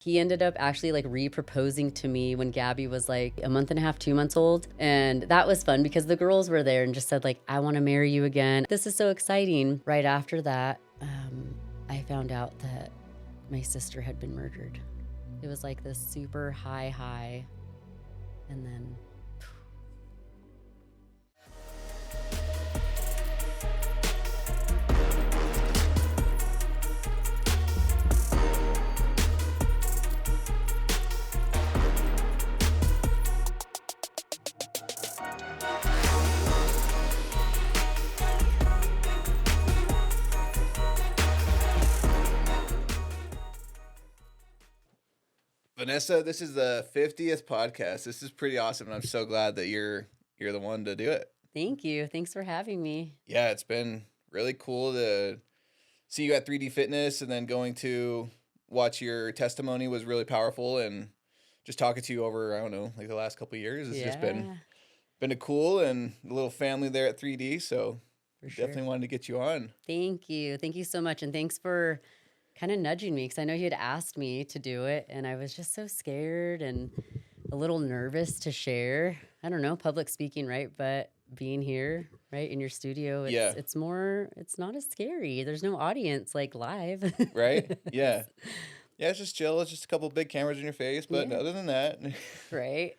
He ended up actually like re-proposing to me when Gabby was like a month and a half, 2 months old. And that was fun because the girls were there and just said like, I want to marry you again. This is so exciting. Right after that, I found out that my sister had been murdered. It was like this super high. And then Vanessa, this is the 50th podcast. This is pretty awesome, and I'm so glad that you're the one to do it. thank you. Thanks for having me. Yeah, it's been really cool to see you at 3D Fitness, and then going to watch your testimony was really powerful, and just talking to you over, I don't know, like the last couple of years, it's just been a cool and a little family there at 3D. So For sure. definitely wanted to get you on. Thank you. Thank you so much. And thanks for kind of nudging me because I know you had asked me to do it and I was just so scared and a little nervous to share. I don't know, public speaking, right? But being here, right, in your studio, it's not as scary. There's no audience like live. Right? Yeah. Yeah, it's just chill. It's just a couple big cameras in your face, but other than that, right.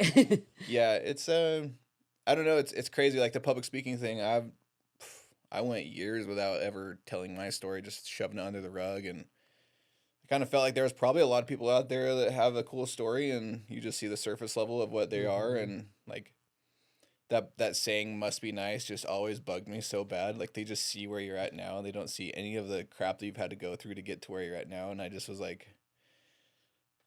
yeah, it's I don't know, it's crazy, like the public speaking thing. I went years without ever telling my story, just shoving it under the rug, and I kind of felt like there was probably a lot of people out there that have a cool story, and you just see the surface level of what they are, and like that saying "must be nice" just always bugged me so bad. Like they just see where you're at now, and they don't see any of the crap that you've had to go through to get to where you're at now, and I just was like,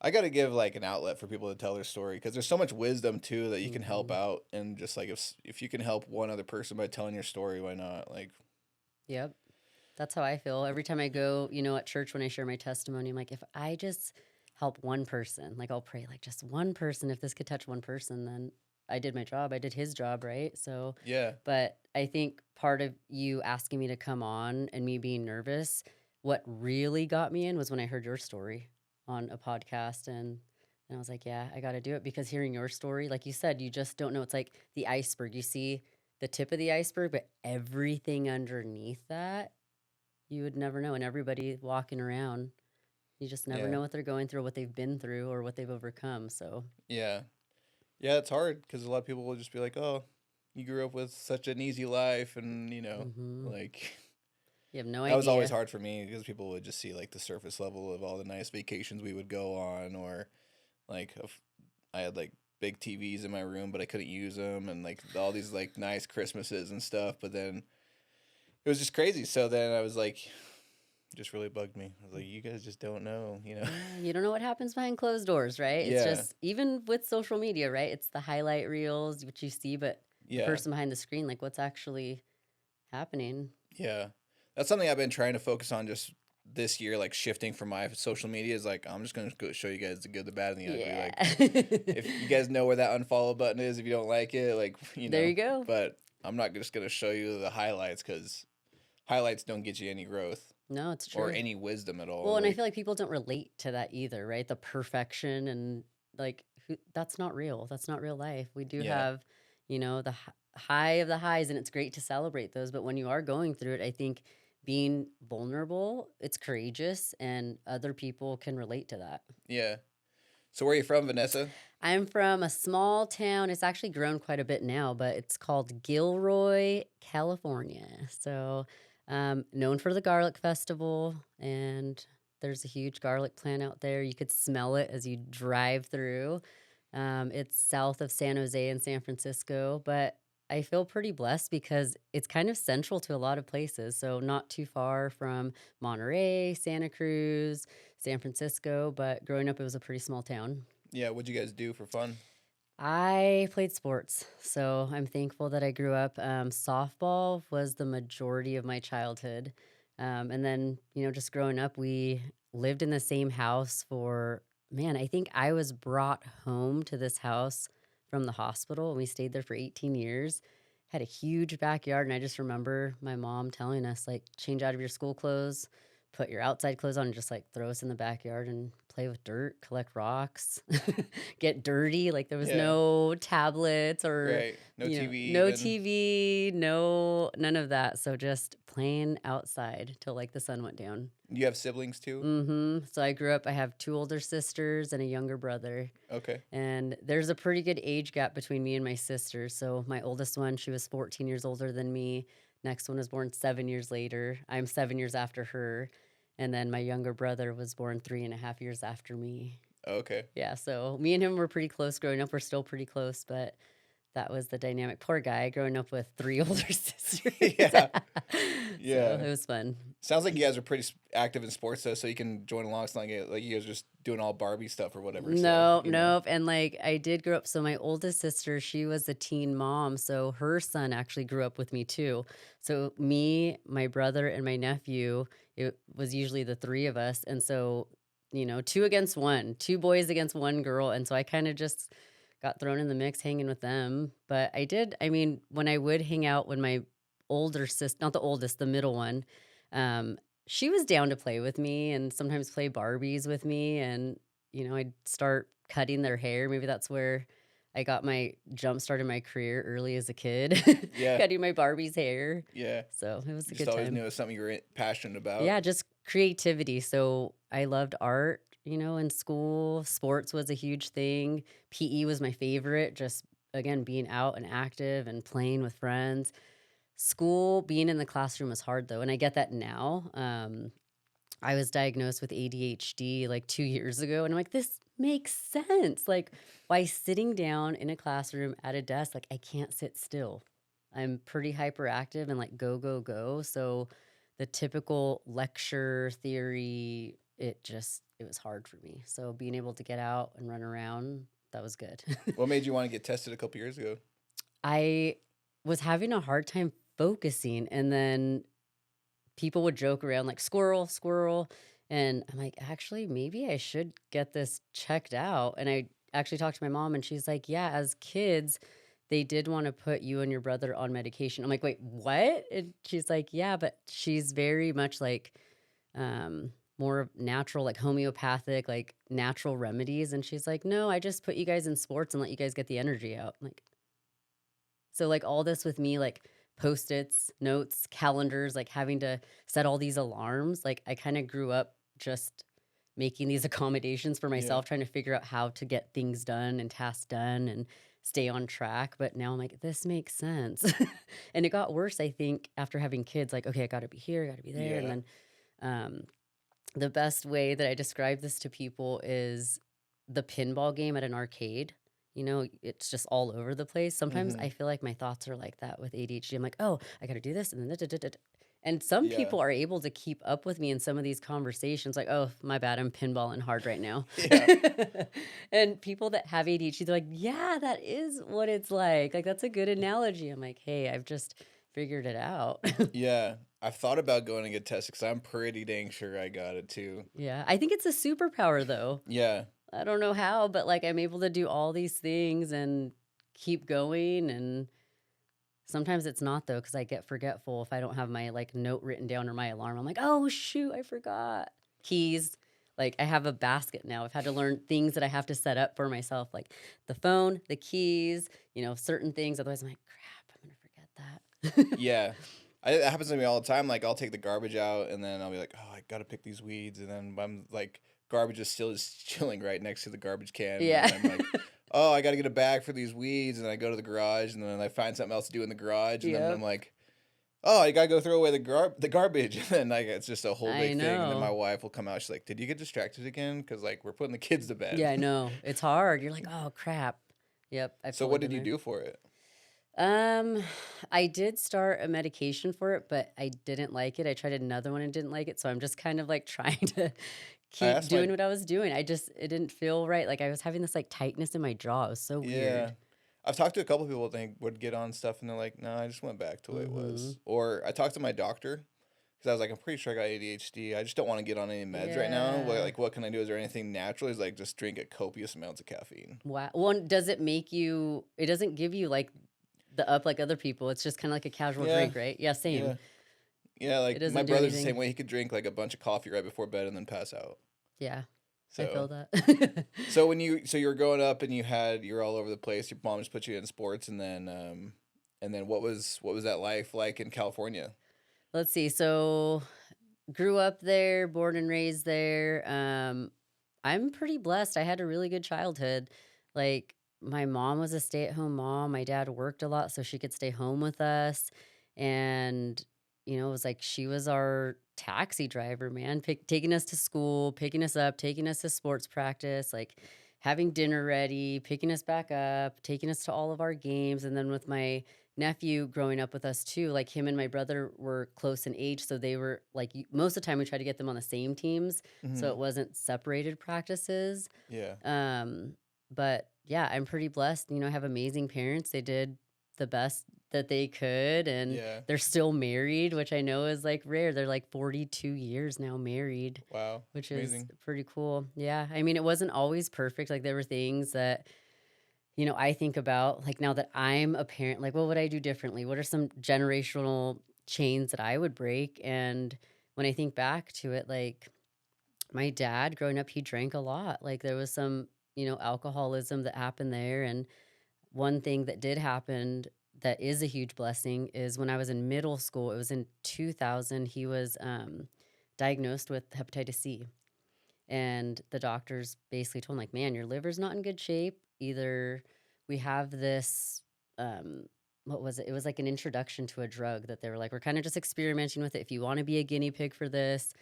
I got to give like an outlet for people to tell their story because there's so much wisdom too that you can help out, and just like if you can help one other person by telling your story, why not? Like, Yep. That's how I feel. Every time I go, at church when I share my testimony, I'm like, if I just help one person, like I'll pray, like just one person, if this could touch one person, then I did my job. I did his job, right? So, yeah, but I think part of you asking me to come on and me being nervous, what really got me in was when I heard your story on a podcast and I was like, yeah, I got to do it because hearing your story, like you said, you just don't know. It's like the iceberg. You see the tip of the iceberg, but everything underneath that, you would never know. And everybody walking around, you just never know what they're going through, what they've been through, or what they've overcome. So, yeah, it's hard because a lot of people will just be like, oh, you grew up with such an easy life, and like. You have no That idea. was always hard for me because people would just see like the surface level of all the nice vacations we would go on, or like I had like big TVs in my room, but I couldn't use them, and like all these like nice Christmases and stuff. But then it was just crazy. So then I was like, it just really bugged me. I was like, you guys just don't know, Yeah, you don't know what happens behind closed doors, right? It's just, even with social media, right? It's the highlight reels, what you see, but the person behind the screen, like what's actually happening. Yeah. That's something I've been trying to focus on just this year, like shifting from my social media is like, I'm just going to go show you guys the good, the bad, and the ugly. Like, if you guys know where that unfollow button is, if you don't like it, like, There you go. But I'm not just going to show you the highlights because highlights don't get you any growth. No, it's true. Or any wisdom at all. Well, and I feel like people don't relate to that either, right? The perfection and like, that's not real. That's not real life. We do have, the high of the highs, and it's great to celebrate those. But when you are going through it, I think being vulnerable, it's courageous, and other people can relate to that. Yeah. So where are you from, Vanessa? I'm from a small town. It's actually grown quite a bit now, but it's called Gilroy, California. So known for the Garlic Festival, and there's a huge garlic plant out there. You could smell it as you drive through. It's south of San Jose and San Francisco, but I feel pretty blessed because it's kind of central to a lot of places. So not too far from Monterey, Santa Cruz, San Francisco, but growing up, it was a pretty small town. Yeah, what'd you guys do for fun? I played sports, so I'm thankful that I grew up. Softball was the majority of my childhood. And then, just growing up, we lived in the same house for, man, I think I was brought home to this house from the hospital, and we stayed there for 18 years. Had a huge backyard, and I just remember my mom telling us, like, change out of your school clothes, put your outside clothes on, and just like throw us in the backyard and play with dirt, collect rocks, get dirty. Like there was Yeah. no tablets or, Right. No TV no even. TV, none of that. So just playing outside till like the sun went down. You have siblings too? So I have two older sisters and a younger brother. Okay. And there's a pretty good age gap between me and my sisters. So my oldest one, she was 14 years older than me. Next one was born 7 years later. I'm 7 years after her. And then my younger brother was born 3.5 years after me. Okay. Yeah, so me and him were pretty close growing up. We're still pretty close, but that was the dynamic. Poor guy growing up with three older sisters. Yeah. So Yeah. it was fun. Sounds like you guys are pretty active in sports though, so you can join along. It's not like you guys are just doing all Barbie stuff or whatever. So No, you know. nope. And like I did grow up. So my oldest sister, she was a teen mom. So her son actually grew up with me too. So me, my brother, and my nephew, it was usually the three of us. And so, two against one, two boys against one girl. And so I kind of just got thrown in the mix hanging with them. But I mean, when I would hang out when my older sister, not the oldest, the middle one, she was down to play with me and sometimes play Barbies with me. And I'd start cutting their hair. Maybe that's where I got my jump start in my career early as a kid, Yeah. cutting my Barbie's hair. Yeah. So it was a You just good always time. knew it was something you were passionate about. Yeah, just creativity. So I loved art, in school. Sports was a huge thing. PE was my favorite, just again, being out and active and playing with friends. School, being in the classroom was hard though. And I get that now. I was diagnosed with ADHD like 2 years ago. And I'm like, this makes sense. Like, by sitting down in a classroom at a desk, like, I can't sit still. I'm pretty hyperactive and like go, go, go. So, the typical lecture theory, it was hard for me. So, being able to get out and run around, that was good. What made you want to get tested a couple years ago? I was having a hard time focusing. And then people would joke around like squirrel, squirrel. And I'm like, actually, maybe I should get this checked out. And I actually talked to my mom and she's like, yeah, as kids, they did want to put you and your brother on medication. I'm like, wait, what? And she's like, yeah, but she's very much like more natural, like homeopathic, like natural remedies. And she's like, no, I just put you guys in sports and let you guys get the energy out. I'm like, so like all this with me, like post-its, notes, calendars, like having to set all these alarms, like I kind of grew up just making these accommodations for Yeah. myself, trying to figure out how to get things done and tasks done and stay on track. But now I'm like, this makes sense. And it got worse, I think, after having kids, like, okay, I gotta be here, I gotta be there. Yeah. And then the best way that I describe this to people is the pinball game at an arcade. It's just all over the place. Sometimes Mm-hmm. I feel like my thoughts are like that with ADHD. I'm like, oh, I got to do this. And then, da, da, da, da, da. And some Yeah. people are able to keep up with me in some of these conversations. Like, oh, my bad. I'm pinballing hard right now. Yeah. And people that have ADHD, they're like, yeah, that is what it's like. Like, that's a good analogy. I'm like, hey, I've just figured it out. Yeah. I've thought about going to get tested because I'm pretty dang sure I got it too. Yeah. I think it's a superpower, though. Yeah. I don't know how, but like I'm able to do all these things and keep going. And sometimes it's not though, because I get forgetful if I don't have my like note written down or my alarm. I'm like, oh shoot, I forgot. Keys. Like I have a basket now. I've had to learn things that I have to set up for myself, like the phone, the keys, certain things. Otherwise, I'm like, crap, I'm gonna forget that. Yeah. It happens to me all the time. Like I'll take the garbage out and then I'll be like, oh, I gotta pick these weeds, and then I'm like, garbage is still just chilling right next to the garbage can. Yeah. And I'm like, oh, I gotta get a bag for these weeds, and I go to the garage, and then I find something else to do in the garage, and then Yep. I'm like, oh, I gotta go throw away the garbage, and then like it's just a whole I big thing. And then my know. wife will come out. She's like, did you get distracted again? Because like we're putting the kids to bed. Yeah, I know. It's hard. You're like, oh crap. Yep. I've So totally what did been you there. do for it? I did start a medication for it, but I didn't like it. I tried another one and didn't like it. So I'm just kind of like trying to I keep asked my doing what I was doing. It didn't feel right. Like I was having this like tightness in my jaw. It was so Yeah. weird. I've talked to a couple people that think would get on stuff, and they're like, no, I just went back to the way it was. Or I talked to my doctor because I was like, I'm pretty sure I got ADHD. I just don't want to get on any meds right now. Yeah. Like, what can I do? Is there anything natural? He's like, just drink a copious amounts of caffeine. Wow. Well, does it make you, it doesn't give you like the up like other people. It's just kind of like a casual Yeah. drink, right? Yeah, Yeah. same. Yeah, It like my doesn't do brother's the same anything. way. He could drink like a bunch of coffee right before bed and then pass out. Yeah. I feel So that. so you were growing up and you were all over the place. Your mom just put you in sports, and then what was that life like in California? Let's see. So grew up there, born and raised there. I'm pretty blessed. I had a really good childhood. Like my mom was a stay-at-home mom. My dad worked a lot so she could stay home with us. And it was like she was our taxi driver, man, taking us to school, picking us up, taking us to sports practice, like having dinner ready, picking us back up, taking us to all of our games. And then with my nephew growing up with us too, like him and my brother were close in age, so they were like most of the time we tried to get them on the same teams, so Hmm. it wasn't separated practices. Yeah. Um, but yeah, I'm pretty blessed. I have amazing parents. They did the best that they could, and Yeah. they're still married, which I know is like rare. They're like 42 years now married, Wow. which is Amazing. pretty cool. Yeah, I mean, it wasn't always perfect. Like there were things that I think about, like, now that I'm a parent, like, what would I do differently? What are some generational chains that I would break? And when I think back to it, like, my dad growing up, he drank a lot. Like, there was some, alcoholism that happened there. And one thing that did happen that is a huge blessing is when I was in middle school, it was in 2000, he was diagnosed with hepatitis C. And the doctors basically told him, like, man, your liver's not in good shape. Either we have this, um, what was it? It was like an introduction to a drug that they were like, we're kind of just experimenting with it. If you want to be a guinea pig for this,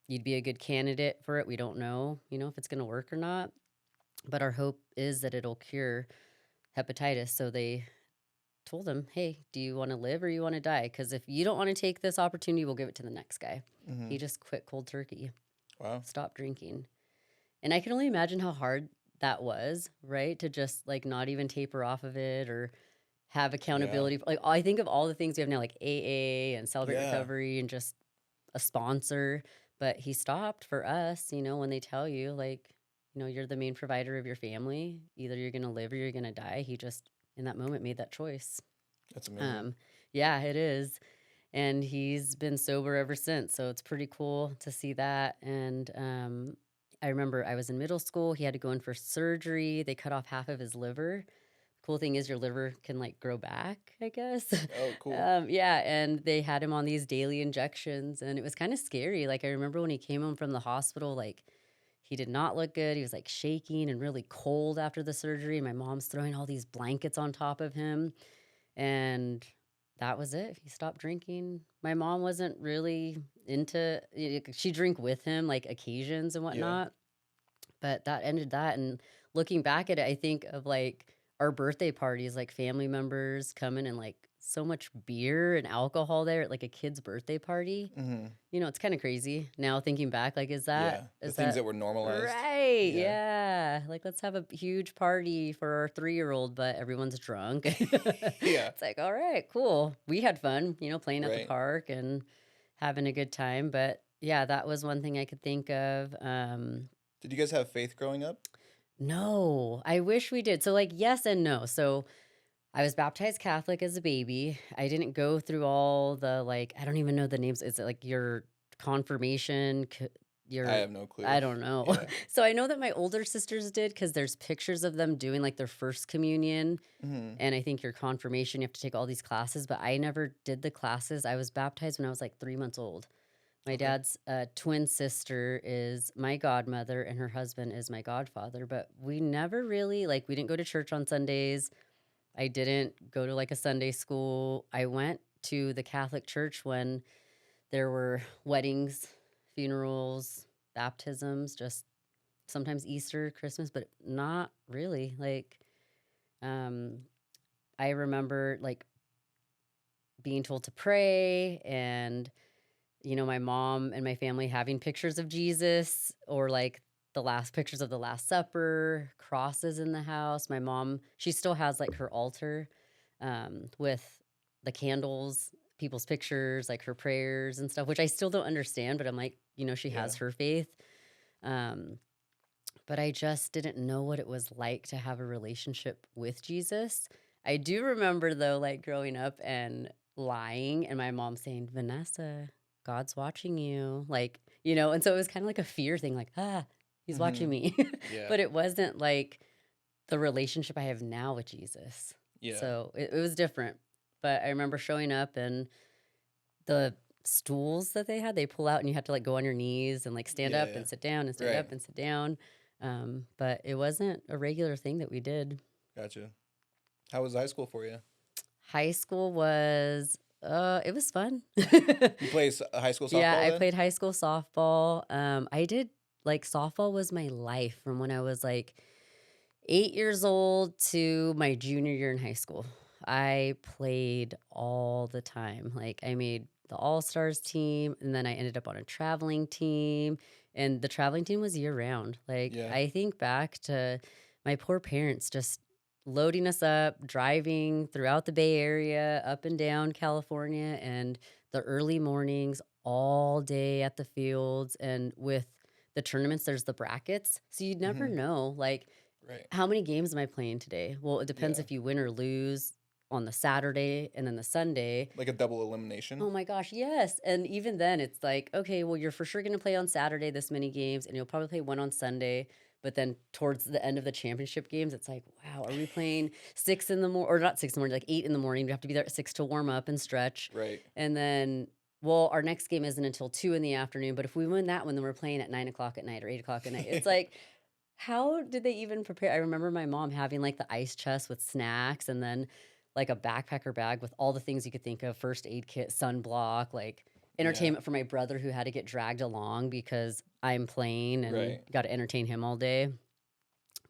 you'd be a good candidate for it. We don't know, if it's going to work or not. But our hope is that it'll cure hepatitis. So they told him, hey, do you want to live or you want to die? Because if you don't want to take this opportunity, we'll give it to the next guy. Hmm. He just quit cold turkey, Wow. stopped drinking. And I can only imagine how hard that was, right? To just like not even taper off of it or have Yeah. accountability. Like I think of all the things we have now, like AA and Celebrate Yeah. Recovery and just a sponsor. But he stopped for us, when they tell you, like, you're the main provider of your family, either you're going to live or you're going to die. He just, in that moment, made that choice. That's amazing. Um, yeah, it is. And he's been sober ever since. So it's pretty cool to see that. And I remember I was in middle school. He had to go in for surgery. They cut off half of his liver. Cool thing is your liver can like grow back, I guess. Oh, cool. Yeah. And they had him on these daily injections. And it was kind of scary. Like I remember when he came home from the hospital, like he did not look good. He was like shaking and really cold after the surgery. My mom's throwing all these blankets on top of him. And that was it. He stopped drinking. My mom wasn't really into she drink with him like occasions and Yeah. whatnot, but that ended that. And looking back at it, I think of like our birthday parties, like family members coming and like so much beer and alcohol there at like a kid's birthday party. Hmm. It's kind of crazy now thinking back. Like, is that Yeah. The is things that that were normalized. right? Yeah. Yeah. Like, let's have a huge party for our 3-year-old, but everyone's drunk. Yeah. It's like, all right, cool. We had fun, playing at the Right. park and having a good time. But yeah, that was one thing I could think of. Did you guys have faith growing up? No, I wish we did. So, like, yes and no. So, I was baptized Catholic as a baby. I didn't go through all the like I don't even know the names. Is it like your confirmation, I your have no clue. I don't know. Yeah. So I know that my older sisters did cuz there's pictures of them doing like their first communion Hmm. and I think your confirmation you have to take all these classes, but I never did the classes. I was baptized when I was like 3 months old. My Okay. dad's twin sister is my godmother and her husband is my godfather, but we never really like we didn't go to church on Sundays. I didn't go to like a Sunday school. I went to the Catholic church when there were weddings, funerals, baptisms, just sometimes Easter, Christmas, but not really. Like, um, I remember like being told to pray and, my mom and my family having pictures of Jesus or like the last pictures of the Last Supper, crosses in the house. My mom, she still has like her altar with the candles, people's pictures, like her prayers and stuff, which I still don't understand, but I'm like, she Yeah. has her faith. Um, but I just didn't know what it was like to have a relationship with Jesus. I do remember though, like growing up and lying and my mom saying, Vanessa, God's watching you. Like, and so it was kind of like a fear thing, like, He's watching Mhm. me. Yeah. But it wasn't like the relationship I have now with Jesus. Yeah. So it was different. But I remember showing up and the stools that they had, they pull out and you have to like go on your knees and like stand up Yeah. and sit down and stand Right. up and sit down. But it wasn't a regular thing that we did. Gotcha. How was high school for you? High school was it was fun. You play high school Yeah, softball I then? played high school softball. I did like softball was my life from when I was like 8 years old to my junior year in high school. I played all the time. Like I made the All Stars team, and then I ended up on a traveling team. And the traveling team was year round. Like Yeah. I think back to my poor parents just loading us up, driving throughout the Bay Area, up and down California, and the early mornings, all day at the fields. And with the tournaments, there's the brackets. So you'd never Mhm. know. Like, Right. how many games am I playing today? Well, it depends Yeah. if you win or lose on the Saturday and then the Sunday. Like a double elimination? Oh my gosh, yes. And even then, it's like, okay, well, you're for sure going to play on Saturday this many games, and you'll probably play one on Sunday. But then towards the end of the championship games, it's like, wow, are we playing 6 in the morning, or not 6 in the morning, like 8 in the morning? We have to be there at 6 to warm up and stretch. Right. And then, well, our next game isn't until 2 in the afternoon. But if we win that one, then we're playing at 9 o'clock at night or 8 o'clock at night. It's like, how did they even prepare? I remember my mom having like the ice chest with snacks and then like a backpacker bag with all the things you could think of, first aid kit, sunblock, like Yeah. entertainment for my brother who had to get dragged along because I'm playing and Right. got to entertain him all day.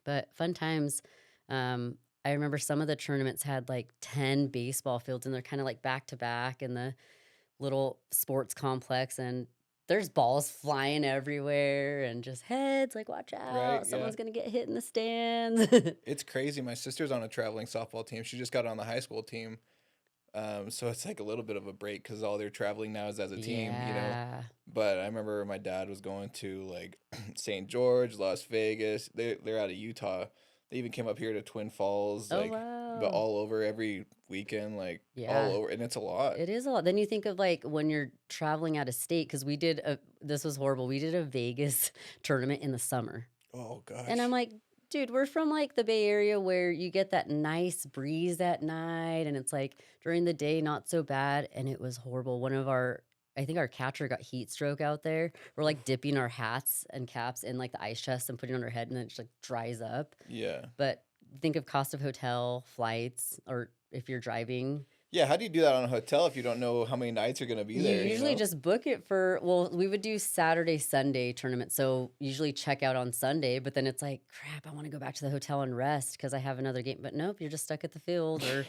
But fun times. I remember some of the tournaments had like 10 baseball fields and they're kind of like back to back in the little sports complex, and there's balls flying everywhere and just heads like watch Right. out, Yeah. someone's gonna get hit in the stands. It's crazy. My sister's on a traveling softball team. She just got on the high school team. So it's like a little bit of a break because all they're traveling now is as a team, you know. Yeah. But I remember my dad was going to like St. George, Las Vegas. They're out of Utah. They even came up here to Twin Falls, Oh like, but wow. all over every weekend, like all Yeah, over, and it's a lot. it is a lot. Then you think of like when you're traveling out of state, because we did a this was horrible, we did a Vegas tournament in the summer. Oh And I'm gosh. like, dude, we're from like the Bay Area where you get that nice breeze at night and it's like during the day, not so bad. And it was horrible. I think our catcher got heat stroke out there. We're like Oof. dipping our hats and caps in like the ice chest and putting it on our head and then it just like dries up. Yeah. But think of cost of hotel, flights, or if you're driving. Yeah. How do you do that on a hotel if you don't know how many nights you're gonna be You there? You usually know. just book it for, well, we would do Saturday, Sunday tournament. So usually check out on Sunday, but then it's like, crap, I want to go back to the hotel and rest because I have another game. But nope, you're just stuck at the field or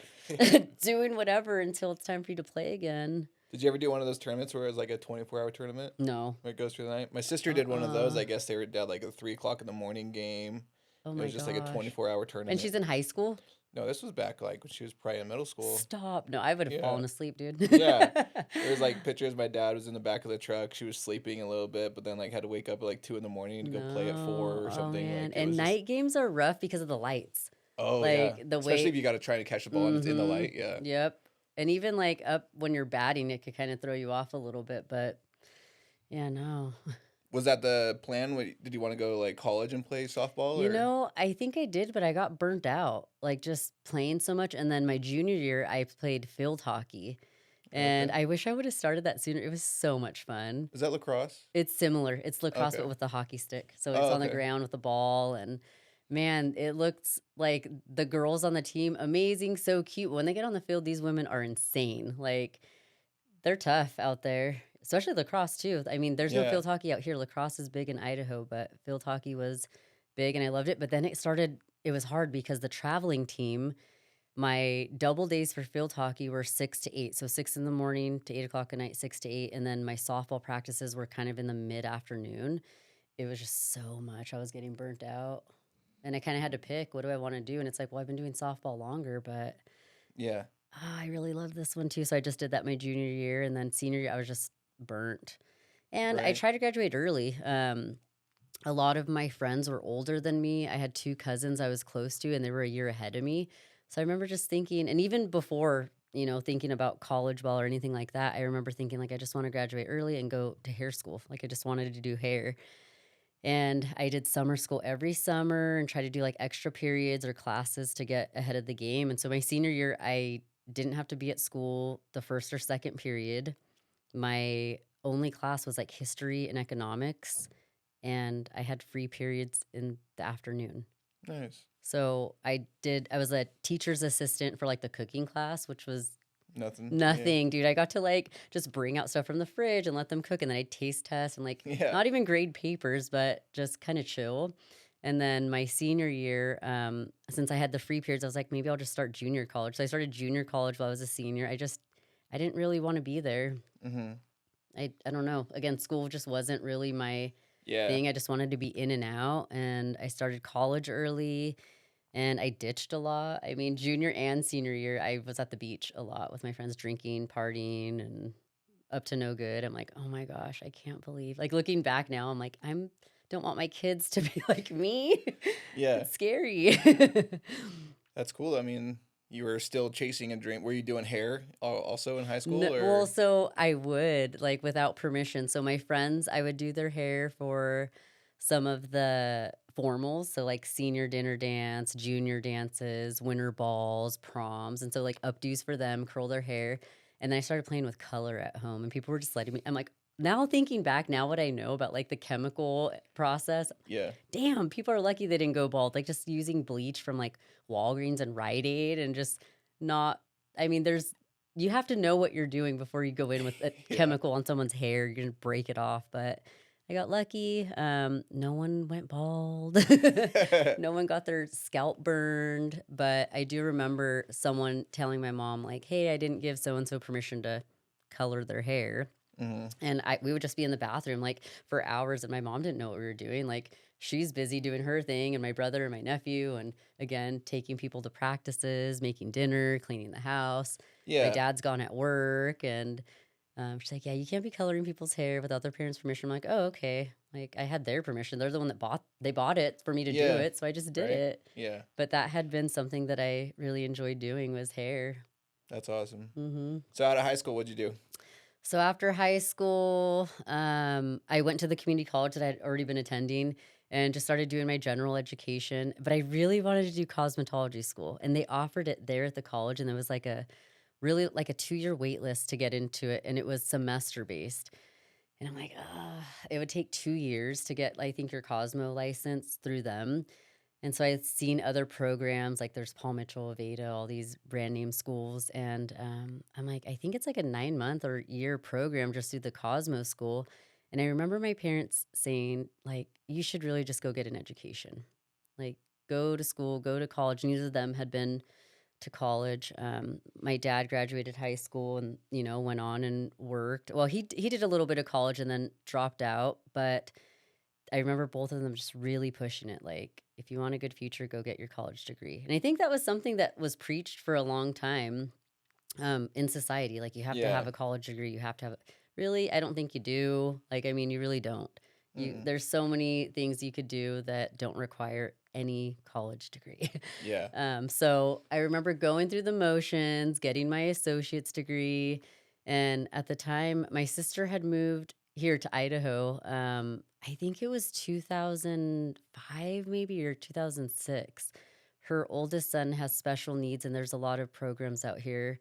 doing whatever until it's time for you to play again. Did you ever do one of those tournaments where it was like a 24-hour tournament No. where it goes through the night? My sister did one of those. Uh-uh. I guess they were at like a 3 o'clock in the morning game. Oh It my was just like a gosh. 24-hour And tournament. she's in high school? No, this was back like when she was probably in middle school. Stop. No, I would have Yeah. fallen asleep, dude. Yeah. There was like pictures. My dad was in the back of the truck. She was sleeping a little bit, but then like had to wake up at like 2 in the morning to go play at 4 No. or Oh something. man. Like it And was just, night games are rough because of the lights. oh yeah. Like the Especially if way. you got to try to catch the ball and it's in the Mm-hmm. light. Yeah. Yep. And even like up when you're batting, it could kind of throw you off a little bit. But yeah, no. Was that the plan? Did you want to go to like college and play softball or? I think I did, but I got burnt out, like just playing so much. And then my junior year, I played field hockey. And Okay. I wish I would have started that sooner. It was so much fun. Is that lacrosse? It's similar. It's lacrosse, but Okay. with the hockey stick. So it's Oh, on the okay. ground with the ball. And man, it looks like the girls on the team, amazing, so cute. When they get on the field, these women are insane. Like, they're tough out there, especially lacrosse too. I mean, there's no Yeah. field hockey out here. Lacrosse is big in Idaho, but field hockey was big and I loved it. But then it was hard because the traveling team, my double days for field hockey were 6 to 8. So 6 in the morning to 8 o'clock at night, 6 to 8. And then my softball practices were kind of in the mid afternoon. It was just so much. I was getting burnt out. And I kind of had to pick, what do I want to do? And it's like, well, I've been doing softball longer, but Yeah. I really love this one too. So I just did that my junior year, and then senior year I was just burnt. And I Right. tried to graduate early. A lot of my friends were older than me. I had two cousins I was close to, and they were a year ahead of me. So I remember just thinking, and even before, thinking about college ball or anything like that, I remember thinking like I just want to graduate early and go to hair school. Like I just wanted to do hair. And I did summer school every summer and tried to do like extra periods or classes to get ahead of the game. And so my senior year, I didn't have to be at school the first or second period. My only class was like history and economics, and I had free periods in the afternoon. Nice. So I was a teacher's assistant for like the cooking class, which was Nothing. Yeah. nothing, dude. I got to like just bring out stuff from the fridge and let them cook, and then I taste test and like Yeah. not even grade papers, but just kind of chill. And then my senior year, since I had the free periods, I was like, maybe I'll just start junior college. So I started junior college while I was a senior. I didn't really want to be there. Mhm. I don't know. Again, school just wasn't really my Yeah. thing. I just wanted to be in and out, and I started college early and I ditched a lot. I mean, junior and senior year, I was at the beach a lot with my friends drinking, partying, and up to no good. I'm like, "Oh my gosh, I can't believe." Like looking back now, I'm like, "I'm don't want my kids to be like me." Yeah. It's scary. That's cool. I mean, you were still chasing a dream. Were you doing hair also in high No, school, well, or? so I would, like, without permission. So my friends, I would do their hair for some of the formals, so, like, senior dinner dance, junior dances, winter balls, proms, and so, like, updos for them, curl their hair, and then I started playing with color at home, and people were just letting me I'm like now thinking back, now what I know about, like, the chemical process, Yeah. damn, people are lucky they didn't go bald, like, just using bleach from, like, Walgreens and Rite Aid and just not I mean, you have to know what you're doing before you go in with a Yeah. chemical on someone's hair, you're gonna break it off, but I got lucky, no one went bald. No one got their scalp burned, but I do remember someone telling my mom, like, "Hey, I didn't give so and so permission to color their hair." Mhm. And we would just be in the bathroom, like, for hours, and my mom didn't know what we were doing, like, she's busy doing her thing, and my brother and my nephew, and, again, taking people to practices, making dinner, cleaning the house. My Yeah. dad's gone at work, and, she's like, "Yeah, you can't be coloring people's hair without their parents' permission." I'm like, "Oh, okay." Like, I had their permission, they're the one that bought it for me to do Yeah. it, so I just did Right? it. Yeah. But that had been something that I really enjoyed doing was hair. That's awesome. Mhm. So out of high school, what'd you do? So after high school, I went to the community college that I'd already been attending and just started doing my general education. But I really wanted to do cosmetology school, and they offered it there at the college, and there was like a really like a 2-year wait list to get into it, and it was semester based. And I'm like, ugh, it would take 2 years to get, I think, your Cosmo license through them. And so I've seen other programs like there's Paul Mitchell, Aveda, all these brand name schools. And I'm like, I think it's like a 9 month or year program just through the Cosmos School. And I remember my parents saying, like, you should really just go get an education. Like, go to school, go to college. Neither of them had been to college. My dad graduated high school and, went on and worked. Well, he did a little bit of college and then dropped out. But I remember both of them just really pushing it, like, "If you want a good future, go get your college degree." And I think that was something that was preached for a long time, in society, like, you have to Yeah. have a college degree, you have to have really? I don't think you do. Like, I mean, you really don't. Mm-mm. There's so many things you could do that don't require any college degree. Yeah. So I remember going through the motions, getting my associate's degree, and at the time, my sister had moved here to Idaho. I think it was 2005 maybe or 2006. Her oldest son has special needs, and there's a lot of programs out here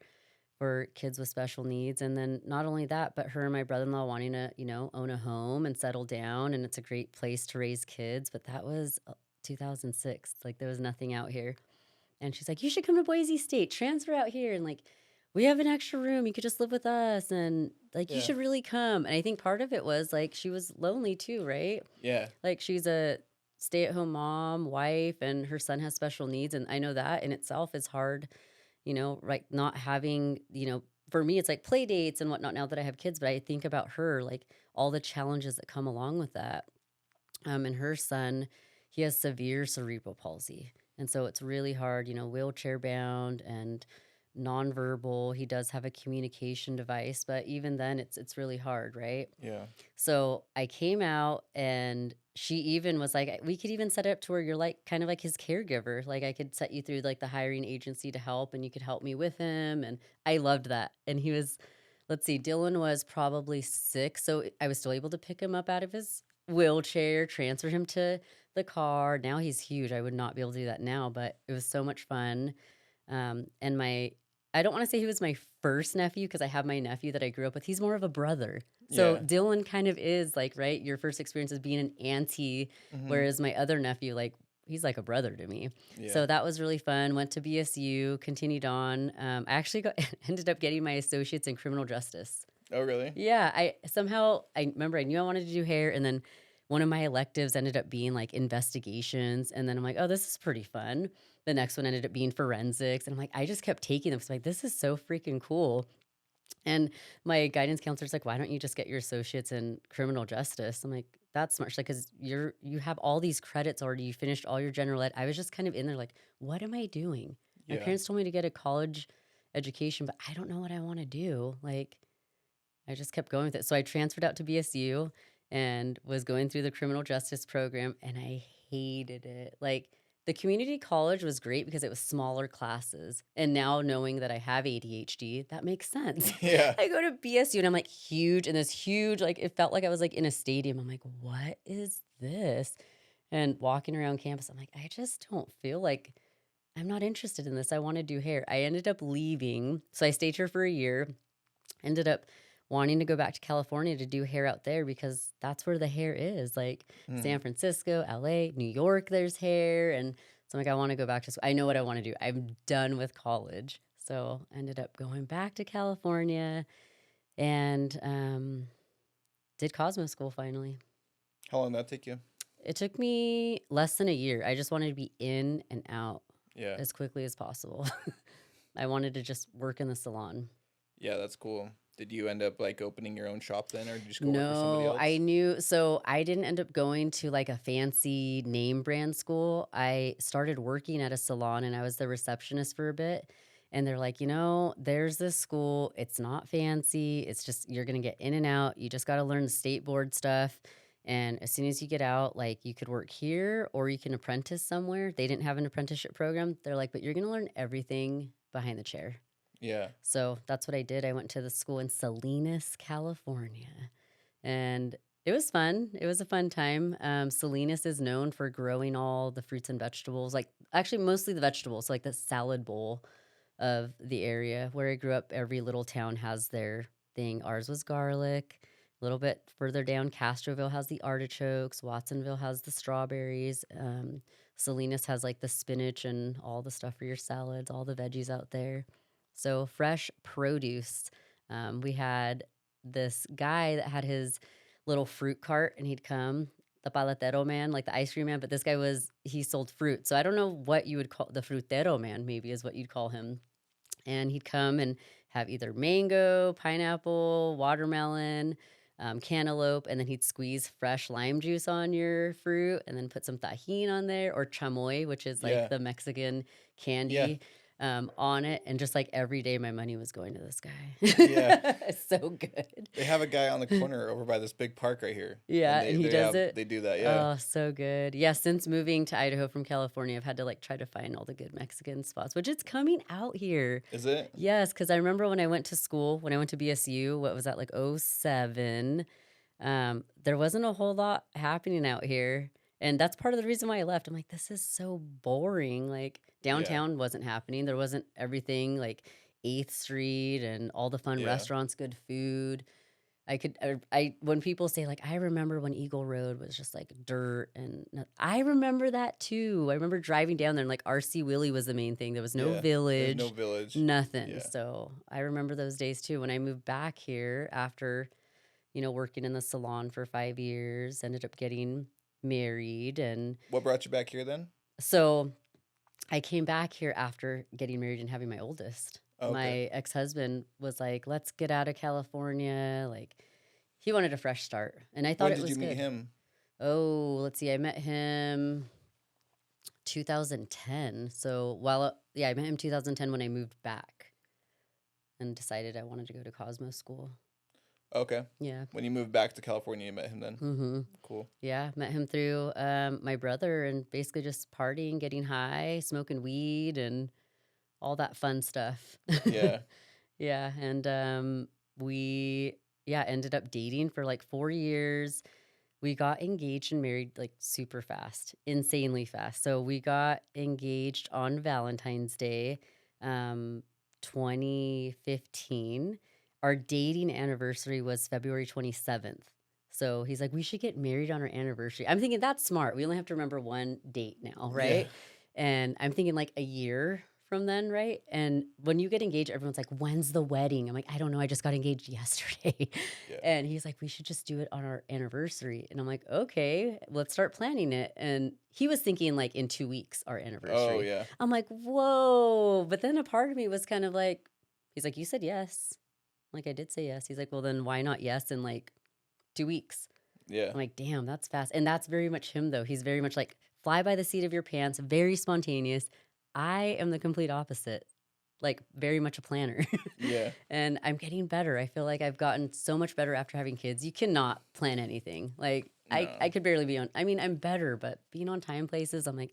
for kids with special needs. And then not only that, but her and my brother-in-law wanting to, own a home and settle down. And it's a great place to raise kids. But that was 2006. Like there was nothing out here. And she's like, you should come to Boise State, transfer out here. And like, we have an extra room. You could just live with us. And like, you Yeah. should really come. And I think part of it was like, she was lonely too, right? Yeah. Like she's a stay at home mom, wife, and her son has special needs. And I know that in itself is hard, right? Not having, for me, it's like play dates and whatnot now that I have kids, but I think about her, like all the challenges that come along with that. And her son, he has severe cerebral palsy. And so it's really hard, wheelchair bound and nonverbal. He does have a communication device, but even then it's really hard, right? Yeah. So I came out and she even was like, we could even set it up to where you're like kind of like his caregiver. Like I could set you through like the hiring agency to help and you could help me with him. And I loved that. And he was, let's see, Dylan was probably 6. So I was still able to pick him up out of his wheelchair, transferred him to the car. Now he's huge. I would not be able to do that now, but it was so much fun. And I don't want to say he was my first nephew because I have my nephew that I grew up with. He's more of a brother. So Yeah. Dylan kind of is like, right? Your first experience is being an auntie, Mhm. whereas my other nephew, like, he's like a brother to me. Yeah. So that was really fun. Went to BSU, continued on. I actually ended up getting my associates in criminal justice. Oh, really? Yeah, I remember I knew I wanted to do hair, and then one of my electives ended up being like investigations, and then I'm like, oh, this is pretty fun. The next one ended up being forensics, and I'm like, I just kept taking them because like this is so freaking cool. And my guidance counselor's like, why don't you just get your associates in criminal justice? I'm like, that's smart. She's like, because you have all these credits already. You finished all your general ed. I was just kind of in there like, what am I doing? My Yeah. parents told me to get a college education, but I don't know what I want to do. Like, I just kept going with it. So I transferred out to BSU and was going through the criminal justice program, and I hated it. Like, the community college was great because it was smaller classes. And now knowing that I have ADHD, that makes sense. Yeah. I go to BSU and I'm like huge in this huge, like it felt like I was like in a stadium. I'm like, what is this? And walking around campus, I'm like, I just don't feel like I'm not interested in this. I want to do hair. I ended up leaving. So I stayed here for a year, ended up wanting to go back to California to do hair out there because that's where the hair is. Like San Mhm. Francisco, LA, New York, there's hair. And so I'm like, I want to go back to, I know what I want to do. I'm done with college. So I ended up going back to California and did Cosmo School finally. How long did that take you? It took me less than a year. I just wanted to be in and out Yeah. as quickly as possible. I wanted to just work in the salon. Yeah, that's cool. Did you end up like opening your own shop then, or did you just go work for somebody No, I else? knew. So I didn't end up going to like a fancy name brand school. I started working at a salon and I was the receptionist for a bit. And they're like, there's this school. It's not fancy. It's just, you're going to get in and out. You just got to learn the state board stuff. And as soon as you get out, like you could work here or you can apprentice somewhere. They didn't have an apprenticeship program. They're like, but you're going to learn everything behind the chair. Yeah. So that's what I did. I went to the school in Salinas, California, and it was fun. It was a fun time. Salinas is known for growing all the fruits and vegetables, like actually mostly the vegetables, like the salad bowl of the area where I grew up. Every little town has their thing. Ours was garlic. A little bit further down, Castroville has the artichokes. Watsonville has the strawberries. Salinas has like the spinach and all the stuff for your salads, all the veggies out there. So fresh produce. We had this guy that had his little fruit cart and he'd come, the paletero man, like the ice cream man, but this guy he sold fruit. So I don't know what you would call the frutero man, maybe is what you'd call him. And he'd come and have either mango, pineapple, watermelon, cantaloupe, and then he'd squeeze fresh lime juice on your fruit and then put some tajin on there or chamoy, which is like Yeah. the Mexican Yeah. candy, on it. And just like every day, my money was going to this guy. Yeah. It's so good. They have a guy on the corner over by this big park right here, and Yeah, and he does it. they do that. Yeah. Oh, so good. Yeah, since moving to Idaho from California, I've had to like try to find all the good Mexican spots, which it's coming out here. Is it? Yes, because I remember when I went to school, when I went to BSU, what was that, like '07? There wasn't a whole lot happening out here. And that's part of the reason why I left. I'm like, this is so boring. Like Yeah. downtown wasn't happening. There wasn't everything like 8th Street and all the fun Yeah. restaurants, good food. I when people say like I remember when Eagle Road was just like dirt and I remember that too. I remember driving down there and like RC Willie was the main thing. There was no Yeah. There's no village, village. nothing. Yeah. So I remember those days too. When I moved back here after, working in the salon for 5 years, ended up getting married. And What brought you back here then? so I came back here after getting married and having my oldest. Oh, okay. My ex-husband was like, let's get out of California. Like, he wanted a fresh start. And I thought When it did you was meet good. him? Oh, let's see. I met him 2010. So yeah, I met him 2010 when I moved back and decided I wanted to go to Cosmo School. Okay. Yeah. When you moved back to California, you met him then. Mm-hmm. Cool. Yeah, met him through my brother and basically just partying, getting high, smoking weed, and all that fun stuff. Yeah. Yeah, and we ended up dating for like 4 years. We got engaged and married like super fast, insanely fast. So we got engaged on Valentine's Day, um, 2015. Our dating anniversary was February 27th. So he's like, we should get married on our anniversary. I'm thinking that's smart. We only have to remember one date now, Yeah. right? And I'm thinking like a year from then, right? And when you get engaged, everyone's like, when's the wedding? I'm like, I don't know. I just got engaged yesterday. Yeah. And he's like, we should just do it on our anniversary. And I'm like, okay, let's start planning it. And he was thinking like in 2 weeks, our Oh, anniversary. yeah. I'm like, whoa. But then a part of me was kind of like, he's like, you said yes. Like, I did say yes. He's like, well, then why not yes in like 2 weeks? Yeah. I'm like, damn, that's fast. And that's very much him, though. He's very much like, fly by the seat of your pants, very spontaneous. I am the complete opposite, like, very much a planner. Yeah. And I'm getting better. I feel like I've gotten so much better after having kids. You cannot plan anything. Like, I No. could barely be on, I mean, I'm better, but being on time places, I'm like,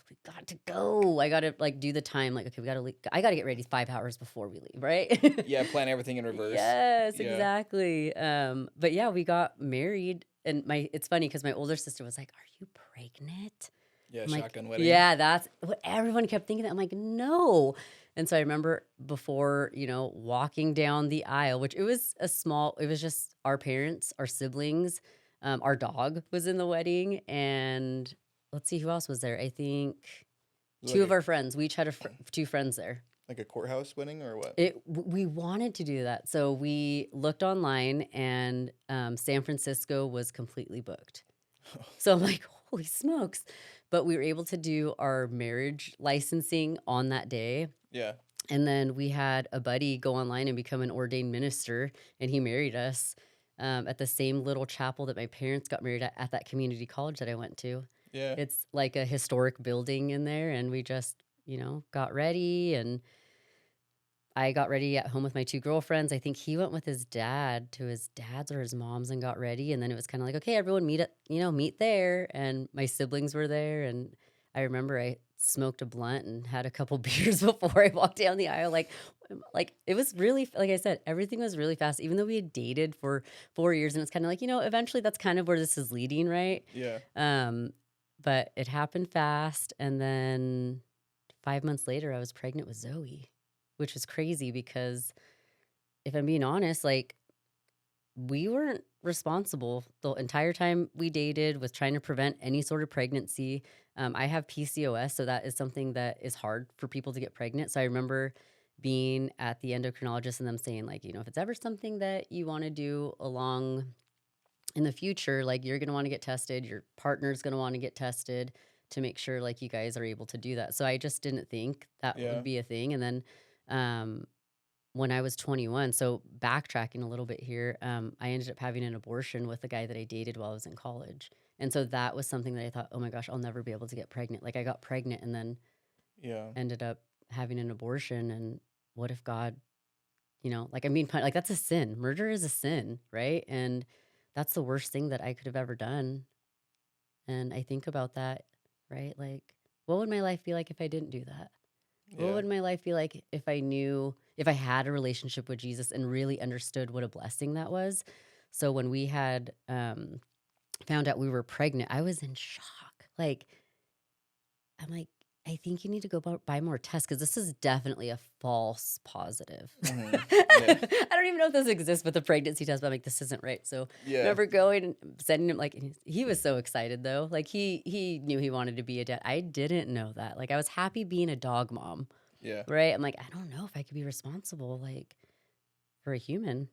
we got to go. I got to like do the time. Like, okay, we got to leave. I got to get ready 5 hours before we leave, right? Yeah, plan everything in reverse. Yes, Yeah. exactly. But yeah, we got married, and it's funny because my older sister was like, "Are you pregnant?" Yeah, I'm like, shotgun wedding. "Yeah, that's what everyone kept thinking." That I'm like, "No." And so I remember before, walking down the aisle, which it was just our parents, our siblings, our dog was in the wedding, and let's see who else was there. I think Was it two of our friends. We each had two friends there. like a courthouse wedding or what? We wanted to do that, so we looked online, and San Francisco was completely booked. So I'm like, holy smokes! But we were able to do our marriage licensing on that day, Yeah. and then we had a buddy go online and become an ordained minister, and he married us at the same little chapel that my parents got married at that community college that I went to. Yeah. It's like a historic building in there, and we just got ready, and I got ready at home with my two girlfriends. I think he went with his dad to his dad's or his mom's and got ready, and then it was kinda like, "Okay, everyone meet there," and my siblings were there, and I remember I smoked a blunt and had a couple beers before I walked down the aisle, it was really like I said, everything was really fast, even though we had dated for 4 years, and it's kinda like, eventually that's kind of where this is leading, right? Yeah. Um, but it happened fast, and then 5 months later, I was pregnant with Zoe, which was crazy because if I'm being honest, like, we weren't responsible the entire time we dated with trying to prevent any sort of pregnancy. I have PCOS, so that is something that is hard for people to get pregnant. So I remember being at the endocrinologist and them saying, like, if it's ever something that you want to do along in the future, like, you're going to want to get tested, your partner's going to want to get tested to make sure like you guys are able to do that. So I just didn't think that would Yeah. be a thing. And then um when I was 21, so backtracking a little bit here, I ended up having an abortion with the guy that I dated while I was in college. And so that was something that I thought, oh my gosh, I'll never be able to get pregnant. Like, I got pregnant and then Yeah. ended up having an abortion. And what if God, like, I mean, like, that's a sin. Murder is a sin, right? And that's the worst thing that I could have ever done. And I think about that, right? Like, what would my life be like if I didn't do that? What Yeah. would my life be like if I had a relationship with Jesus and really understood what a blessing that was? So when we had found out we were pregnant, I was in shock. Like, I'm like, I think you need to go buy more tests because this is definitely a false positive. Mhm. Yeah. I don't even know if this exists with the pregnancy test, but I'm like, this isn't right. So I Yeah. remember going and sending him, like, and he was so excited though. Like, he knew he wanted to be a dad. I didn't know that. Like, I was happy being a dog mom, Yeah. right? I'm like, I don't know if I could be responsible like for a human.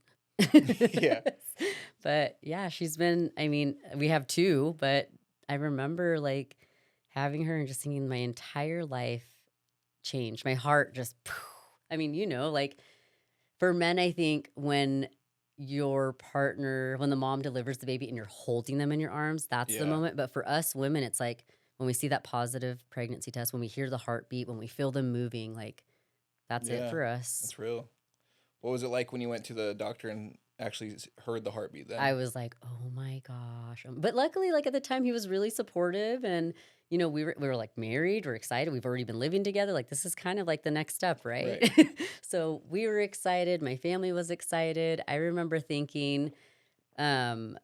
Yeah. But yeah, I mean, we have two, but I remember like having her and just thinking my entire life changed. My heart just, I mean, like for men, I think when when the mom delivers the baby and you're holding them in your arms, that's the Yeah. moment. But for us women, it's like when we see that positive pregnancy test, when we hear the heartbeat, when we feel them moving, like that's it Yeah. for us. That's real. What was it like when you went to the doctor and actually heard the heartbeat then? I was like, "Oh my gosh." But luckily, like, at the time, he was really supportive and, we were, like, married, we're excited, we've already been living together, like, this is kind of like the next step, right? Right. So, we were excited, my family was excited. I remember thinking, um,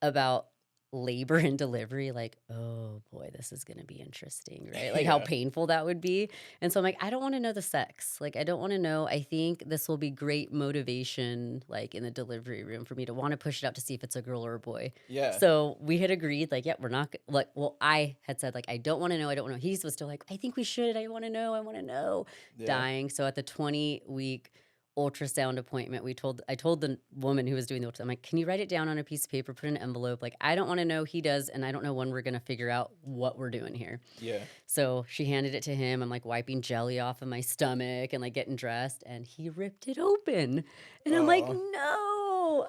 about labor and delivery, like, oh boy, this is going to be interesting, right? Like how Yeah. painful that would be. And so I'm like, I don't want to know the sex. Like, I don't want to know. I think this will be great motivation, like in the delivery room for me to want to push it out to see if it's a girl or a boy. Yeah. So we had agreed, like, yeah, we're not like, well, I had said, like, I don't want to know. I don't want to know. He was still like, I think we should. I want to know. I want to know. Yeah. Dying. So at the 20-week ultrasound appointment, I told the woman who was doing the ultrasound, I'm like, can you write it down on a piece of paper, put in an envelope? Like, I don't want to know, he does, and I don't know when we're gonna figure out what we're doing here. Yeah. So she handed it to him. I'm like wiping jelly off of my stomach and like getting dressed, and he ripped it open. And I'm like, Oh. no.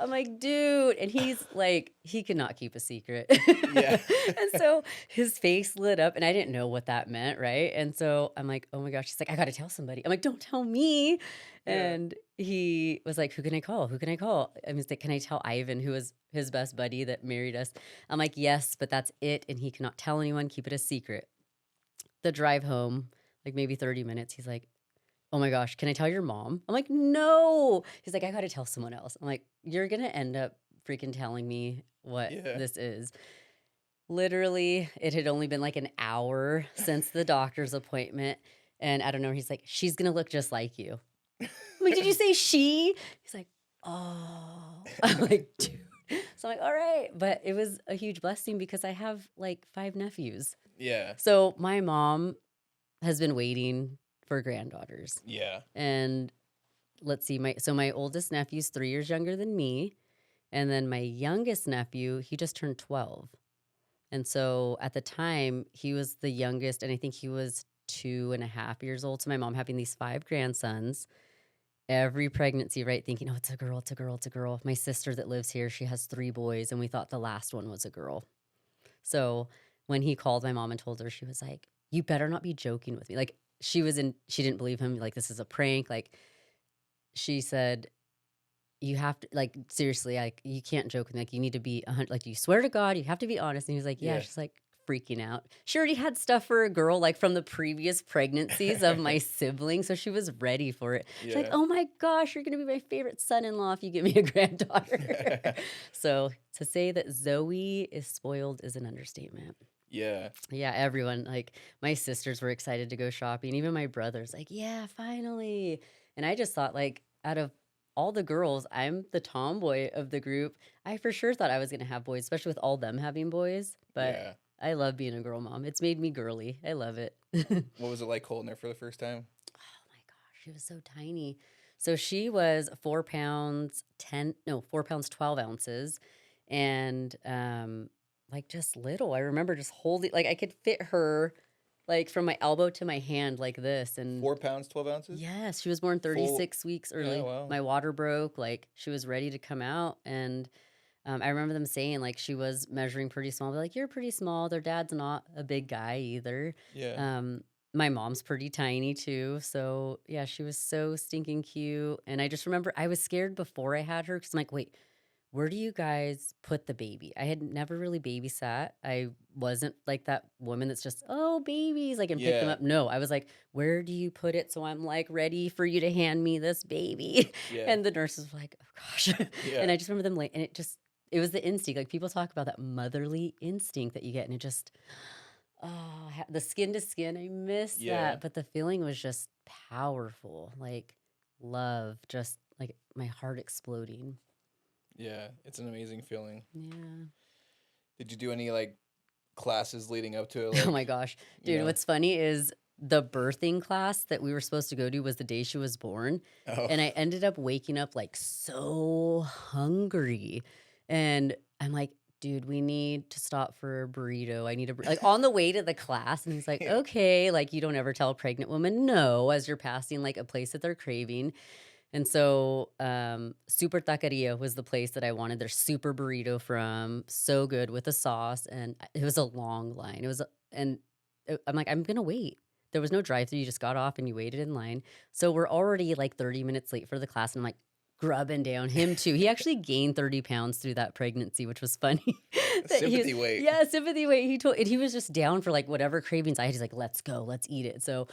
I'm like, dude. And he's like, he cannot keep a secret. Yeah. And so his face lit up, and I didn't know what that meant, right? And so I'm like, oh my gosh. He's like, I gotta tell somebody. I'm like, don't tell me. Yeah. And he was like, who can I call? Who can I call? I was like, can I tell Ivan, who was his best buddy that married us? I'm like, yes, but that's it. And he cannot tell anyone, keep it a secret. The drive home, like maybe 30 minutes, he's like, oh my gosh, can I tell your mom? I'm like, no. He's like, I got to tell someone else. I'm like, you're going to end up freaking telling me what Yeah. this is. Literally, it had only been like an hour since the doctor's appointment. And I don't know, he's like, she's going to look just like you. I'm like, did you say she? He's like, oh. I'm like, dude. So I'm like, all right. But it was a huge blessing because I have like 5 nephews. Yeah. So my mom has been waiting for granddaughters. Yeah. And let's see, my oldest nephew's 3 years younger than me. And then my youngest nephew, he just turned 12. And so at the time, he was the youngest, and I think he was 2.5 years old. So my mom having these 5 grandsons, every pregnancy, right? Thinking, oh, it's a girl, it's a girl, it's a girl. My sister that lives here, she has 3 boys, and we thought the last one was a girl. So when he called my mom and told her, she was like, you better not be joking with me. Like she didn't believe him. Like, this is a prank. Like she said, you have to, like, seriously, like, you can't joke with me. Like, you need to be, like, you swear to God, you have to be honest. And he was like, yeah. Yeah. She's like freaking out. She already had stuff for a girl, like from the previous pregnancies of my siblings. So she was ready for it. She's like, Yeah. oh my gosh, you're going to be my favorite son-in-law if you give me a granddaughter. So to say that Zoe is spoiled is an understatement. Yeah. Yeah, everyone, like my sisters were excited to go shopping. Even my brother's like, yeah, finally. And I just thought, like, out of all the girls, I'm the tomboy of the group. I for sure thought I was going to have boys, especially with all them having boys. But Yeah. I love being a girl mom. It's made me girly. I love it. Oh my What was it like holding her for the first time? gosh, she was so tiny. So she was 4 pounds 4 pounds 12 ounces, and like just little. I remember just holding, like I could fit her like from my elbow to my hand like this. And 4 pounds, 12 ounces? yes, she was born Full. 36 weeks Yeah, early. wow. My water broke, like she was ready to come out. And I remember them saying like she was measuring pretty small. They're like, you're pretty small. Their dad's not a big guy either. Yeah. My mom's pretty tiny too. So yeah, she was so stinking cute. And I just remember I was scared before I had her because I'm like, wait, where do you guys put the baby? I had never really babysat. I wasn't like that woman that's just, oh, babies, like, and pick them Yeah. up. No, I was like, where do you put it? So I'm like ready for you to hand me this baby. Yeah. And the nurses were like, oh gosh. And Yeah. I just remember them like, and it was the instinct. Like people talk about that motherly instinct that you get. And it just, oh, the skin to skin, I miss Yeah. that. But the feeling was just powerful. Like love, just like my heart exploding. Yeah. It's an amazing feeling. Yeah. Did you do any like classes leading up to it? Oh Like, my gosh. you Dude, know? what's funny is the birthing class that we were supposed to go to was the day she was born. Oh. And I ended up waking up like so hungry. And I'm like, dude, we need to stop for a burrito. I need a like on the way to the class. And he's like, Yeah. okay, like you don't ever tell a pregnant woman no as you're passing like a place that they're craving. And so, Super Taqueria was the place that I wanted their super burrito from. So good with the sauce, and it was a long line. I'm like, I'm gonna wait. There was no drive-through. You just got off and you waited in line. So we're already like 30 minutes late for the class, and I'm like grubbing down him too. He actually gained 30 pounds through that pregnancy, which was funny. Sympathy weight. Yeah, sympathy weight. And he was just down for like whatever cravings I had. He's like, let's go, let's eat it. So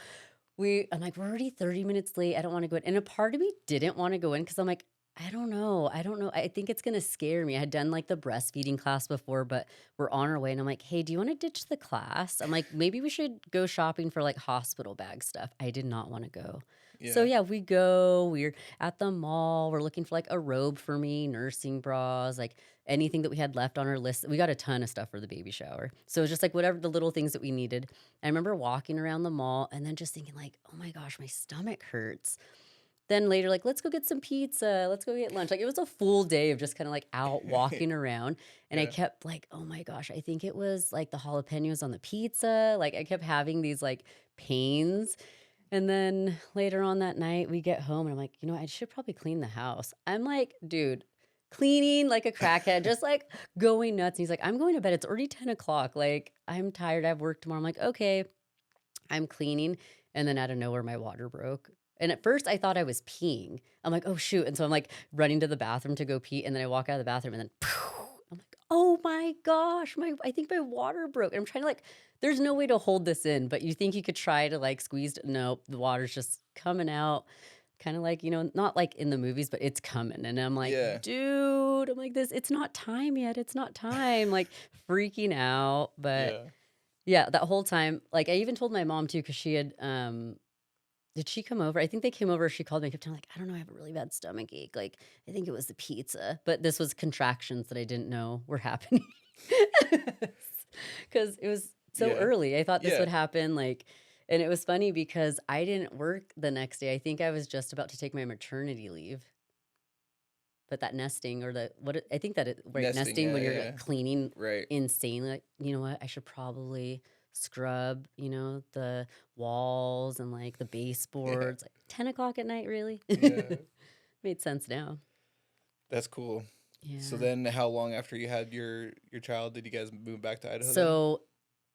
I'm like, we're already 30 minutes late. I don't want to go in. And a part of me didn't want to go in because I'm like, I don't know. I don't know. I think it's gonna scare me. I had done like the breastfeeding class before, but we're on our way, and I'm like, "Hey, do you want to ditch the class?" I'm like, "Maybe we should go shopping for like hospital bag stuff." I did not want to go. So Yeah. yeah, we go. We're at the mall. We're looking for like a robe for me, nursing bras, like anything that we had left on our list. We got a ton of stuff for the baby shower. So it was just like whatever the little things that we needed. I remember walking around the mall and then just thinking like, "Oh my gosh, my stomach hurts." Then later, like, "Let's go get some pizza. Let's go get lunch." Like, it was a full day of just kinda, like, out walking around, and I Yeah. kept like, "Oh my gosh," I think it was, like, the jalapenos on the pizza, like, I kept having these, like, pains, and then later on that night, we get home, and I'm like, "You know, I should probably clean the house." I'm like, dude, cleaning like a crackhead, just, like, going nuts, and he's like, "I'm going to bed. It's already 10 o'clock. Like, I'm tired. I have work tomorrow." I'm like, "Okay." I'm cleaning, and then out of nowhere, my water broke. And at first, I thought I was peeing. I'm like, "Oh, shoot." And so I'm like running to the bathroom to go pee. And then I walk out of the bathroom and then I'm like, "Oh my gosh, I think my water broke." And I'm trying to like, there's no way to hold this in, but you think you could try to like squeeze. Nope, the water's just coming out. Kind of like, not like in the movies, but it's coming. And I'm like, Yeah. dude, I'm like, it's not time yet. It's not time. Like freaking out. But Yeah. yeah, that whole time, like, I even told my mom too, because she had, did she come over? I think they came over, she called me, I kept telling like, "I don't know, I have a really bad stomach ache." Like, I think it was the pizza, but this was contractions that I didn't know were happening. Because it was so Yeah. early. I thought this Yeah. would happen, like, and it was funny because I didn't work the next day. I think I was just about to take my maternity leave. But that nesting or I think that right, Nesting. nesting Yeah. when Yeah. you're, like, Yeah. cleaning Right. insanely, like, "You know what? I should probably scrub, the walls and, like, the Yeah. baseboards." Like, 10 o'clock at night, really? Yeah. Made sense now. That's cool. So Yeah. then, how long after you had your child did you guys move back to Idaho then? So,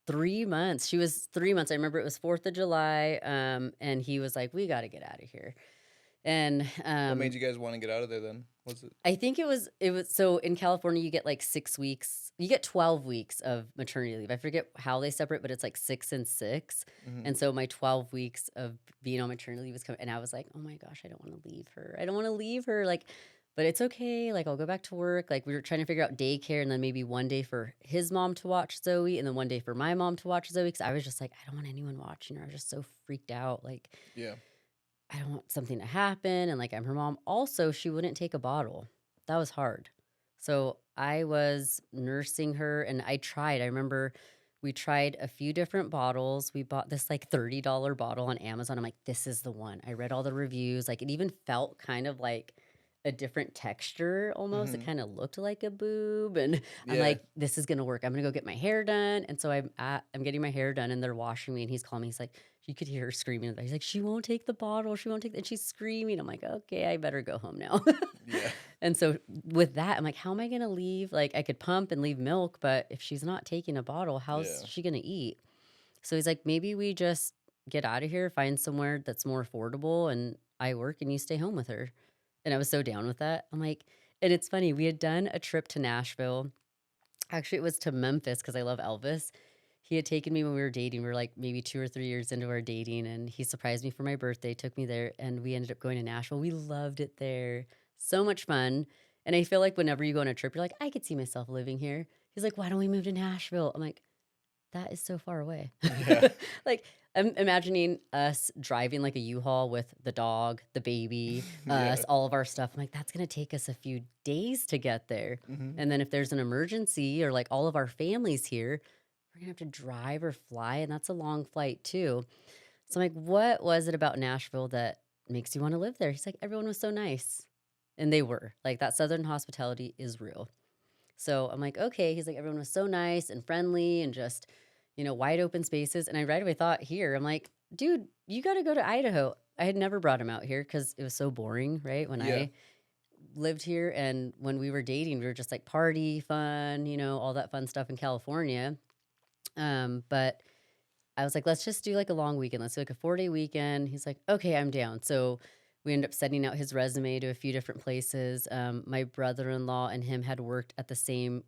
3 months. She was 3 months. I remember it was 4th of July, and he was like, "We gotta get out of here." And, What made you guys want to get out of there then? Was it? I think it was so in California, you get, like, 6 weeks you get 12 weeks of maternity leave. I forget how they separate, but it's, like, 6 and 6, Hmm. and so my 12 weeks of being on maternity leave was coming and I was like, "Oh my gosh, I don't wanna leave her. I don't wanna leave her," like, "But it's okay, like, I'll go back to work." Like, we were trying to figure out daycare and then maybe one day for his mom to watch Zoe and then one day for my mom to watch Zoe because I was just like, "I don't want anyone watching her." I was just so freaked out, like, Yeah. I don't want something to happen, and, like, I'm her mom. Also, she wouldn't take a bottle. That was hard. So, I was nursing her, and I tried. I remember we tried a few different bottles. We bought this, like, $30 bottle on Amazon. I'm like, "This is the one." I read all the reviews, like, it even felt kind of like a different texture almost. It Hmm. kinda looked like a boob, and I'm Yeah. like, "This is gonna work. I'm gonna go get my hair done." And so I'm getting my hair done, and they're washing me, and he's calling me. He's like, you could hear her screaming in the back. He's like, "She won't take the bottle. She won't take," and she's screaming. I'm like, "Okay, I better go home now." Yeah. And so with that, I'm like, "How am I gonna leave?" Like, I could pump and leave milk, but if she's not taking a bottle, how's Yeah. she gonna eat? So he's like, "Maybe we just get out of here, find somewhere that's more affordable, and I work and you stay home with her." And I was so down with that. I'm like, and it's funny, we had done a trip to Nashville. Actually, it was to Memphis because I love Elvis. He had taken me when we were dating. We were like maybe 2 or 3 years into our dating, and he surprised me for my birthday, took me there, and we ended up going to Nashville. We loved it there. So much fun. And I feel like whenever you go on a trip, you're like, "I could see myself living here." He's like, "Why don't we move to Nashville?" I'm like, "That is so far away." Yeah. Like, I'm imagining us driving like a U-Haul with the dog, the baby, us, Yeah. all of our stuff. I'm like, "That's gonna take us a few days to get there." Hmm. And then if there's an emergency or like all of our families here, we're gonna have to drive or fly, and that's a long flight too. So I'm like, "What was it about Nashville that makes you wanna live there?" He's like, "Everyone was so nice." And they were. Like, that Southern hospitality is real. So I'm like, "Okay." He's like, "Everyone was so nice and friendly and just, wide open spaces." And I right away thought here, I'm like, "Dude, you gotta go to Idaho." I had never brought him out here because it was so boring, right? When Yeah. I lived here and when we were dating, we were just like party, fun, all that fun stuff in California. But I was like, "Let's just do like a long weekend. Let's do like a 4-day weekend." He's like, "Okay, I'm down." So we ended up sending out his resume to a few different places. My brother-in-law and him had worked at the same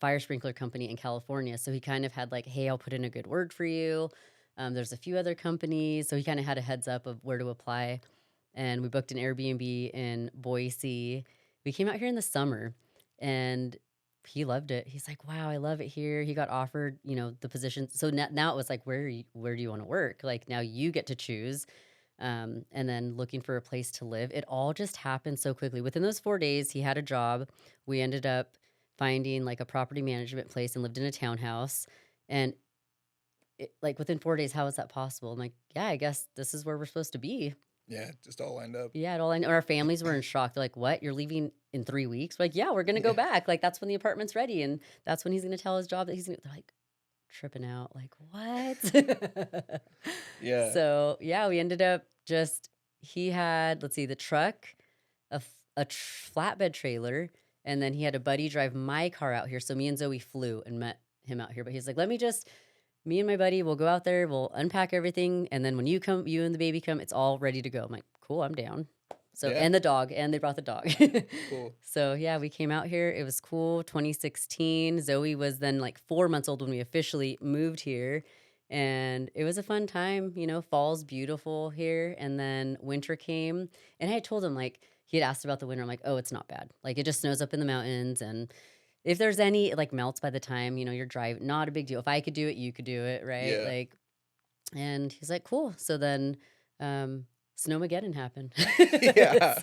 fire sprinkler company in California. So he kind of had like, "Hey, I'll put in a good word for you." There's a few other companies. So he kind of had a heads up of where to apply. and we booked an Airbnb in Boise. We came out here in the summer, and he loved it. He's like, "Wow, I love it here." He got offered, the position. So now it was like, where do you want to work? Like now you get to choose. And then looking for a place to live. It all just happened so quickly. Within those 4 days, he had a job. We ended up finding like a property management place and lived in a townhouse. And like within 4 days, how is that possible? I'm like, yeah, I guess this is where we're supposed to be. Yeah, just all lined up. Yeah, it all. Our families were in shock. They're like, "What? You're leaving in 3 weeks?" We're like, yeah, we're gonna go Yeah. back. Like that's when the apartment's ready, and that's when he's gonna tell his job that he's gonna. They're like tripping out. Like what? Yeah. So yeah, we ended up just he had, let's see, the truck, flatbed trailer, and then he had a buddy drive my car out here. So me and Zoe flew and met him out here. But he's like, let me just, me and my buddy will go out there, we'll unpack everything, and then when you come, you and the baby come, it's all ready to go. I'm like, cool, I'm down. So Yeah. and the dog, and they brought the dog. Cool. So yeah, we came out here. It was cool. 2016. Zoe was then like 4 months old when we officially moved here. And it was a fun time. Fall's beautiful here. And then winter came. And I had told him, like, he had asked about the winter. I'm like, oh, it's not bad. Like, it just snows up in the mountains. And if there's any, it like melts by the time, you're driving. Not a big deal. If I could do it, you could do it. Right. Yeah. Like, and he's like, cool. So then, Snowmageddon happened. Yeah.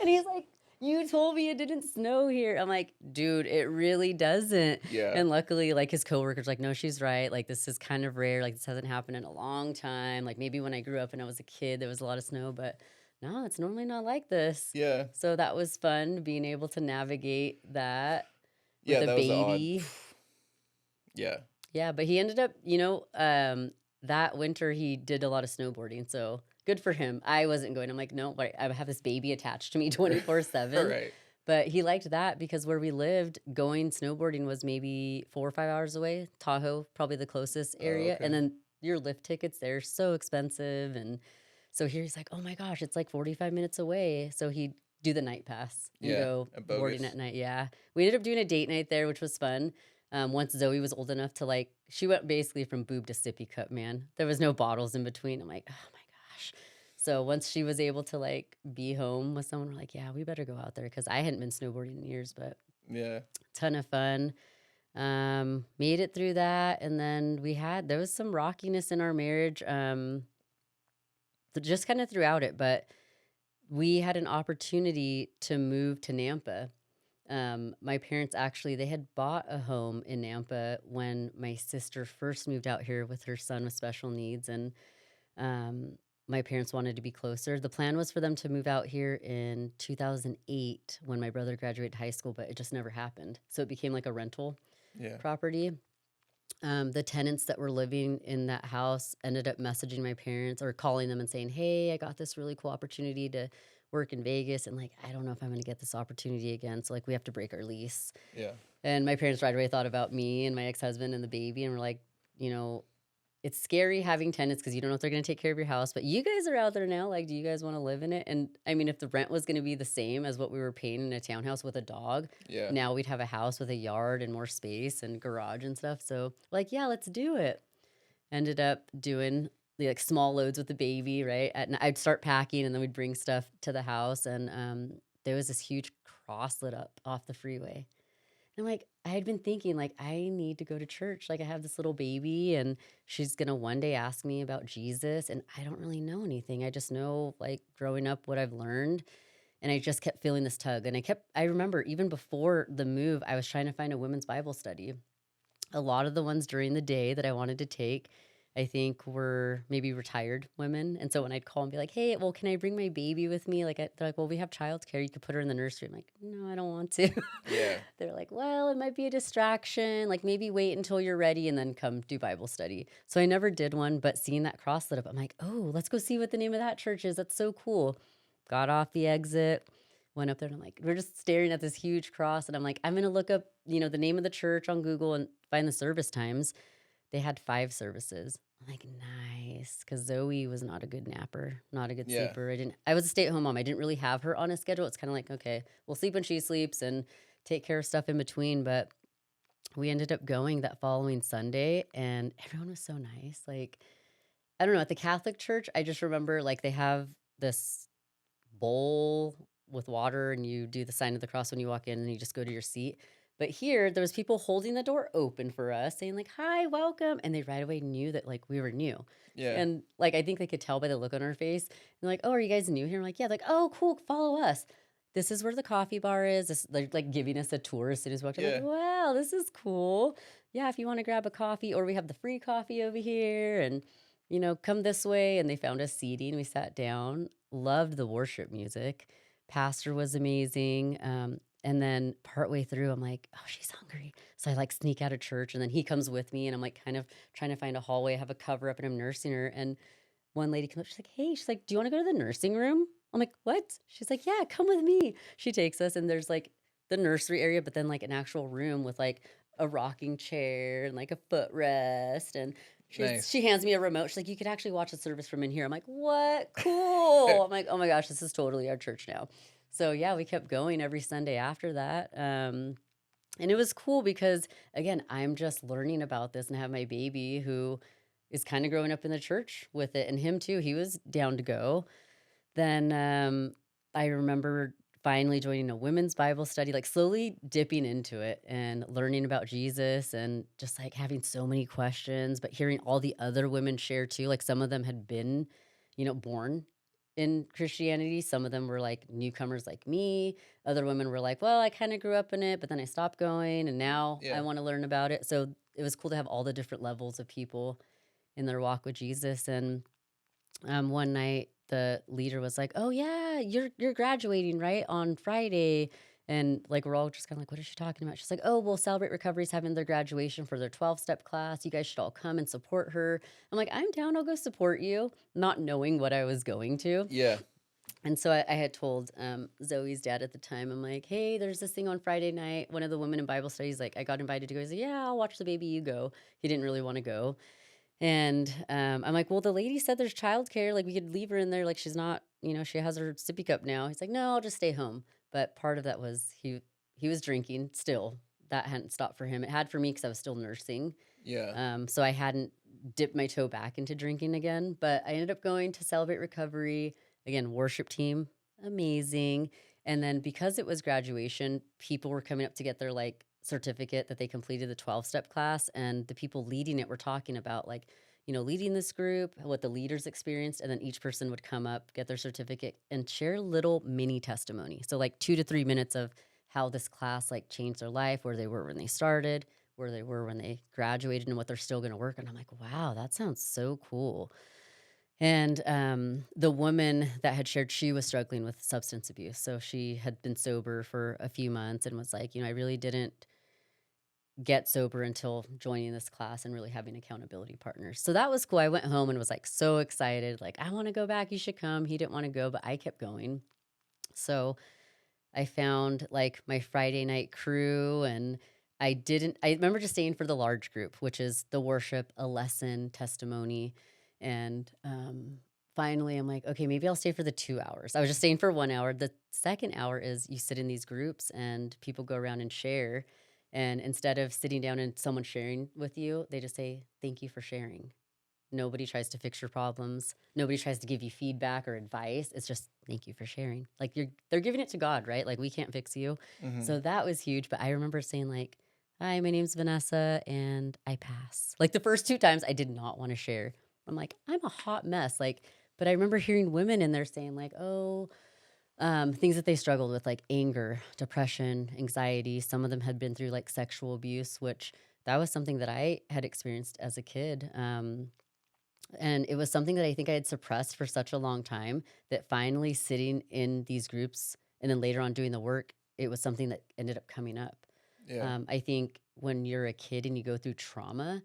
And he's like, you told me it didn't snow here. I'm like, dude, it really doesn't. Yeah. And luckily, like his coworker's like, no, she's right. Like this is kind of rare. Like this hasn't happened in a long time. Like maybe when I grew up and I was a kid, there was a lot of snow, but no, it's normally not like this. Yeah. So that was fun being able to navigate that with Yeah, a that was the odd. baby. Yeah. Yeah, but he ended up, that winter he did a lot of snowboarding. So good for him. I wasn't going. I'm like, no, right, I have this baby attached to me 24/7. Right. But he liked that because where we lived, going snowboarding was maybe 4 or 5 hours away. Tahoe, probably the closest Oh, area. okay. And then your lift tickets, they're so expensive. And so here he's like, oh my gosh, it's like 45 minutes away. So he'd do the night pass and Yeah. go A boarding bogus. at night. Yeah. We ended up doing a date night there, which was fun. Once Zoe was old enough to like, she went basically from boob to sippy cup, man. There was no bottles in between. I'm like, oh my gosh. So once she was able to like be home with someone, we're like, yeah, we better go out there because I hadn't been snowboarding in years, but Yeah. ton of fun. Made it through that, and then there was some rockiness in our marriage, just kind of throughout it, but we had an opportunity to move to Nampa. My parents actually they had bought a home in Nampa when my sister first moved out here with her son with special needs, and my parents wanted to be closer. The plan was for them to move out here in 2008 when my brother graduated high school, but it just never happened. So it became like a rental Yeah. property. The tenants that were living in that house ended up messaging my parents or calling them and saying, hey, I got this really cool opportunity to work in Vegas. And like, I don't know if I'm going to get this opportunity again. So like, we have to break our lease. Yeah. And my parents right away thought about me and my ex-husband and the baby. And we're like, it's scary having tenants because you don't know if they're going to take care of your house. But you guys are out there now. Like, do you guys want to live in it? And I mean, if the rent was going to be the same as what we were paying in a townhouse with a dog, Yeah. now we'd have a house with a yard and more space and garage and stuff. So, like, yeah, let's do it. Ended up doing the like small loads with the baby, right? I'd start packing and then we'd bring stuff to the house. And there was this huge cross lit up off the freeway. And like, I had been thinking, like, I need to go to church. Like, I have this little baby, and she's going to one day ask me about Jesus. And I don't really know anything. I just know, like, growing up, what I've learned. And I just kept feeling this tug. And I remember even before the move, I was trying to find a women's Bible study. A lot of the ones during the day that I wanted to take, I think were maybe retired women. And so when I'd call and be like, hey, well, can I bring my baby with me? Like, they're like, well, we have childcare. You could put her in the nursery. I'm like, no, I don't want to. Yeah. They're like, well, it might be a distraction. Like, maybe wait until you're ready and then come do Bible study. So I never did one, but seeing that cross lit up, I'm like, oh, let's go see what the name of that church is. That's so cool. Got off the exit, went up there, and I'm like, we're just staring at this huge cross. And I'm like, I'm going to look up, the name of the church on Google and find the service times. They had 5 services. I'm like, nice, because Zoe was not a good napper, not a good Yeah. sleeper. I was a stay-at-home mom. I didn't really have her on a schedule. It's kind of like, okay, we'll sleep when she sleeps and take care of stuff in between. But we ended up going that following Sunday, and everyone was so nice. Like, I don't know, at the Catholic church, I just remember like they have this bowl with water and you do the sign of the cross when you walk in and you just go to your seat. But here, there was people holding the door open for us, saying like, "Hi, welcome," and they right away knew that like we were new, Yeah. and like I think they could tell by the look on our face. And like, "Oh, are you guys new here?" I'm like, "Yeah." Like, "Oh, cool, follow us. This is where the coffee bar is." They're like giving us a tour as soon as we walked. I'm like, Yeah. "Wow, this is cool. Yeah, if you want to grab a coffee, or we have the free coffee over here, and come this way." And they found us seating. We sat down. Loved the worship music. Pastor was amazing. And then partway through, I'm like, "Oh, she's hungry." So I like sneak out of church, and then he comes with me, and I'm like kind of trying to find a hallway. I have a cover up, and I'm nursing her. And one lady comes up, she's like, "Hey," she's like, "Do you want to go to the nursing room?" I'm like, "What?" She's like, "Yeah, come with me." She takes us, and there's like the nursery area, but then like an actual room with like a rocking chair and like a footrest. And she Nice. hands me a remote. She's like, "You could actually watch the service from in here." I'm like, "What? Cool." I'm like, "Oh my gosh, this is totally our church now." So yeah, we kept going every Sunday after that. And it was cool because again, I'm just learning about this and I have my baby who is kind of growing up in the church with it, and him too. He was down to go. Then I remember finally joining a women's Bible study, like slowly dipping into it and learning about Jesus and just like having so many questions, but hearing all the other women share too. Like some of them had been, born in Christianity. Some of them were like newcomers like me. Other women were like, "Well, I kind of grew up in it, but then I stopped going and now I Yeah. want to learn about it." So it was cool to have all the different levels of people in their walk with Jesus. And one night the leader was like, "Oh yeah, you're graduating right on Friday." And like we're all just kind of like, "What is she talking about?" She's like, "Oh, well, Celebrate Recovery's having their graduation for their 12-step class. You guys should all come and support her." I'm like, "I'm down, I'll go support you," not knowing what I was going to. Yeah. And so I had told Zoe's dad at the time, I'm like, "Hey, there's this thing on Friday night. One of the women in Bible studies, like, I got invited to go." He's like, "Yeah, I'll watch the baby, you go." He didn't really want to go. And, I'm like, "Well, the lady said there's childcare, like, we could leave her in there, like, she's not, she has her sippy cup now." He's like, "No, I'll just stay home." But part of that was he was drinking still. That hadn't stopped for him. It had for me because I was still nursing. Yeah. So I hadn't dipped my toe back into drinking again, but I ended up going to Celebrate Recovery. Again, worship team, amazing. And then because it was graduation, people were coming up to get their like certificate that they completed the 12-step class. And the people leading it were talking about like, leading this group, what the leaders experienced. And then each person would come up, get their certificate, and share a little mini testimony. So like 2 to 3 minutes of how this class like changed their life, where they were when they started, where they were when they graduated, and what they're still going to work on. I'm like, wow, that sounds so cool. And the woman that had shared, she was struggling with substance abuse. So she had been sober for a few months and was like, I really didn't get sober until joining this class and really having accountability partners. So that was cool. I went home and was like so excited, like, "I want to go back. You should come." He didn't want to go, but I kept going. So I found like my Friday night crew, and I remember just staying for the large group, which is the worship, a lesson, testimony. And finally I'm like, "Okay, maybe I'll stay for the 2 hours." I was just staying for 1 hour. The second hour is you sit in these groups and people go around and share. And instead of sitting down and someone sharing with you, they just say, "Thank you for sharing." Nobody tries to fix your problems. Nobody tries to give you feedback or advice. It's just, "Thank you for sharing." Like they're giving it to God, right? Like we can't fix you. Hmm. So that was huge. But I remember saying like, "Hi, my name's Vanessa and I pass." Like the first two times I did not want to share. I'm like, I'm a hot mess. Like, but I remember hearing women in there saying like, "Oh, things that they struggled with, like anger, depression, anxiety." Some of them had been through like sexual abuse, which that was something that I had experienced as a kid. And it was something that I think I had suppressed for such a long time that finally sitting in these groups and then later on doing the work, it was something that ended up coming up. Yeah. I think when you're a kid and you go through trauma,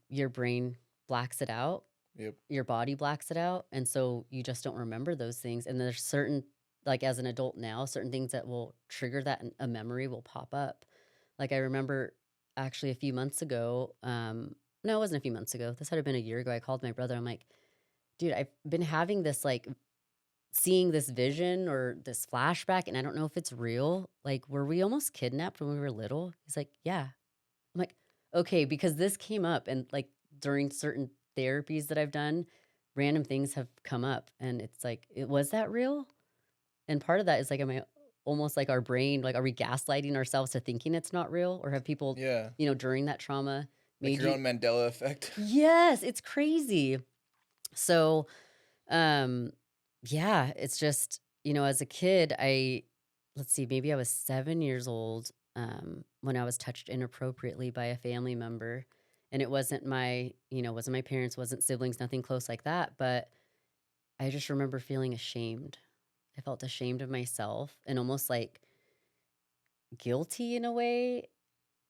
your brain blacks it out, Yep. your body blacks it out. And so you just don't remember those things. And there's certain, like as an adult now, certain things that will trigger that and a memory will pop up. Like I remember actually a few months ago, no, it wasn't a few months ago. This had been a year ago. I called my brother. I'm like, "Dude, I've been having this like seeing this vision or this flashback, and I don't know if it's real. Like, were we almost kidnapped when we were little?" He's like, "Yeah." I'm like, "Okay," because this came up and like during certain therapies that I've done, random things have come up and it's like, was that real?" And part of that is like, am I almost like our brain, like, are we gaslighting ourselves to thinking it's not real? Or have people, Yeah. during that trauma Like made your you? own Mandela effect. Yes, it's crazy. So, um, yeah, it's just, as a kid, let's see, maybe I was 7 years old when I was touched inappropriately by a family member. And it wasn't my parents, wasn't siblings, nothing close like that. But I just remember feeling ashamed. I felt ashamed of myself and almost like guilty in a way,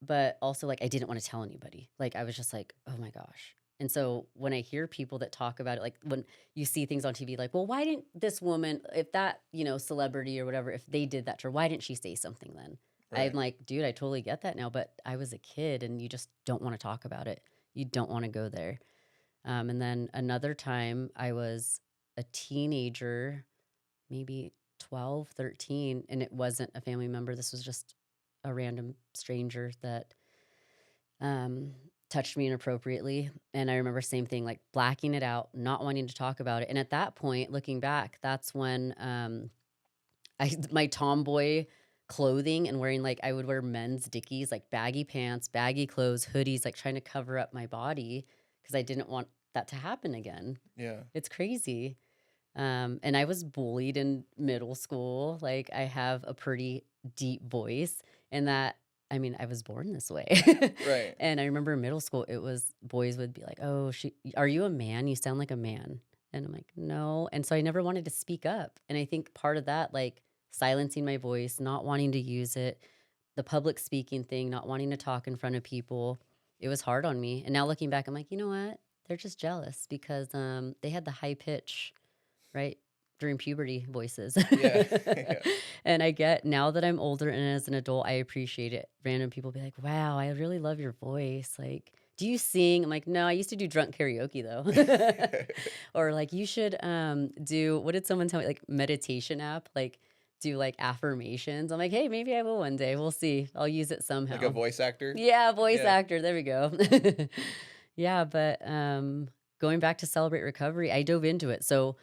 but also like I didn't want to tell anybody. Like I was just like, oh my gosh. And so when I hear people that talk about it, like when you see things on TV, like, well, why didn't this woman, if that, celebrity or whatever, if they did that to her, why didn't she say something then? I'm Right. like, dude, I totally get that now, but I was a kid and you just don't want to talk about it. You don't want to go there. And then another time I was a teenager, maybe 12, 13, and it wasn't a family member. This was just a random stranger that um, touched me inappropriately. And I remember same thing, like blacking it out, not wanting to talk about it. And at that point, looking back, that's when my tomboy clothing and wearing like I would wear men's dickies, like baggy pants, baggy clothes, hoodies, like trying to cover up my body because I didn't want that to happen again. Yeah. It's crazy. And I was bullied in middle school. Like I have a pretty deep voice, and I mean, I was born this way. Right. And I remember in middle school, it was boys would be like, "Oh, are you a man? You sound like a man." And I'm like, "No." And so I never wanted to speak up. And I think part of that, like silencing my voice, not wanting to use it, the public speaking thing, not wanting to talk in front of people, it was hard on me. And now looking back, I'm like, you know what? They're just jealous because they had the high pitch right? During puberty voices. Yeah. Yeah. And I get now that I'm older and as an adult, I appreciate it. Random people be like, wow, I really love your voice. Like, do you sing? I'm like, no, I used to do drunk karaoke though. Or like, you should do, what did someone tell me? Like, meditation app, like, do like affirmations. I'm like, hey, maybe I will one day. We'll see. I'll use it Like a somehow. voice actor. Yeah, voice Yeah. actor. There we go. Yeah, but going back to Celebrate Recovery, I dove into it. So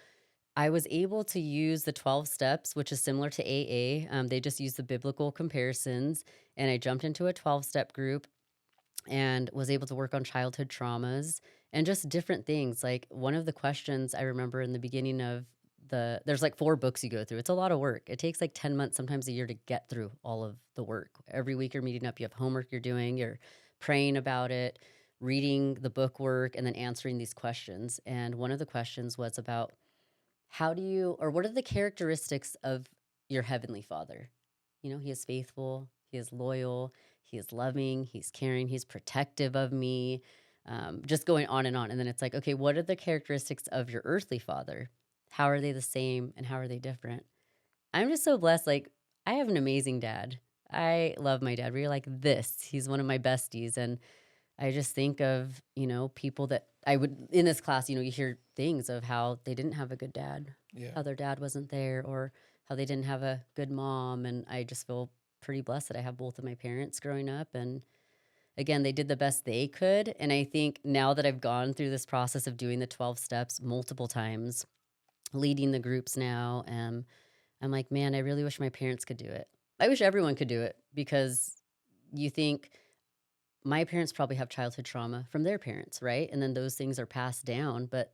I was able to use the 12 steps, which is similar to AA. They just use the biblical comparisons. And I jumped into a 12-step group and was able to work on childhood traumas and just different things. Like one of the questions I remember in the beginning of there's like 4 books you go through. It's a lot of work. It takes like 10 months, sometimes a year to get through all of the work. Every week you're meeting up, you have homework you're doing, you're praying about it, reading the book work, and then answering these questions. And one of the questions was about how do you, or what are the characteristics of your heavenly father? He is faithful, he is loyal, he is loving, he's caring, he's protective of me. Just going on and on. And then it's like, okay, what are the characteristics of your earthly father? How are they the same and how are they different? I'm just so blessed. Like, I have an amazing dad. I love my dad. We're like this. He's one of my besties. And I just think of, people that I would in this class, you hear things of how they didn't have a good dad, Yeah. how their dad wasn't there, or how they didn't have a good mom. And I just feel pretty blessed that I have both of my parents growing up. And again, they did the best they could. And I think now that I've gone through this process of doing the 12 steps multiple times, leading the groups now, I'm like, man, I really wish my parents could do it. I wish everyone could do it because you think my parents probably have childhood trauma from their parents, right? And then those things are passed down, but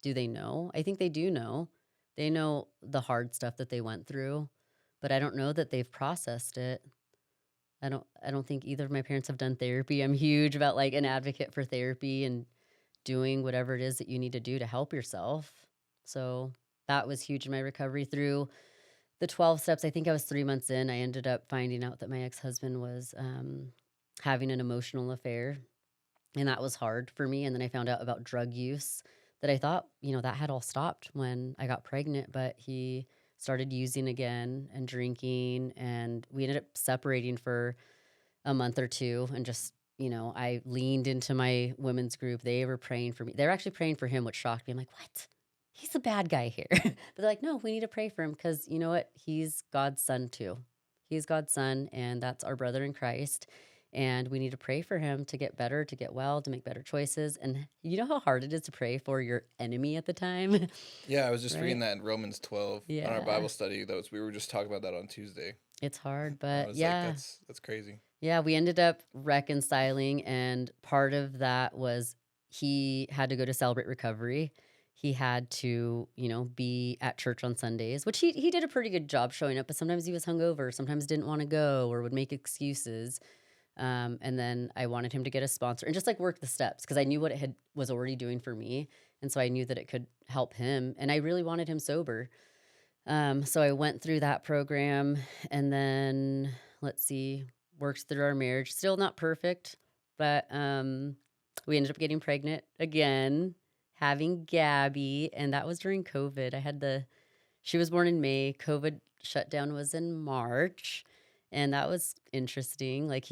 do they know? I think they do know. They know the hard stuff that they went through, but I don't know that they've processed it. I don't think either of my parents have done therapy. I'm huge about like an advocate for therapy and doing whatever it is that you need to do to help yourself. So that was huge in my recovery through the 12 steps. I think I was 3 months in. I ended up finding out that my ex-husband was having an emotional affair. And that was hard for me. And then I found out about drug use that I thought, that had all stopped when I got pregnant, but he started using again and drinking. And we ended up separating for a month or two. And just, I leaned into my women's group. They were praying for me. They were actually praying for him, which shocked me. I'm like, what? He's a bad guy here. But they're like, no, we need to pray for him because you know what? He's God's son too. He's God's son, and that's our brother in Christ. and we need to pray for him to get better, to get well, to make better choices. And you know how hard it is to pray for your enemy at the time, Yeah, I was just reading right? that in Romans 12 on our Yeah, Bible study. We were just talking about that on Tuesday. it's hard, I but was like, yeah. that's crazy. Yeah, we ended up reconciling, and part of that was he had to go to Celebrate Recovery. He had to, be at church on Sundays, which he did a pretty good job showing up, but sometimes he was hungover, sometimes didn't want to go or would make excuses. And then I wanted him to get a sponsor and just like work the steps because I knew what it had was already doing for me, and so I knew that it could help him, and I really wanted him sober. So I went through that program, and then let's see, worked through our marriage. Still not perfect, but we ended up getting pregnant again, having Gabby, and that was during COVID. She was born in May. COVID shutdown was in March, and that was interesting. Like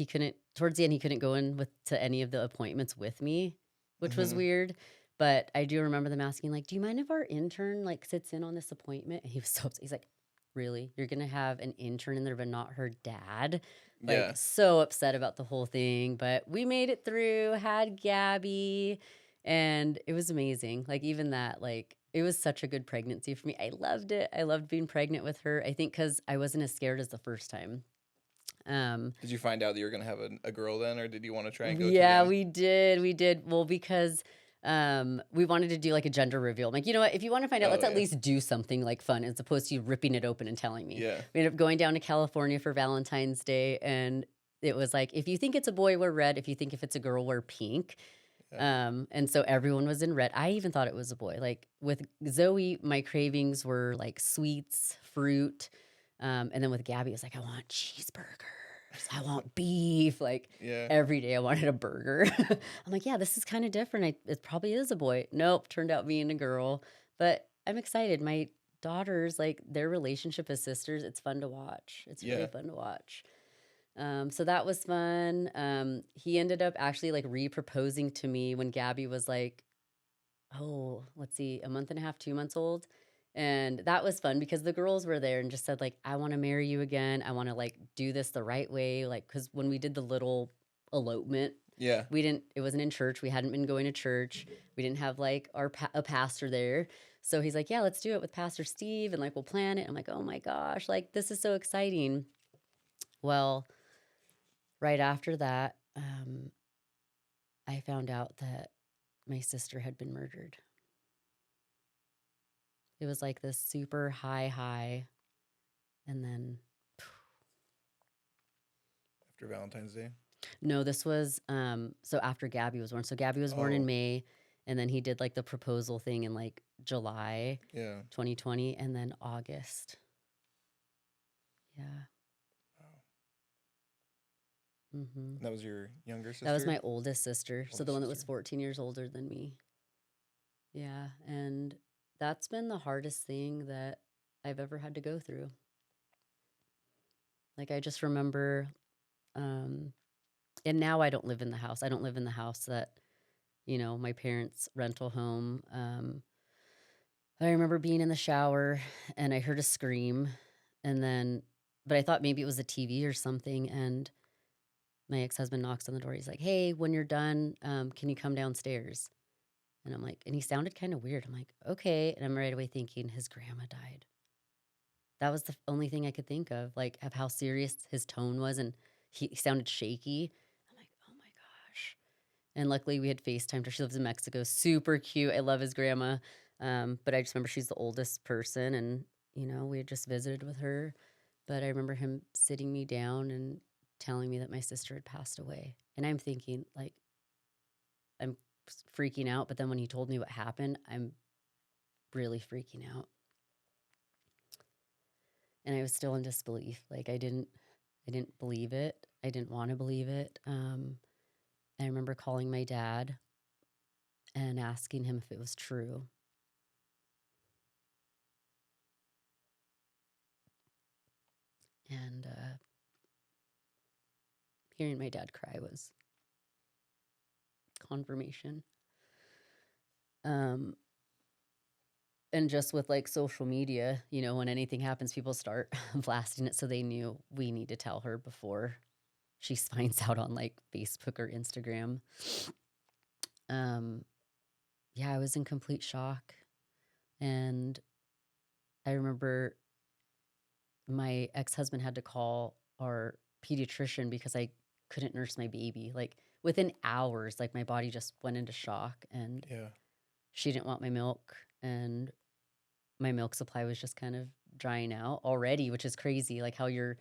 towards the end, he couldn't go in to any of the appointments with me, which was Hmm. weird. But I do remember them asking, like, "Do you mind if our intern like sits in on this appointment?" And he was so upset. He's like, "Really? You're gonna have an intern in there, but not her dad?" Like, Yeah, so upset about the whole thing. But we made it through. Had Gabby, and it was amazing. Like even that, like it was such a good pregnancy for me. I loved it. I loved being pregnant with her. I think because I wasn't as scared as the first time. Um, did you find out that you were gonna have a girl then, or did you want to try and go to Yeah, the? we did. We did. Well, because we wanted to do like a gender reveal. I'm like, you know what? If you want to find out, Oh let's at yeah, least do something like fun as opposed to you ripping it open and telling me. yeah, We ended up going down to California for Valentine's Day, and it was like, if you think it's a boy, wear red. If you think if it's a girl, wear pink. yeah, And so everyone was in red. I even thought it was a boy. Like with Zoe, my cravings were like sweets, fruit. And then with Gabby, it was like, I want cheeseburgers. I want beef. Like yeah, every day I wanted a burger. I'm like, yeah, this is kind of different. It probably is a boy. Nope, turned out being a girl. But I'm excited. My daughters, like their relationship as sisters, it's fun to watch. It's really yeah. fun to watch. So that was fun. He ended up actually like re-proposing to me when Gabby was like, oh, let's see, a month and a half, 2 months old. And that was fun because the girls were there and just said, like, I want to marry you again. I want to like do this the right way. Like, because when we did the little elopement, Yeah. it wasn't in church. We hadn't been going to church. We didn't have like a pastor there. So he's like, yeah, let's do it with Pastor Steve and like we'll plan it. I'm like, oh my gosh, like this is so exciting. Well, right after that, I found out that my sister had been murdered. It was like this super high, and then After Valentine's Day. no, this was so after Gabby was born. So Gabby was born in Oh, May, and then he did like the proposal thing in like July yeah. 2020, and then August. Yeah. Wow. hmm And that was your younger That was sister? my oldest sister. So the Oldest one that was sister. 14 years older than me. Yeah, and that's been the hardest thing that I've ever had to go through. Like I just remember um and now I don't live in the house. I don't live in the house that, my parents' rental home. I remember being in the shower and I heard a scream and then but I thought maybe it was a TV or something, and my ex-husband knocks on the door. He's like, "Hey, when you're done, can you come downstairs?" And I'm like, and he sounded kind of weird. I'm like, "Okay." And I'm right away thinking his grandma died. That was the only thing I could think of how serious his tone was, and he sounded shaky. I'm like, "Oh my gosh." And luckily we had FaceTimed her. She lives in Mexico. Super cute. I love his grandma. But I just remember she's the oldest person, and we had just visited with her. But I remember him sitting me down and telling me that my sister had passed away. And I'm thinking, like, I'm freaking out. But then when he told me what happened, I'm really freaking out. And I was still in disbelief. Like I didn't believe it. I didn't want to believe it. I remember calling my dad and asking him if it was true. And hearing my dad cry was confirmation. Um, and just with like social media, when anything happens, people start blasting it. So they knew we need to tell her before she finds out on like Facebook or Instagram. Um, yeah, I was in complete shock. And I remember my ex-husband had to call our pediatrician because I couldn't nurse my baby. Like within hours, like my body just went into shock and Yeah. she didn't want my milk and my milk supply was just kind of drying out already, which is crazy. Like how your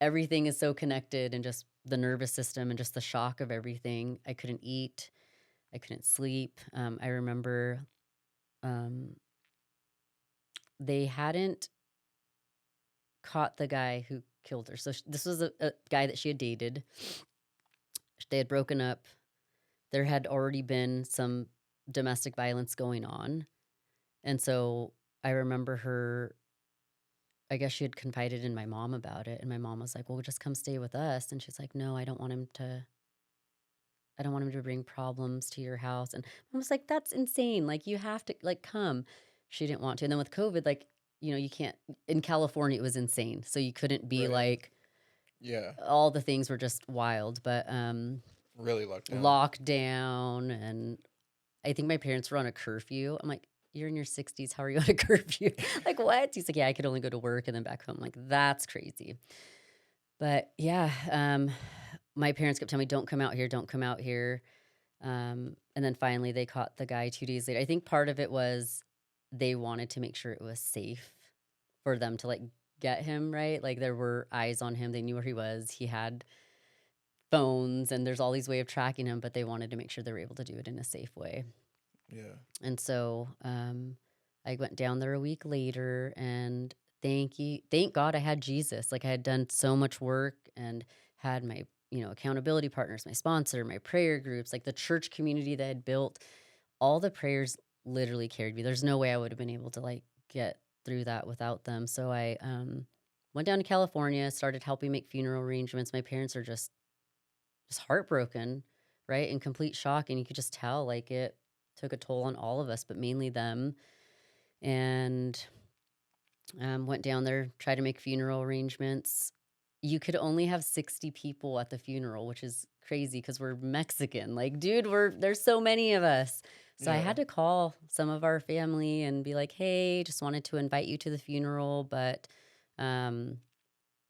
everything is so connected and just the nervous system and just the shock of everything. I couldn't eat. I couldn't sleep. I remember um, they hadn't caught the guy who killed her. So this was a guy that she had dated. They had broken up. There had already been some domestic violence going on. And so I remember her, I guess she had confided in my mom about it. And my mom was like, well, just come stay with us. And she's like, no, I don't want him to bring problems to your house. And I was like, that's insane. Like, you have to, like, come. She didn't want to. And then with COVID, like, you can't, in California, it was insane. So you couldn't be Right. like, Yeah. all the things were just wild. But Really locked down. lockdown. And I think my parents were on a curfew. I'm like, you're in your 60s. How are you on a curfew? Like, what? He's like, yeah, I could only go to work and then back home. I'm like, that's crazy. But yeah, my parents kept telling me, don't come out here, don't come out here. And then finally they caught the guy 2 days later. I think part of it was they wanted to make sure it was safe for them to like get him, right? Like there were eyes on him. They knew where he was. He had phones and there's all these ways of tracking him, but they wanted to make sure they were able to do it in a safe way. Yeah. And so I went down there a week later and thank God I had Jesus. Like I had done so much work and had my, accountability partners, my sponsor, my prayer groups, like the church community that I had built. All the prayers literally carried me. There's no way I would have been able to like get through that without them. So I went down to California, started helping make funeral arrangements. My parents are just heartbroken, right? In complete shock. And you could just tell like it took a toll on all of us, but mainly them. And went down there, tried to make funeral arrangements. You could only have 60 people at the funeral, which is crazy because we're Mexican. Like, dude, there's so many of us. So I Yeah. had to call some of our family and be like, hey, just wanted to invite you to the funeral, but um,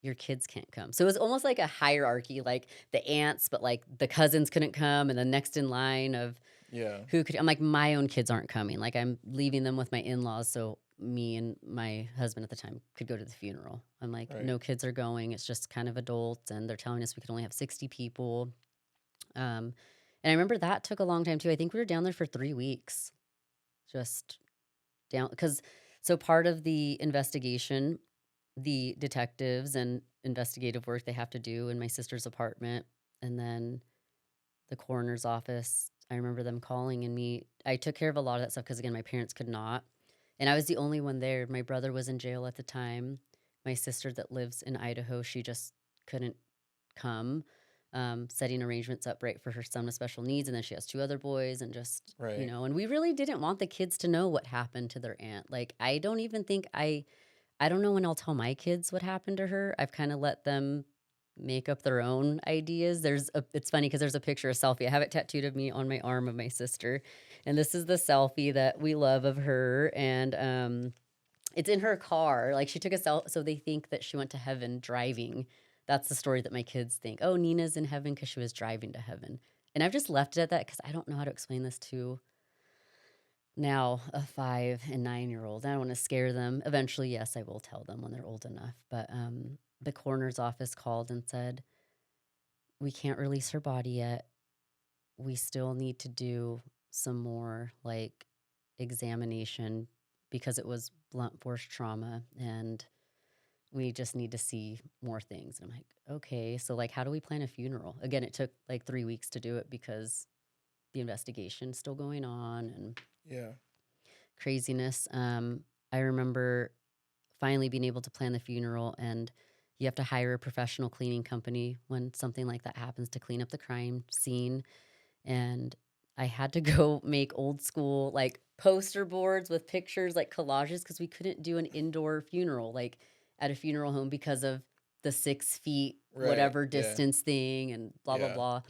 your kids can't come. So it was almost like a hierarchy, like the aunts, but like the cousins couldn't come, and the next in line of Yeah. who could. I'm like, my own kids aren't coming. Like I'm leaving them with my in-laws, so me and my husband at the time could go to the funeral. I'm like, Right. no kids are going. It's just kind of adults, and they're telling us we can only have 60 people. Um, and I remember that took a long time too. I think we were down there for 3 weeks, just down because so part of the investigation, the detectives and investigative work they have to do in my sister's apartment, and then the coroner's office. I remember them calling and me. I took care of a lot of that stuff because again, my parents could not, and I was the only one there. My brother was in jail at the time. My sister that lives in Idaho, she just couldn't come. Setting arrangements up right for her son with special needs, and then she has two other boys, and just Right. and we really didn't want the kids to know what happened to their aunt. Like I don't even think I don't know when I'll tell my kids what happened to her. I've kind of let them make up their own ideas. It's funny because there's a picture, a selfie. I have it tattooed of me on my arm of my sister. And this is the selfie that we love of her. And it's in her car. Like she took a selfie. So they think that she went to heaven driving. That's the story that my kids think. Oh, Nina's in heaven because she was driving to heaven. And I've just left it at that because I don't know how to explain this to now a 5 and 9-year-old. I don't want to scare them. Eventually, yes, I will tell them when they're old enough. But the coroner's office called and said, we can't release her body yet. We still need to do some more like examination because it was blunt force trauma and we just need to see more things. And I'm like, okay, so like, how do we plan a funeral? Again, it took like 3 weeks to do it because the investigation's still going on and Yeah. craziness. I remember finally being able to plan the funeral, and you have to hire a professional cleaning company when something like that happens to clean up the crime scene. And I had to go make old school like poster boards with pictures, like collages, because we couldn't do an indoor funeral like at a funeral home because of the 6 feet Right. whatever Yeah. distance thing and blah blah Yeah. blah.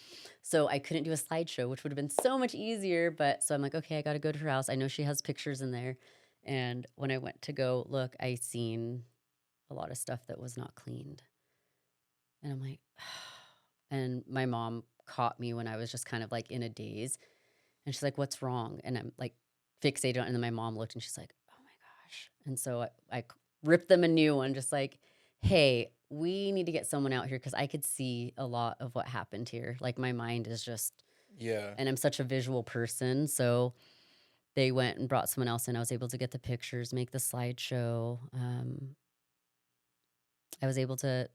So I couldn't do a slideshow, which would have been so much easier. But so I'm like, okay, I got to go to her house. I know she has pictures in there. And when I went to go look, I seen a lot of stuff that was not cleaned. And I'm like, and my mom caught me when I was just kind of like in a daze. And she's like, what's wrong? And I'm like fixated on it. And then my mom looked and she's like, oh my gosh. And so I ripped them a new one, just like, hey, we need to get someone out here because I could see a lot of what happened here. Like my mind is just, Yeah. and I'm such a visual person. So they went and brought someone else in. I was able to get the pictures, make the slideshow. I was able to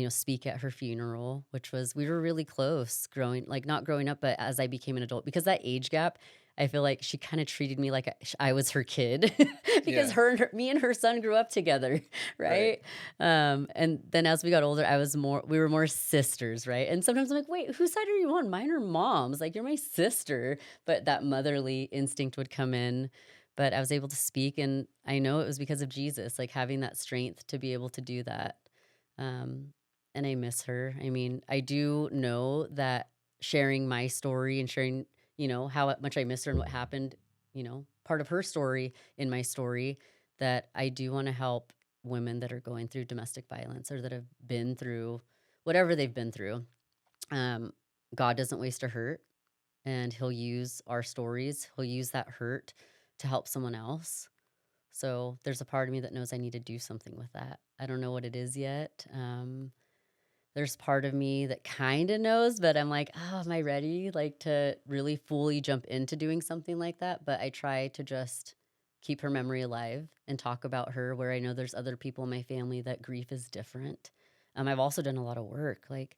speak at her funeral, which was we were really close growing like, not growing up, but as I became an adult because that age gap, I feel like she kinda treated me like I was her kid because Yeah. me and her son grew up together, Right. right? And then as we got older, we were more sisters, right? And sometimes I'm like, "Wait, whose side are you on? Mine or mom's? Like, you're my sister." But that motherly instinct would come in. But I was able to speak, and I know it was because of Jesus, like, having that strength to be able to do that. Um, and I miss her. I mean, I do know that sharing my story and sharing, how much I miss her and what happened, part of her story in my story, that I do want to help women that are going through domestic violence or that have been through whatever they've been through. Um, God doesn't waste a hurt, and He'll use our stories, He'll use that hurt to help someone else. So there's a part of me that knows I need to do something with that. I don't know what it is yet. There's part of me that kinda knows, but I'm like, "Oh, am I ready, like, to really fully jump into doing something like that?" But I try to just keep her memory alive and talk about her where I know there's other people in my family that grief is different. I've also done a lot of work, like,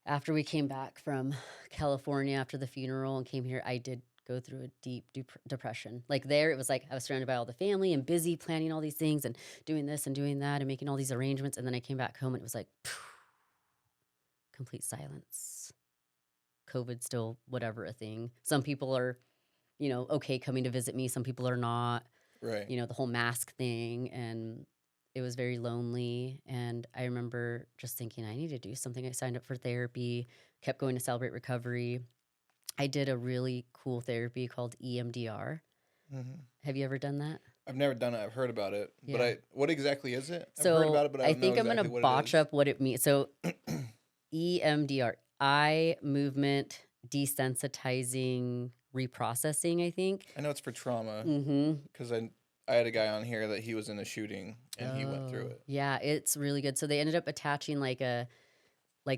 after we came back from California after the funeral and came here, I did go through a deep depression. Like, there, it was like I was surrounded by all the family and busy planning all these things and doing this and doing that and making all these arrangements, and then I came back home and it was like complete silence. COVID still whatever a thing. Some people are, okay coming to visit me. Some people are not. Right. The whole mask thing, and it was very lonely. And I remember just thinking I need to do something. I signed up for therapy, kept going to Celebrate Recovery. I did a really cool therapy called EMDR. Mhm. Have you ever done that? I've never done it. I've heard about it, but Yeah. what exactly is it? I've heard So about it, but I I don't know think I'm gonna exactly what it botch is. up what it means. So EMDR, eye movement desensitizing reprocessing, I think. I know it's for trauma Mhm. because I had a guy on here that he was in a shooting and he went through Oh, it. yeah, it's really good. So they ended up attaching like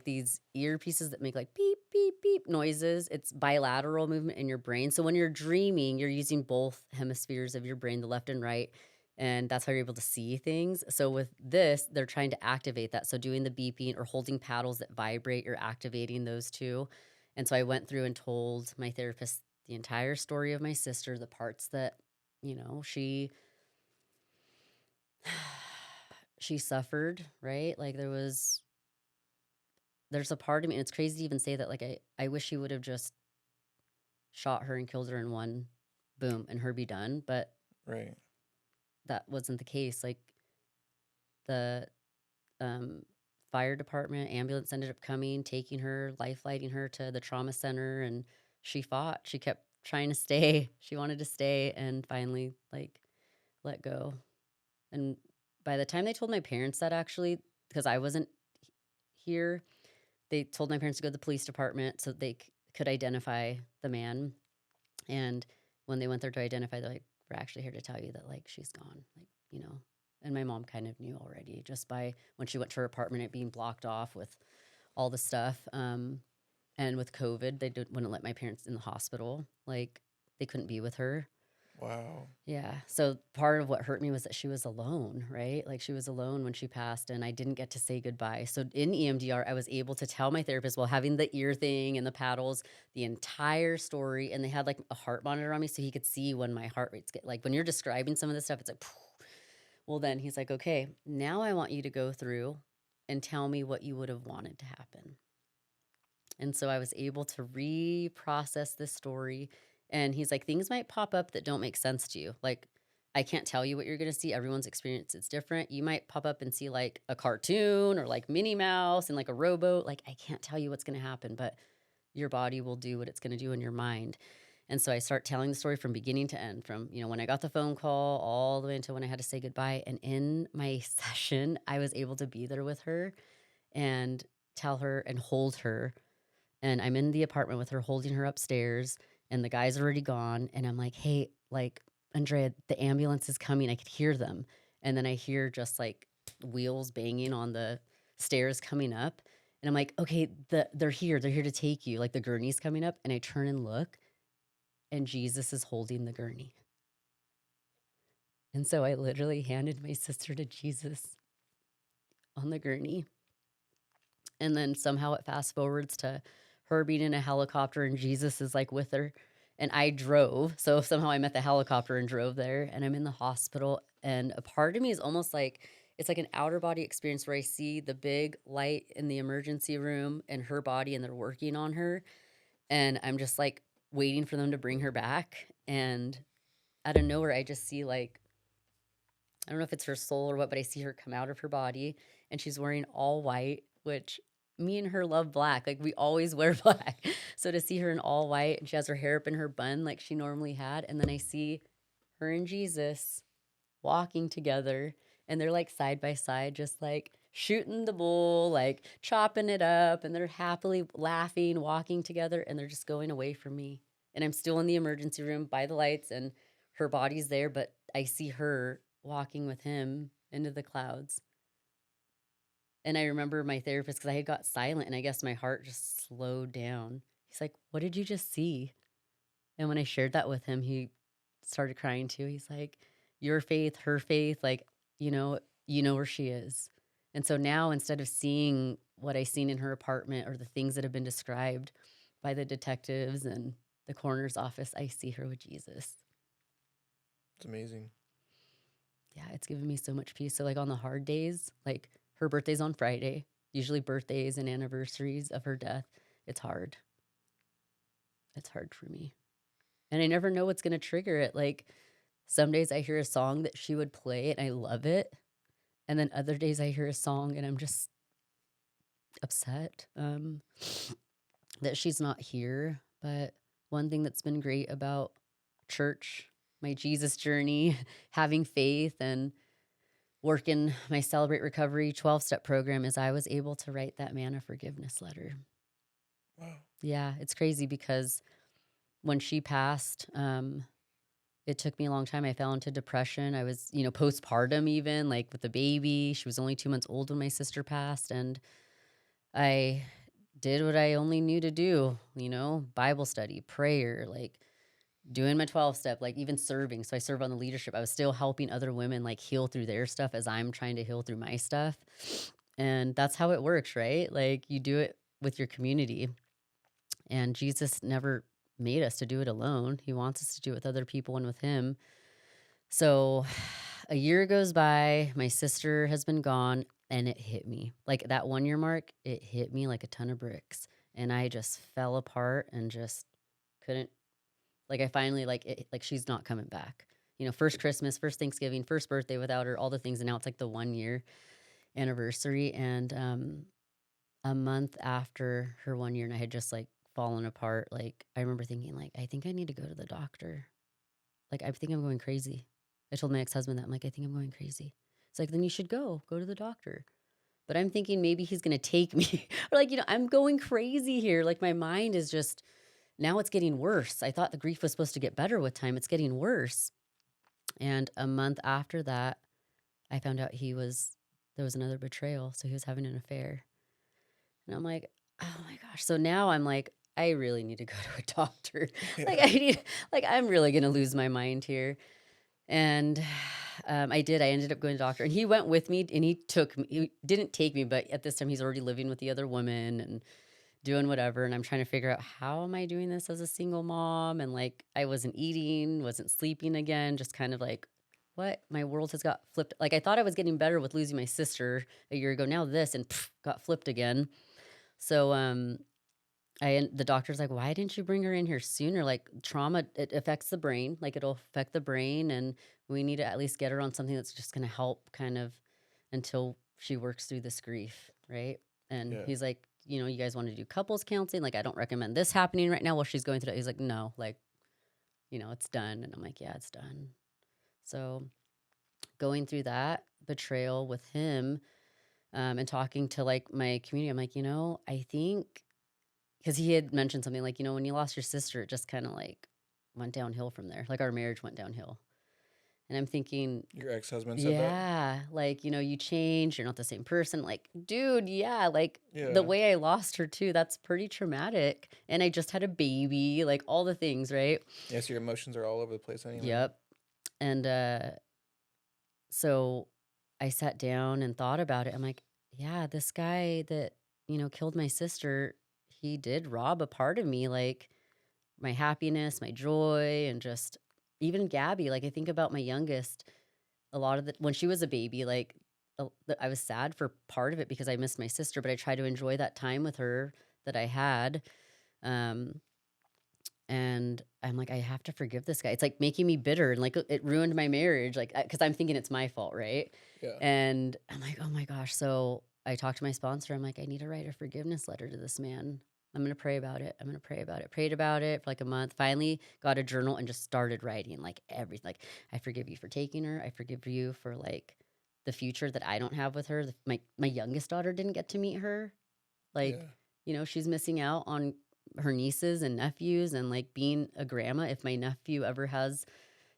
these earpieces that make like beep beep beep noises. It's bilateral movement in your brain. So when you're dreaming, you're using both hemispheres of your brain, the left and right, and that's how you're able to see things. So with this, they're trying to activate that. So doing the beeping or holding paddles that vibrate, you're activating those two. And so I went through and told my therapist the entire story of my sister, the parts that, she she suffered, right? Like there's a part of me, and it's crazy to even say that, like, I wish he would have just shot her and killed her in one boom and her be done, but Right. that wasn't the case. Like, the um, fire department ambulance ended up coming, taking her, life flighting her to the trauma center, and she fought. She kept trying to stay. She wanted to stay, and finally, like, let go. And by the time they told my parents that, actually, because I wasn't here, they told my parents to go to the police department so they could identify the man. And when they went there to identify, they're like, "We're actually here to tell you that, like, she's gone." Like, and my mom kind of knew already just by when she went to her apartment, it being blocked off with all the stuff. And with COVID, they wouldn't let my parents in the hospital. Like, they couldn't be with her. Wow. Yeah. So part of what hurt me was that she was alone, right? Like, she was alone when she passed, and I didn't get to say goodbye. So in EMDR, I was able to tell my therapist, while having the ear thing and the paddles, the entire story. And they had like a heart monitor on me so he could see when my heart rates get, like, when you're describing some of this stuff, it's like, well, then he's like, okay, now I want you to go through and tell me what you would have wanted to happen. And so I was able to reprocess this story. And he's like, things might pop up that don't make sense to you. Like, I can't tell you what you're gonna see. Everyone's experience is different. You might pop up and see like a cartoon or like Minnie Mouse and like a rowboat. Like I can't tell you what's gonna happen, but your body will do what it's gonna do in your mind. And so I start telling the story from beginning to end, from, when I got the phone call all the way until when I had to say goodbye. And in my session, I was able to be there with her and tell her and hold her. And I'm in the apartment with her, holding her upstairs, and the guy's already gone. And I'm like, hey, like, Andrea, the ambulance is coming. I could hear them. And then I hear just like wheels banging on the stairs coming up. And I'm like, okay, they're here. They're here to take you. Like the gurney's coming up. And I turn and look, and Jesus is holding the gurney. And so I literally handed my sister to Jesus on the gurney. And then somehow it fast forwards to her being in a helicopter and Jesus is like with her. And I drove. So somehow I met the helicopter and drove there, and I'm in the hospital. And a part of me is almost like it's like an outer body experience where I see the big light in the emergency room and her body, and they're working on her. And I'm just like waiting for them to bring her back. And out of nowhere, I just see like, I don't know if it's her soul or what, but I see her come out of her body, and she's wearing all white, which me and her love black. Like we always wear black. So to see her in all white, and she has her hair up in her bun like she normally had. And then I see her and Jesus walking together, and they're like side by side, just like shooting the bull, like chopping it up. And they're happily laughing, walking together, and they're just going away from me. And I'm still in the emergency room by the lights, and her body's there, but I see her walking with him into the clouds. And I remember my therapist, because I had got silent, and I guess my heart just slowed down. He's like, "What did you just see?" And when I shared that with him, he started crying too. He's like, "Your faith, her faith, like, you know where she is." And so now, instead of seeing what I seen in her apartment or the things that have been described by the detectives and the coroner's office, I see her with Jesus. It's amazing. Yeah, it's given me so much peace. So like on the hard days, like her birthday's on Friday, usually birthdays and anniversaries of her death, it's hard. It's hard for me. And I never know what's going to trigger it. Like some days I hear a song that she would play and I love it. And then other days I hear a song and I'm just upset that she's not here. But one thing that's been great about church, my Jesus journey, having faith, and working my Celebrate Recovery 12-step program, is I was able to write that man a forgiveness letter. Wow. Yeah, it's crazy because when she passed, it took me a long time. I fell into depression. I was, postpartum, even like with the baby. She was only 2 months old when my sister passed. And I did what I only knew to do, Bible study, prayer, like doing my 12 step, like even serving. So I serve on the leadership. I was still helping other women like heal through their stuff as I'm trying to heal through my stuff. And that's how it works, right? Like you do it with your community. And Jesus never made us to do it alone. He wants us to do it with other people and with him. So a year goes by, my sister has been gone, and it hit me. Like that 1 year mark, it hit me like a ton of bricks. And I just fell apart and just couldn't, like I finally like she's not coming back. First Christmas, first Thanksgiving, first birthday without her, all the things, and now it's like the 1 year anniversary. And a month after her 1 year, and I had just like fallen apart, like I remember thinking like, I think I need to go to the doctor. Like I think I'm going crazy. I told my ex-husband that. I'm like, I think I'm going crazy. It's like, then you should go to the doctor. But I'm thinking maybe he's going to take me or like, I'm going crazy here. Like my mind is just, now it's getting worse. I thought the grief was supposed to get better with time. It's getting worse. And a month after that, I found out there was another betrayal. So he was having an affair. And I'm like, oh my gosh. So now I'm like, I really need to go to a doctor. Like I'm really going to lose my mind here. And I did. I ended up going to the doctor, and he went with me, and he took me. He didn't take me, but at this time he's already living with the other woman and doing whatever. And I'm trying to figure out, how am I doing this as a single mom? And like, I wasn't eating, wasn't sleeping again, just kind of like, what? My world has got flipped. Like I thought I was getting better with losing my sister a year ago. Now this, and got flipped again. So the doctor's like, why didn't you bring her in here sooner? Like trauma, it affects the brain. Like it'll affect the brain, and We need to at least get her on something that's just going to help kind of until she works through this grief, right? And Yeah. he's like, you guys want to do couples counseling? Like, I don't recommend this happening right now while she's going through that. He's like, no, like, it's done. And I'm like, yeah, it's done. So going through that betrayal with him, and talking to like my community, I'm like, I think because he had mentioned something like, when you lost your sister, it just kind of like went downhill from there. Like our marriage went downhill. And I'm thinking, Your ex-husband said that? yeah, like, you change, you're not the same person. Like, dude, yeah, like the Yeah. way I lost her too, that's pretty traumatic. And I just had a baby, like all the things, right? Yes, your emotions are all over the place anyway. Yep. And so I sat down and thought about it. I'm like, yeah, this guy that, killed my sister, he did rob a part of me, like my happiness, my joy, and just even Gabby. Like I think about my youngest, a lot of the when she was a baby, like I was sad for part of it because I missed my sister, but I tried to enjoy that time with her that I had. Um, and I'm like, I have to forgive this guy. It's like making me bitter and like it ruined my marriage, like because I'm thinking it's my fault, right? Yeah. And I'm like, oh my gosh. So I talked to my sponsor. I'm like, I need to write a forgiveness letter to this man. I'm gonna pray about it. I'm gonna pray about it. Prayed about it for like a month. Finally got a journal and just started writing like everything. Like, I forgive you for taking her. I forgive you for like the future that I don't have with her. My youngest daughter didn't get to meet her. Like, Yeah. she's missing out on her nieces and nephews and like being a grandma if my nephew ever has,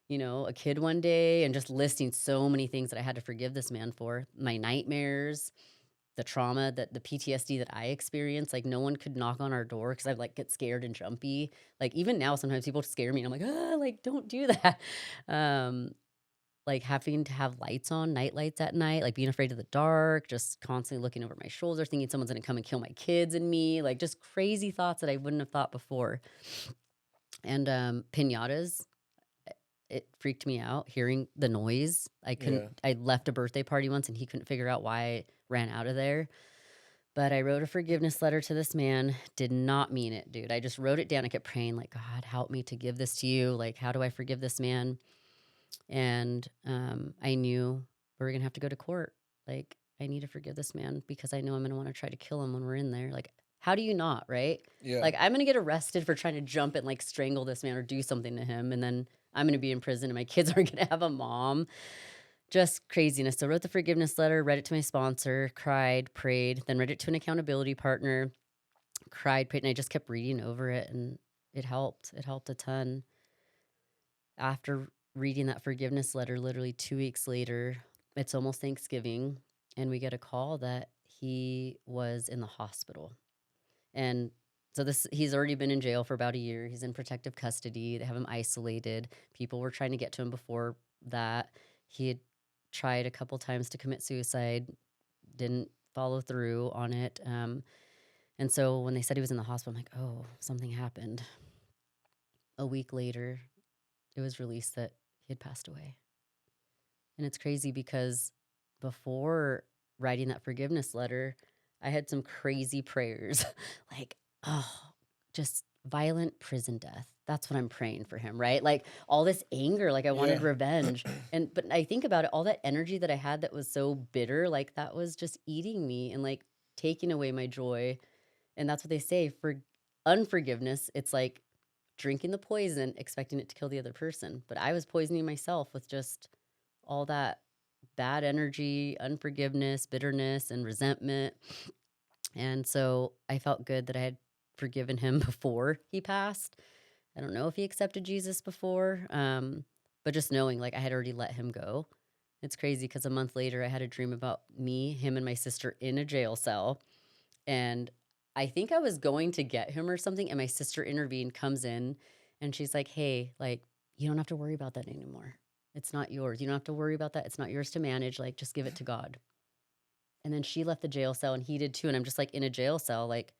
a kid one day, and just listing so many things that I had to forgive this man for. My nightmares, the trauma, that the PTSD that I experienced, like no one could knock on our door because I like get scared and jumpy. Like even now, sometimes people scare me and I'm like, like don't do that. Um, like having to have lights on, night lights at night, like being afraid of the dark, just constantly looking over my shoulder, thinking someone's gonna come and kill my kids and me, like just crazy thoughts that I wouldn't have thought before. And piñatas, it freaked me out hearing the noise. Yeah. I left a birthday party once and he couldn't figure out why I ran out of there. But I wrote a forgiveness letter to this man. Did not mean it, dude. I just wrote it down. I kept praying, like, God, help me to give this to you. Like, how do I forgive this man? And I knew we were gonna have to go to court. Like, I need to forgive this man because I know I'm gonna want to try to kill him when we're in there. Like, how do you not, right? Yeah. Like, I'm gonna get arrested for trying to jump and like strangle this man or do something to him, and then I'm gonna be in prison and my kids aren't gonna have a mom. Just craziness. So I wrote the forgiveness letter, read it to my sponsor, cried, prayed, then read it to an accountability partner, cried, prayed, and I just kept reading over it, and it helped. It helped a ton. After reading that forgiveness letter, literally 2 weeks later, it's almost Thanksgiving, and we get a call that he was in the hospital. And so he's already been in jail for about a year. He's in protective custody. They have him isolated. People were trying to get to him before that. He had tried a couple times to commit suicide, didn't follow through on it. And so when they said he was in the hospital, I'm like, oh, something happened. A week later, it was released that he had passed away. And it's crazy because before writing that forgiveness letter, I had some crazy prayers like, oh, just violent prison death. That's what I'm praying for him, right? Like all this anger, like I wanted Yeah. revenge. But I think about it, all that energy that I had that was so bitter, like that was just eating me and like taking away my joy. And that's what they say for unforgiveness. It's like drinking the poison, expecting it to kill the other person. But I was poisoning myself with just all that bad energy, unforgiveness, bitterness, and resentment. And so I felt good that I had forgiven him before he passed. I don't know if he accepted Jesus before, but just knowing like I had already let him go. It's crazy because a month later, I had a dream about me, him, and my sister in a jail cell. And I think I was going to get him or something. And my sister intervened, comes in, and she's like, hey, like, you don't have to worry about that anymore. It's not yours. You don't have to worry about that. It's not yours to manage. Like, just give it to God. And then she left the jail cell and he did too. And I'm just like in a jail cell, like,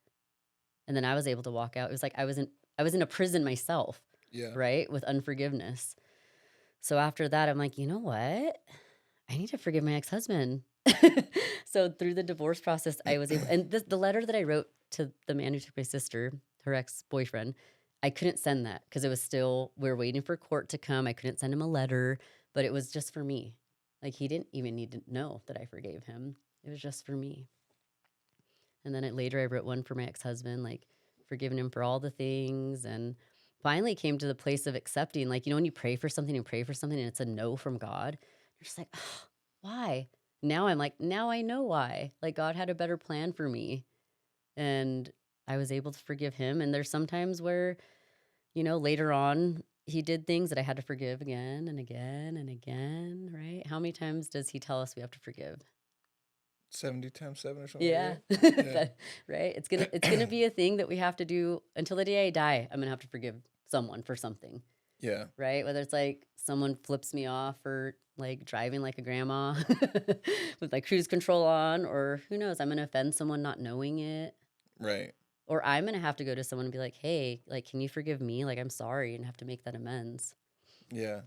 and then I was able to walk out. It was like I was in a prison myself, Yeah. right? With unforgiveness. So after that, I'm like, you know what? I need to forgive my ex-husband. So through the divorce process, I was able, and the letter that I wrote to the man who took my sister, her ex-boyfriend, I couldn't send that because it was still, we were waiting for court to come. I couldn't send him a letter, but it was just for me. Like, he didn't even need to know that I forgave him. It was just for me. And then later I wrote one for my ex-husband, like forgiving him for all the things, and finally came to the place of accepting, like, when you pray for something and pray for something and it's a no from God, you're just like, "Ugh, why?" Now I'm like, now I know why. Like, God had a better plan for me. And I was able to forgive him. And there's sometimes where, later on, he did things that I had to forgive again and again and again, right? How many times does he tell us we have to forgive? 70 times 7 or something like Yeah. that. Yeah. Right? It's gonna be a thing that we have to do until the day I die. I'm gonna have to forgive someone for something, Yeah. right? Whether it's like someone flips me off for like driving like a grandma with like cruise control on, or who knows, I'm gonna offend someone not knowing it. Right. Or I'm gonna have to go to someone and be like, hey, like, can you forgive me? Like, I'm sorry, and have to make that amends. Yeah.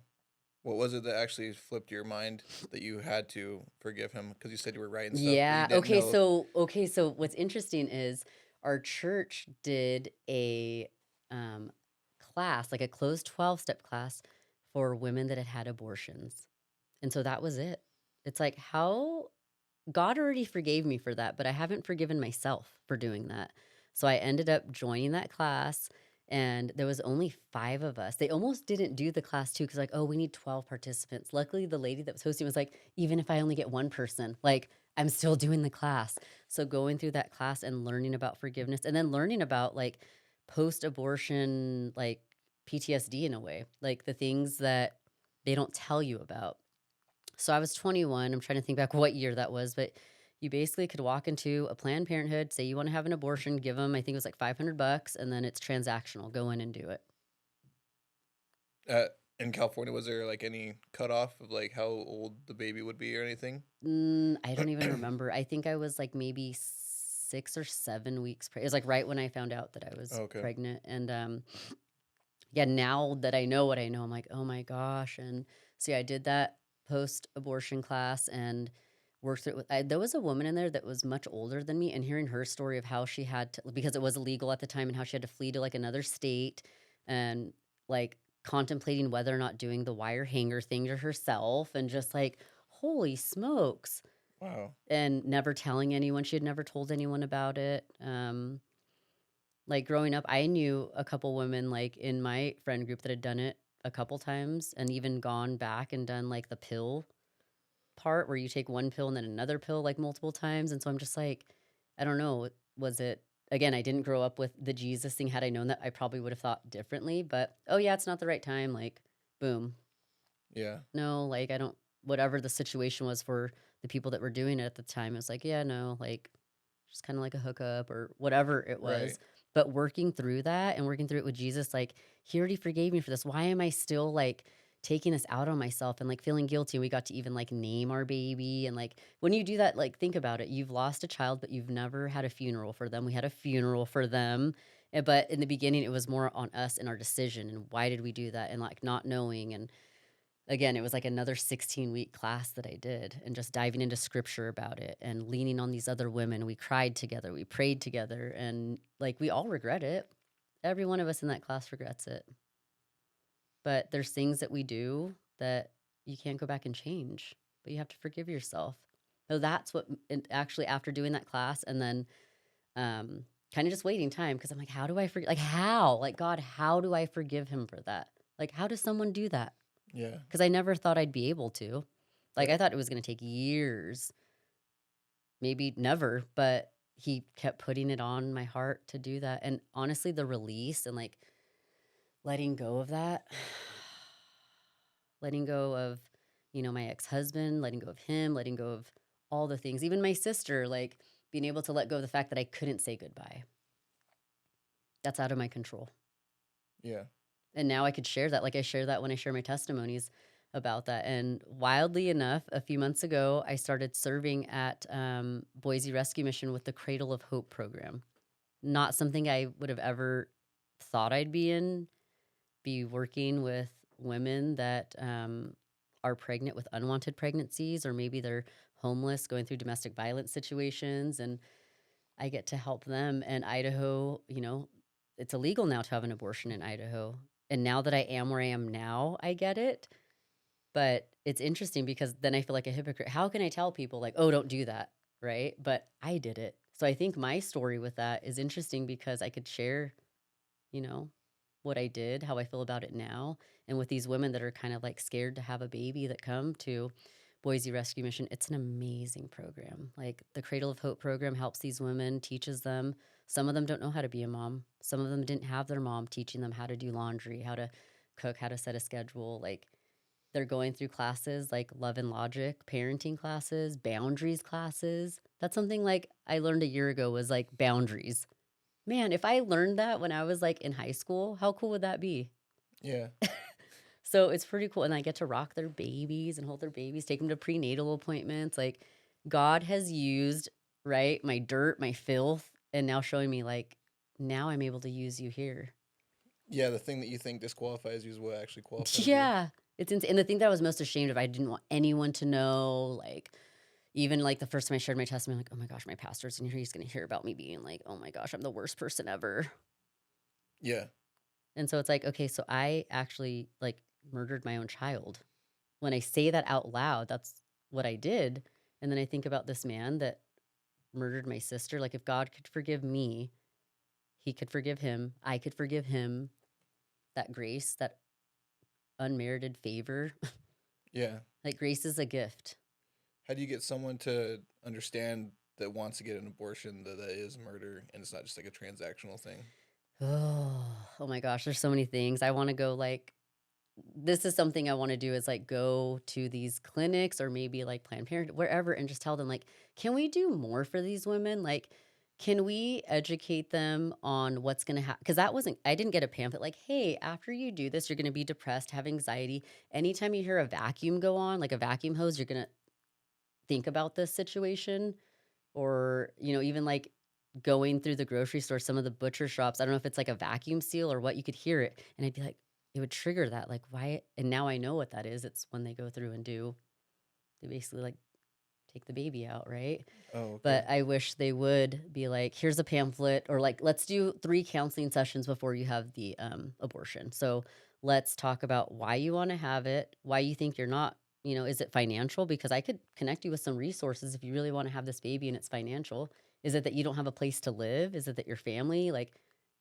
What was it that actually flipped your mind that you had to forgive him? Because you said you were writing stuff, but you Yeah. didn't know. Okay. So what's interesting is our church did a um, class, like a closed 12-step class for women that had had abortions. And so that was it. It's like, how God already forgave me for that, but I haven't forgiven myself for doing that. So I ended up joining that class, and there was only 5 of us. They almost didn't do the class too, because like, oh, we need 12 participants. Luckily, the lady that was hosting was like, even if I only get one person, like, I'm still doing the class. So going through that class and learning about forgiveness, and then learning about like post-abortion, like PTSD in a way, like the things that they don't tell you about. So I was 21. I'm trying to think back what year that was, but you basically could walk into a Planned Parenthood, say you want to have an abortion, give them, I think it was like $500, and then it's transactional. Go in and do it. Uh, in California, was there like any cutoff of like how old the baby would be or anything? I don't even remember. I think I was like maybe 6 or 7 weeks. It was like right when I found out that I was Okay. pregnant. And yeah, now that I know what I know, I'm like, oh my gosh. And see, I did that post abortion class and worked through it. There was a woman in there that was much older than me, and hearing her story of how she had to, because it was illegal at the time, and how she had to flee to like another state, and like contemplating whether or not doing the wire hanger thing to herself, and just like, holy smokes, Wow. and never telling anyone. She had never told anyone about it. Like growing up, I knew a couple women like in my friend group that had done it a couple times, and even gone back and done like the pill part where you take one pill and then another pill like multiple times. And so I'm just like, I don't know, was it, again, I didn't grow up with the Jesus thing. Had I known that, I probably would have thought differently. But oh yeah, it's not the right time. Like, boom. Yeah. No, like, I don't, whatever the situation was for the people that were doing it at the time, it was like, yeah, no, like, just kind of like a hookup or whatever it Right. was. But working through that and working through it with Jesus, like, he already forgave me for this. Why am I still like taking this out on myself and like feeling guilty? And we got to even like name our baby. And like, when you do that, like, think about it. You've lost a child, but you've never had a funeral for them. We had a funeral for them. But in the beginning, it was more on us and our decision. And why did we do that? And like not knowing. And again, it was like another 16-week class that I did, and just diving into scripture about it and leaning on these other women. We cried together, we prayed together, and like, we all regret it. Every one of us in that class regrets it. But there's things that we do that you can't go back and change, but you have to forgive yourself. So that's what, and actually, after doing that class, and then kind of just waiting time, because I'm like, how do I forgive? Like, how? Like, God, how do I forgive him for that? Like, how does someone do that? Yeah. Because I never thought I'd be able to. Like, Yeah. I thought it was gonna take years, maybe never, but he kept putting it on my heart to do that. And honestly, the release and like letting go of that, letting go of, my ex-husband, letting go of him, letting go of all the things, even my sister, like being able to let go of the fact that I couldn't say goodbye. That's out of my control. Yeah. And now I could share that. Like, I share that when I share my testimonies about that. And wildly enough, a few months ago, I started serving at Boise Rescue Mission with the Cradle of Hope program. Not something I would have ever thought I'd be working with women that are pregnant with unwanted pregnancies, or maybe they're homeless, going through domestic violence situations. And I get to help them. And Idaho, it's illegal now to have an abortion in Idaho. And now that I am where I am now, I get it. But it's interesting because then I feel like a hypocrite. How can I tell people like, "Oh, don't do that," right? But I did it. So I think my story with that is interesting because I could share, you know, what I did, how I feel about it now, and with these women that are kind of like scared to have a baby that come to Boise Rescue Mission. It's an amazing program. Like the Cradle of Hope program helps these women, teaches them. Some of them don't know how to be a mom. Some of them didn't have their mom teaching them how to do laundry, how to cook, how to set a schedule. Like they're going through classes like love and logic, parenting classes, boundaries classes. That's something like I learned a year ago was like boundaries. Man, if I learned that when I was like in high school, how cool would that be? Yeah. So it's pretty cool. And I get to rock their babies and hold their babies, take them to prenatal appointments. Like God has used, right, my dirt, my filth, and now showing me like, now I'm able to use you here. Yeah, the thing that you think disqualifies you is what actually qualifies you. Yeah. It's insane. And the thing that I was most ashamed of, I didn't want anyone to know. Like, even like the first time I shared my testimony, like, oh my gosh, my pastor's in here. He's going to hear about me being like, oh my gosh, I'm the worst person ever. Yeah. And so it's like, okay, so I actually like murdered my own child. When I say that out loud, that's what I did. And then I think about this man that murdered my sister. Like, if God could forgive me, he could forgive him. I could forgive him. That grace, that unmerited favor, Yeah. like, grace is a gift. How do you get someone to understand that wants to get an abortion that is murder and it's not just like a transactional thing? Oh my gosh, there's so many things. I want to go like, this is something I want to do is like go to these clinics or maybe like Planned Parenthood, wherever, and just tell them like, can we do more for these women? Like, can we educate them on what's going to happen? Because I didn't get a pamphlet like, hey, after you do this, you're going to be depressed, have anxiety. Anytime you hear a vacuum go on, like a vacuum hose, you're going to think about this situation. Or, even like going through the grocery store, some of the butcher shops, I don't know if it's like a vacuum seal or what, you could hear it. And I'd be like, it would trigger that. Like, why? And now I know what that is. It's when they go through and they basically like take the baby out, right? Oh, okay. But I wish they would be like, here's a pamphlet, or like, let's do 3 counseling sessions before you have the abortion. So let's talk about why you want to have it, why you think you're not, is it financial? Because I could connect you with some resources if you really want to have this baby and it's financial. Is it that you don't have a place to live? Is it that your family, like,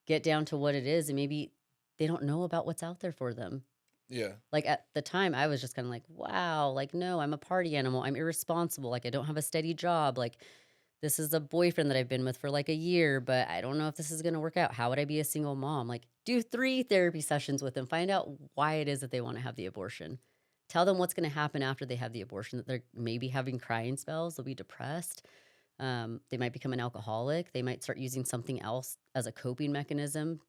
get down to what it is, and maybe they don't know about what's out there for them. Yeah. Like, at the time, I was just kinda like, "Wow, like, no, I'm a party animal, I'm irresponsible, like, I don't have a steady job, like, this is a boyfriend that I've been with for, like, a year, but I don't know if this is gonna work out. How would I be a single mom?" Like, do 3 therapy sessions with them, find out why it is that they wanna have the abortion. Tell them what's gonna happen after they have the abortion, that they're maybe having crying spells, they'll be depressed, they might become an alcoholic, they might start using something else as a coping mechanism.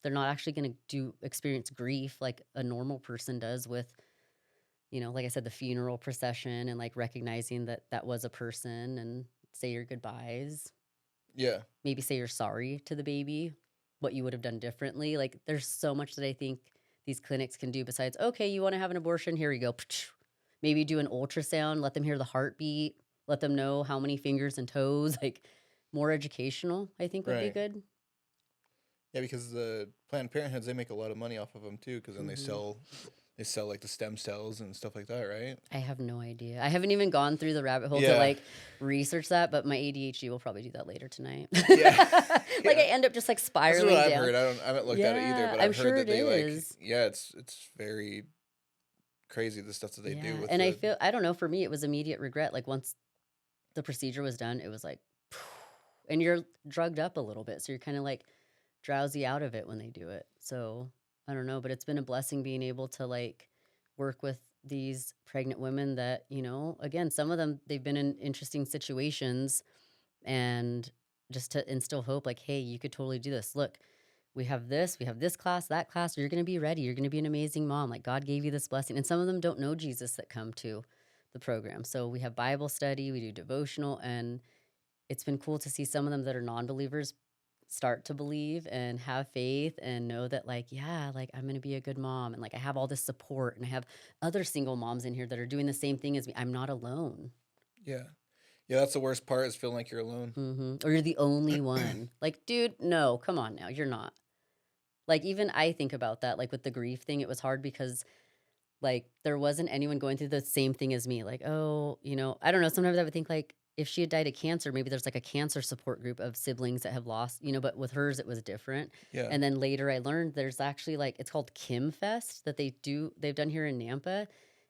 They're not actually gonna do experience grief like a normal person does with, like I said, the funeral procession and, like, recognizing that that was a person and say your goodbyes. Yeah. Maybe say you're sorry to the baby, what you would have done differently. Like, there's so much that I think these clinics can do besides, "Okay, you wanna have an abortion? Here you go." Maybe do an ultrasound, let them hear the heartbeat, let them know how many fingers and toes, like, more educational, I think would be Right. good. Yeah, because the Planned Parenthoods they make a lot of money off of them too, because then Mhm. they sell like the stem cells and stuff like that, right? I have no idea. I haven't even gone through the rabbit hole to, Yeah. like, research that, but my ADHD will probably do that later tonight. Yeah. Like, I Yeah. end up just, like, This is what spiraling I've down. heard. I haven't looked at it either, Yeah, but I'm I've heard sure that it they like is. yeah, it's very crazy the stuff that they do Yeah, with and the I don't know, for me, it was immediate regret, like, once the procedure was done, it was like, and you're drugged up a little bit, so you're kinda, like, drowsy out of it when they do it. So, I don't know, but it's been a blessing being able to, like, work with these pregnant women that, again, some of them, they've been in interesting situations, and just to instill hope, like, "Hey, you could totally do this. Look, we have this class, that class, you're gonna be ready, you're gonna be an amazing mom, like, God gave you this blessing." And some of them don't know Jesus that come to the program. So, we have Bible study, we do devotional, and it's been cool to see some of them that are non-believers start to believe and have faith and know that, like, yeah, like, I'm gonna be a good mom, and, like, I have all this support, and I have other single moms in here that are doing the same thing as me. I'm not alone. yeah. Yeah, that's the worst part is feeling like you're alone. Or you're the only one. Like, dude, no, come on now, you're not. Like, even I think about that, like, with the grief thing, it was hard because, like, there wasn't anyone going through the same thing as me, like, "Oh," I don't know, sometimes I would think, like, if she had died of cancer, maybe there's, like, a cancer support group of siblings that have lost, but with hers, it was different, Yeah. and then later I learned there's actually, like, it's called Kim Fest that they've done here in Nampa,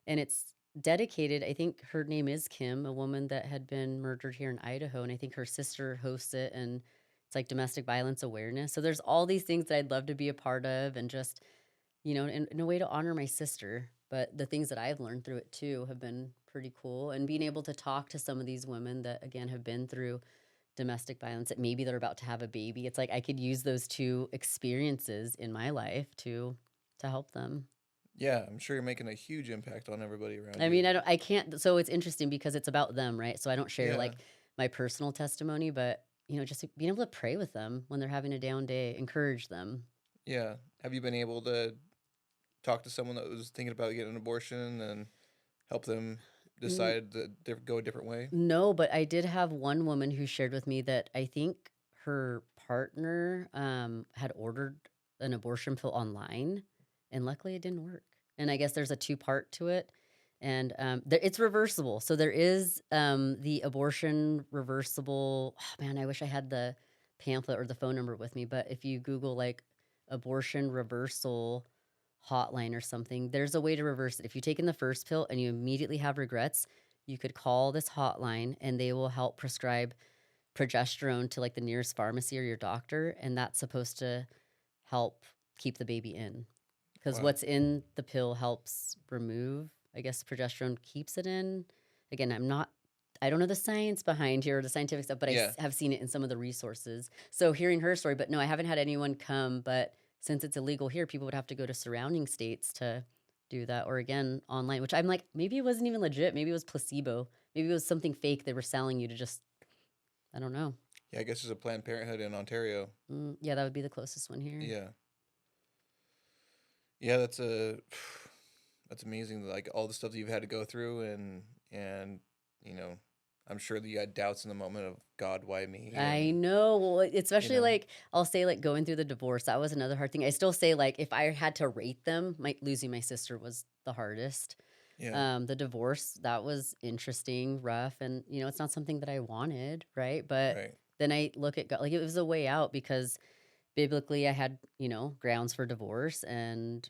and it's dedicated. I think her name is Kim, a woman that had been murdered here in Idaho, and I think her sister hosts it, and it's, like, domestic violence awareness, so there's all these things that I'd love to be a part of and just in a way to honor my sister. But the things that I've learned through it too have been pretty cool. And being able to talk to some of these women that, again, have been through domestic violence, that maybe they're about to have a baby. It's like I could use those two experiences in my life to help them. Yeah, I'm sure you're making a huge impact on everybody around I mean, you. I can't. So it's interesting because it's about them, right? So I don't share Yeah. like my personal testimony, but just being able to pray with them when they're having a down day, encourage them. Yeah. Have you been able to talk to someone that was thinking about getting an abortion and help them decide to go a different way? No, but I did have one woman who shared with me that I think her partner, had ordered an abortion pill online, and luckily it didn't work. And I guess there's a two-part to it, and, it's reversible. So there is, the abortion reversible man, I wish I had the pamphlet or the phone number with me, but if you Google, like, abortion reversal hotline or something, there's a way to reverse it. If you've taken the first pill and you immediately have regrets, you could call this hotline and they will help prescribe progesterone to like the nearest pharmacy or your doctor. And that's supposed to help keep the baby in because Wow. what's in the pill helps remove, I guess progesterone keeps it in. Again, I don't know the science behind here or the scientific stuff, but Yeah. have seen it in some of the resources. So hearing her story, but no, I haven't had anyone come. But since it's illegal here, people would have to go to surrounding states to do that, or again online. Which I'm like, maybe it wasn't even legit. Maybe it was placebo. Maybe it was something fake they were selling you to just. I don't know. Yeah, I guess there's a Planned Parenthood in Ontario. Yeah, that would be the closest one here. Yeah. Yeah, that's a that's amazing. Like all the stuff that you've had to go through, and you know, I'm sure that you had doubts in the moment of God, why me? I And know. Well, you especially know, like I'll say like going through the divorce, that was another hard thing. I still say like if I had to rate them, my losing my sister was the hardest. yeah, The divorce, that was interesting, rough, and it's not something that I wanted, right? But right. then I look at God, like it was a way out because biblically I had, grounds for divorce, and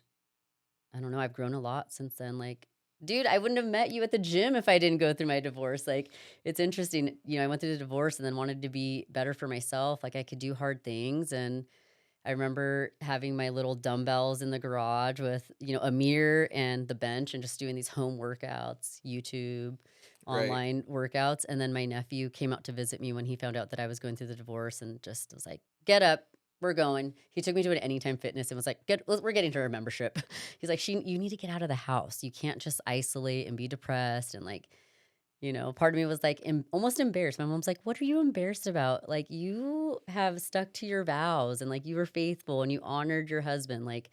I don't know, I've grown a lot since then. Like, dude, I wouldn't have met you at the gym if I didn't go through my divorce. Like, it's interesting. I went through the divorce and then wanted to be better for myself. Like, I could do hard things. And I remember having my little dumbbells in the garage with, a mirror and the bench and just doing these home workouts, YouTube, Right. online workouts. And then my nephew came out to visit me when he found out that I was going through the divorce and just was like, get up. We're going. He took me to an Anytime Fitness and was like, we're getting to our membership." He's like, you need to get out of the house. You can't just isolate and be depressed. And like, part of me was like almost embarrassed. My mom's like, "What are you embarrassed about? Like, you have stuck to your vows and like you were faithful and you honored your husband. Like,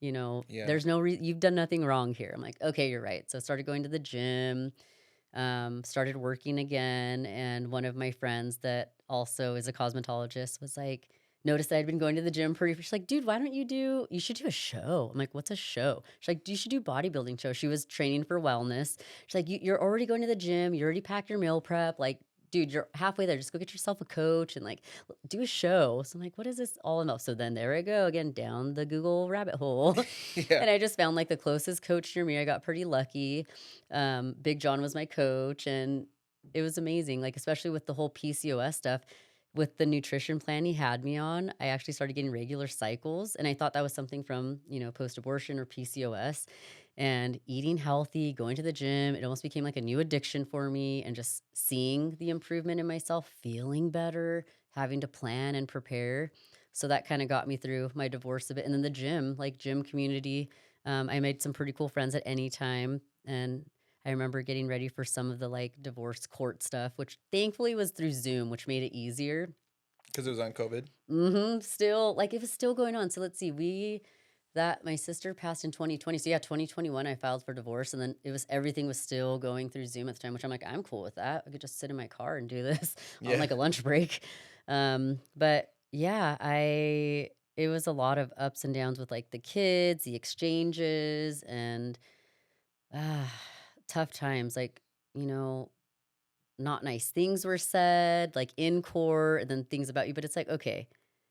Yeah. there's no reason you've done nothing wrong here." I'm like, "Okay, you're right." So I started going to the gym, started working again. And one of my friends that also is a cosmetologist was like, noticed that I'd been going to the gym pretty. She's like, "Dude, why don't you should do a show?" I'm like, "What's a show?" She's like, "You should do bodybuilding show." She was training for wellness. She's like, You're already going to the gym. You already packed your meal prep. Like, dude, you're halfway there. Just go get yourself a coach and like do a show." So I'm like, what is this all about? So then there I go again down the Google rabbit hole. Yeah. And I just found like the closest coach near me. I got pretty lucky. Big John was my coach, and it was amazing. Like, especially with the whole PCOS stuff, with the nutrition plan he had me on, I actually started getting regular cycles. And I thought that was something from, post abortion or PCOS. And eating healthy, going to the gym, it almost became like a new addiction for me. And just seeing the improvement in myself, feeling better, having to plan and prepare. So that kind of got me through my divorce a bit. And then the gym, like gym community, I made some pretty cool friends at any time. And I remember getting ready for some of the like divorce court stuff, which thankfully was through Zoom, which made it easier. Because it was on COVID. Still, like it was still going on. So let's see, that my sister passed in 2020. So yeah, 2021, I filed for divorce, and then everything was still going through Zoom at the time, which I'm like, I'm cool with that. I could just sit in my car and do this on Yeah. like a lunch break. But yeah, it was a lot of ups and downs with like the kids, the exchanges, and Ah, tough times, like, you know, not nice things were said, like, in court, and then things about you, but it's like, okay,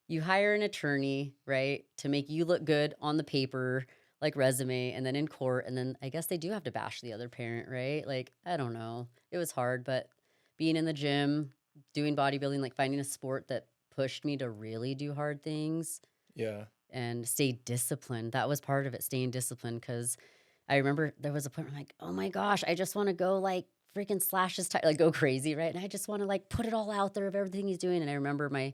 you hire an attorney, right, to make you look good on the paper, like resume, and then in court, and then I guess they do have to bash the other parent, right? Like, I don't know. It was hard, but being in the gym, doing bodybuilding, like finding a sport that pushed me to really do hard things Yeah. and stay disciplined. That was part of it, staying disciplined. Because I remember there was a point where I'm like, "Oh my gosh, I just wanna go, like, freaking slash his like, go crazy," right? And I just wanna, like, put it all out there of everything he's doing, and I remember my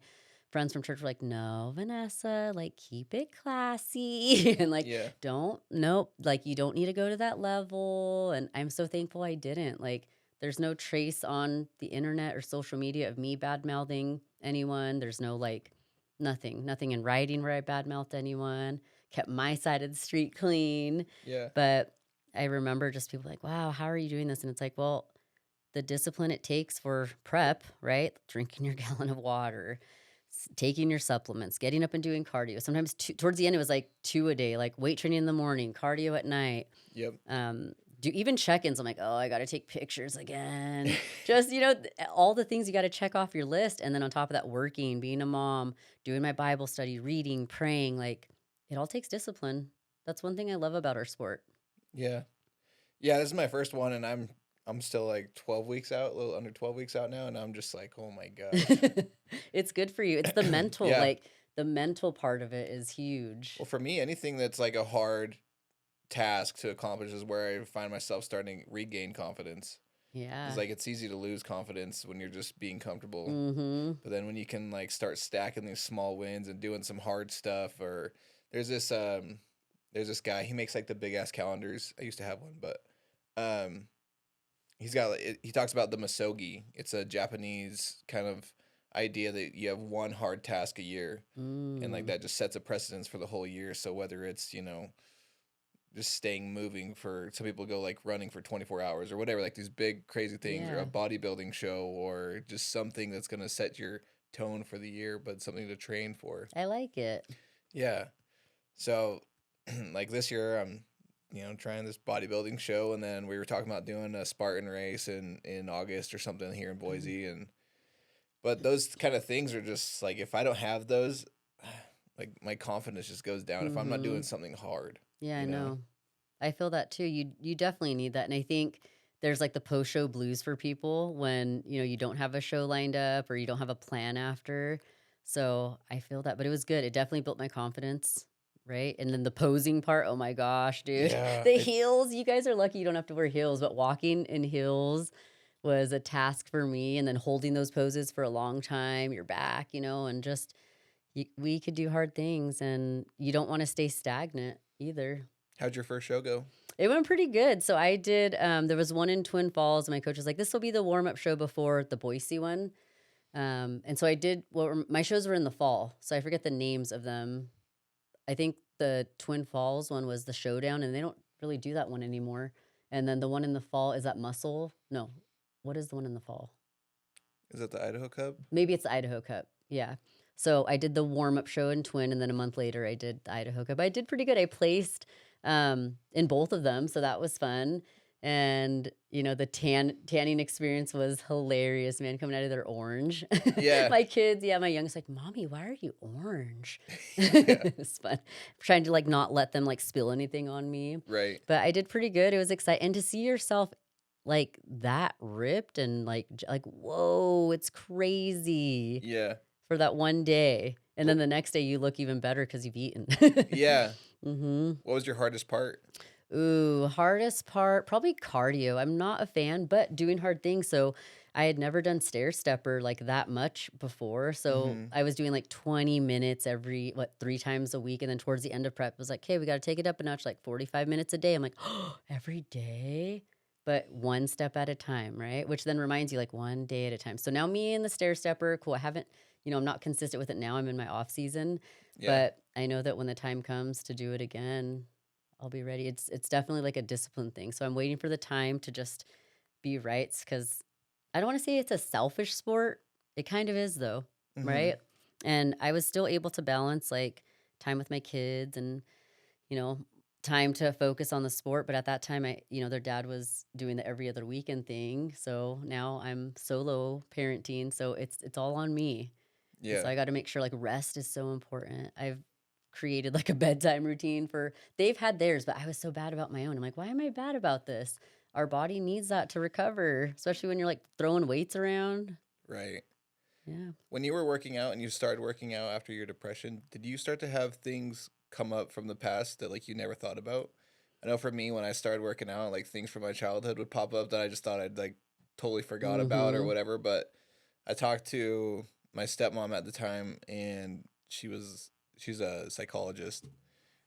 friends from church were like, "No, Vanessa, like, keep it classy," and, like, Yeah. "Don't nope, like, you don't need to go to that level," and I'm so thankful I didn't, like, there's no trace on the internet or social media of me bad-mouthing anyone, there's no, like, nothing in writing where I badmouthed anyone, kept my side of the street clean, Yeah. but I remember just people like, "Wow, how are you doing this?" And it's like, well, the discipline it takes for prep, right? Drinking your gallon of water, taking your supplements, getting up and doing cardio. Sometimes towards the end, it was like 2 a day, like weight training in the morning, cardio at night. Yep. Do even check-ins. I'm like, oh, I got to take pictures again. Just, all the things you got to check off your list. And then on top of that, working, being a mom, doing my Bible study, reading, praying, like it all takes discipline. That's one thing I love about our sport. Yeah. Yeah, this is my first one, and I'm still like 12 weeks out, a little under 12 weeks out now, and I'm just like, oh my gosh. It's good for you. It's the mental, Yeah. like the mental part of it is huge. Well, for me, anything that's like a hard task to accomplish is where I find myself starting to regain confidence. It's Yeah. like it's easy to lose confidence when you're just being comfortable. Mm-hmm. But then when you can like start stacking these small wins and doing some hard stuff, or there's this um there's this guy, he makes like the big ass calendars. I used to have one, but um he's got he talks about the masogi. It's a Japanese kind of idea that you have one hard task a year, and like Mm. that just sets a precedence for the whole year. So whether it's, just staying moving, for some people go like running for 24 hours or whatever, like these big crazy things, or a Yeah. bodybuilding show, or just something that's going to set your tone for the year, but something to train for. I like it. Yeah. So like this year I'm trying this bodybuilding show, and then we were talking about doing a Spartan race in August or something here in Mm. Boise. And but those kind of things are just like, if I don't have those, like my confidence just goes down if I'm not Mm-hmm. doing something hard, Yeah, I you know. know. I feel that too. You definitely need that. And I think there's like the post-show blues for people when, you don't have a show lined up or you don't have a plan after. So I feel that. But it was good. It definitely built my confidence. Right. And then the posing part, oh my gosh, dude. Yeah, The it heels. You guys are lucky you don't have to wear heels, but walking in heels was a task for me. And then holding those poses for a long time, your back, and just we could do hard things and you don't want to stay stagnant either. how'd your first show go? It went pretty good. So I did, there was one in Twin Falls. And my coach was like, this will be the warm up show before the Boise one. And so I did, well, my shows were in the fall. So I forget the names of them. I think the Twin Falls one was the Showdown, and they don't really do that one anymore. And then the one in the fall is that Muscle. No, what is the one in the fall? Is that the Idaho Cup? Maybe it's the Idaho Cup. Yeah. So I did the warm up show in Twin, and then a month later I did the Idaho Cup. I did pretty good. I placed in both of them, so that was fun. And the tanning experience was hilarious, man. Coming out of their orange, Yeah. my kids, yeah, my youngest like, "Mommy, why are you orange?" Yeah. It's fun. Trying to like not let them like spill anything on me, Right. but I did pretty good. It was exciting, and to see yourself like that ripped and like like whoa, it's crazy Yeah. for that one day, and then Well, the next day you look even better because you've eaten. yeah. Hmm. What was your hardest part? Ooh, hardest part, probably cardio. I'm not a fan, but doing hard things. So I had never done stair stepper like that much before. So Mhm. I was doing like 20 minutes every, 3 times a week. And then towards the end of prep, it was like, okay, we got to take it up a notch, like 45 minutes a day. I'm like, oh, every day? But one step at a time, right? Which then reminds you like one day at a time. So now me and the stair stepper, cool. I haven't, I'm not consistent with it now. I'm in my off season, Yeah. but I know that when the time comes to do it again, I'll be ready. It's definitely like a discipline thing. So I'm waiting for the time to just be right because I don't want to say it's a selfish sport. It kind of is though, Mhm. right? And I was still able to balance like time with my kids and you know time to focus on the sport, but at that time, their dad was doing the every other weekend thing, so now I'm solo parenting, so it's all on me, and so Yeah. I gotta make sure, like, rest is so important. I've created, like, a bedtime routine for they've had theirs, but I was so bad about my own. I'm like, "Why am I bad about this?" Our body needs that to recover, especially when you're, like, throwing weights around. Right. Yeah. When you were working out and you started working out after your depression, did you start to have things come up from the past that like you never thought about? I know for me when I started working out, like things from my childhood would pop up that I just thought I'd like totally forgot about or Mhm. whatever, but I talked to my stepmom at the time and she's a psychologist.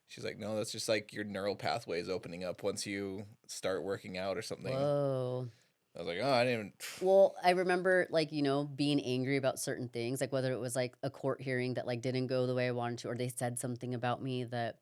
She's like, "No, that's just like your neural pathways opening up once you start working out or something." Whoa. I was like, "Oh, I didn't even." Well, I remember, like, being angry about certain things, like, whether it was, like, a court hearing that, like, didn't go the way I wanted to, or they said something about me that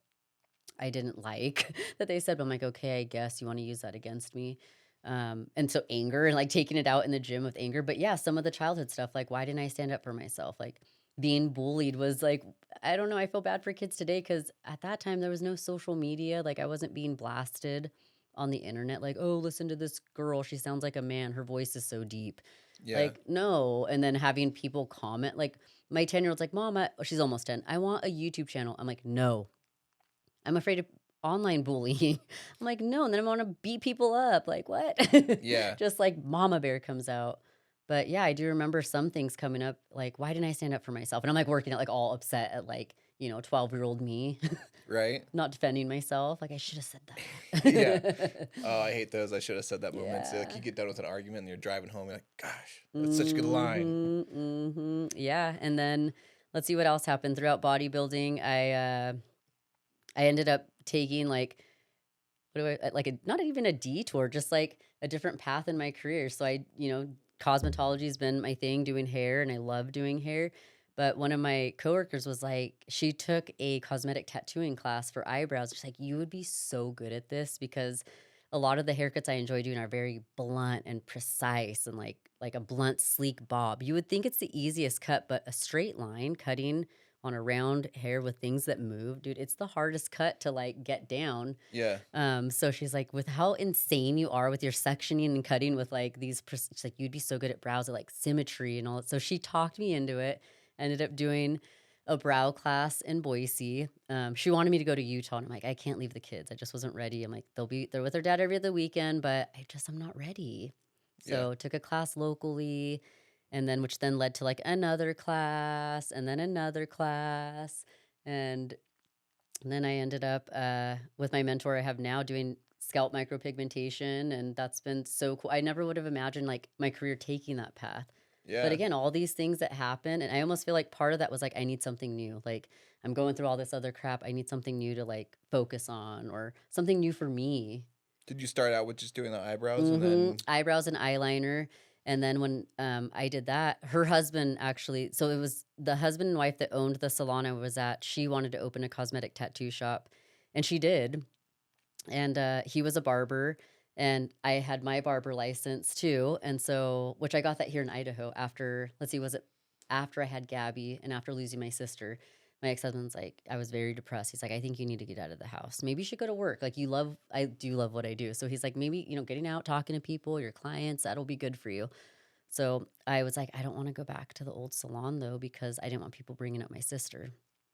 I didn't like that they said, but I'm like, "Okay, I guess you wanna use that against me." And so anger and, like, taking it out in the gym with anger, but yeah, some of the childhood stuff, like, why didn't I stand up for myself? Like, being bullied was, like I don't know, I feel bad for kids today because at that time, there was no social media, like, I wasn't being blasted on the internet, like, "Oh, listen to this girl, she sounds like a man, her voice is so deep." Yeah. Like, no, and then having people comment, like, my 10-year-old's like, "Mom," she's almost 10, "I want a YouTube channel." I'm like, "No." I'm afraid of online bullying. I'm like, "No," and then I wanna beat people up, like, "What?" Yeah. Just like mama bear comes out. But, yeah, I do remember some things coming up, like, "Why didn't I stand up for myself?" And I'm, like, working at, like, all upset at, like, 12-year-old me, Right? not defending myself, like, "I shoulda said Yeah. that." Oh, I hate those. I should have said that moment. So, like, Yeah. you get done with an argument and you're driving home. You're like, gosh, that's such a good line. Mhm, mhm. Yeah, and then let's see what else happened throughout bodybuilding. I ended up taking, like what do like, not even a detour, just, like, a different path in my career. So cosmetology's been my thing, doing hair, and I love doing hair. But one of my coworkers was like she took a cosmetic tattooing class for eyebrows. She's like, "You would be so good at this because a lot of the haircuts I enjoy doing are very blunt and precise and like a blunt, sleek bob. You would think it's the easiest cut, but a straight line cutting on a round hair with things that move, dude, it's the hardest cut to, like, get down." Yeah. So she's like, "With how insane you are with your sectioning and cutting with, like, she's like, "You'd be so good at brows, at, like, symmetry and all that." So she talked me into it. Ended up doing a brow class in Boise. She wanted me to go to Utah, and I'm like, "I can't leave the kids." I just wasn't ready. I'm like, they're with their dad every other weekend, but I'm not ready." Yeah. So took a class locally, and then which then led to, like, another class, and then another class, and then I ended up, with my mentor I have now doing scalp micropigmentation, and that's been so cool. I never would have imagined, like, my career taking that path. But Yeah. again, all these things that happen, and I almost feel like part of that was, like, I need something new. Like, I'm going through all this other crap. I need something new to, like, focus on or something new for me. Did you start out with just doing the eyebrows and Mhm. then Eyebrows and eyeliner, and then when, I did that, her husband actually so it was the husband and wife that owned the salon I was at, she wanted to open a cosmetic tattoo shop, and she did, and, he was a barber, and I had my barber license too, and so which I got that here in Idaho after let's see, was it after I had Gabby and after losing my sister. My ex-husband's like I was very depressed. He's like, "I think you need to get out of the house. Maybe you should go to work. Like, I do love what I do." So he's like, "Maybe, getting out, talking to people, your clients, that'll be good for you." So I was like, "I don't wanna go back to the old salon though because I didn't want people bringing up my sister."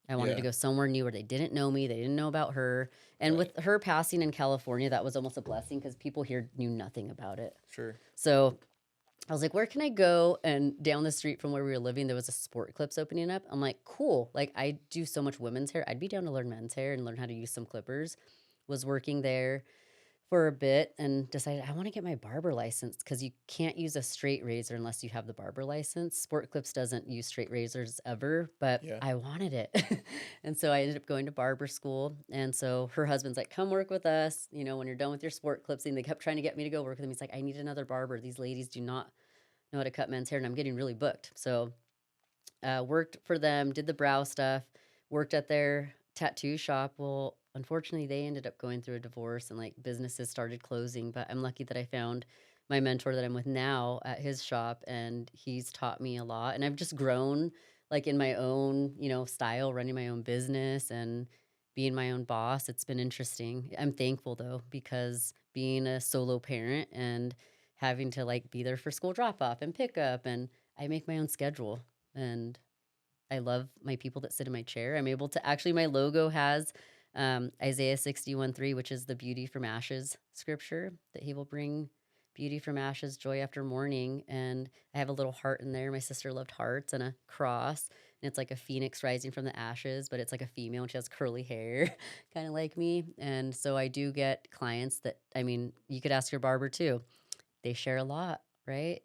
I wanted to yeah, go somewhere new where they didn't know me, they didn't know about her, and right. with her passing in California, that was almost a blessing because people here knew nothing about it. Sure. So I was like, "Where can I go?" And down the street from where we were living, there was a Sport Clips opening up. I'm like, "Cool." Like, I do so much women's hair. I'd be down to learn men's hair and learn how to use some clippers. Was working there for a bit and decided I wanna get my barber license because you can't use a straight razor unless you have the barber license. Sport Clips doesn't use straight razors ever, but Yeah. I wanted it. And so I ended up going to barber school, and so her husband's like, "Come work with us, when you're done with your Sport Clips," and they kept trying to get me to go work with him. He's like, "I need another barber. These ladies do not know how to cut men's hair, and I'm getting really booked." So worked for them, did the brow stuff, worked at their tattoo shop. Well, unfortunately, they ended up going through a divorce and like businesses started closing. But I'm lucky that I found my mentor that I'm with now at his shop, and he's taught me a lot. And I've just grown like in my own, style, running my own business and being my own boss, it's been interesting. I'm thankful though, because being a solo parent and having to like be there for school drop off and pick up, and I make my own schedule. And I love my people that sit in my chair. I'm able to actually, my logo has Isaiah 61:3, which is the beauty from ashes scripture, that he will bring beauty from ashes, joy after mourning. And I have a little heart in there. My sister loved hearts, and a cross. And it's like a phoenix rising from the ashes, but it's like a female and she has curly hair, kind of like me. And so I do get clients that, I mean, you could ask your barber too. They share a lot, right?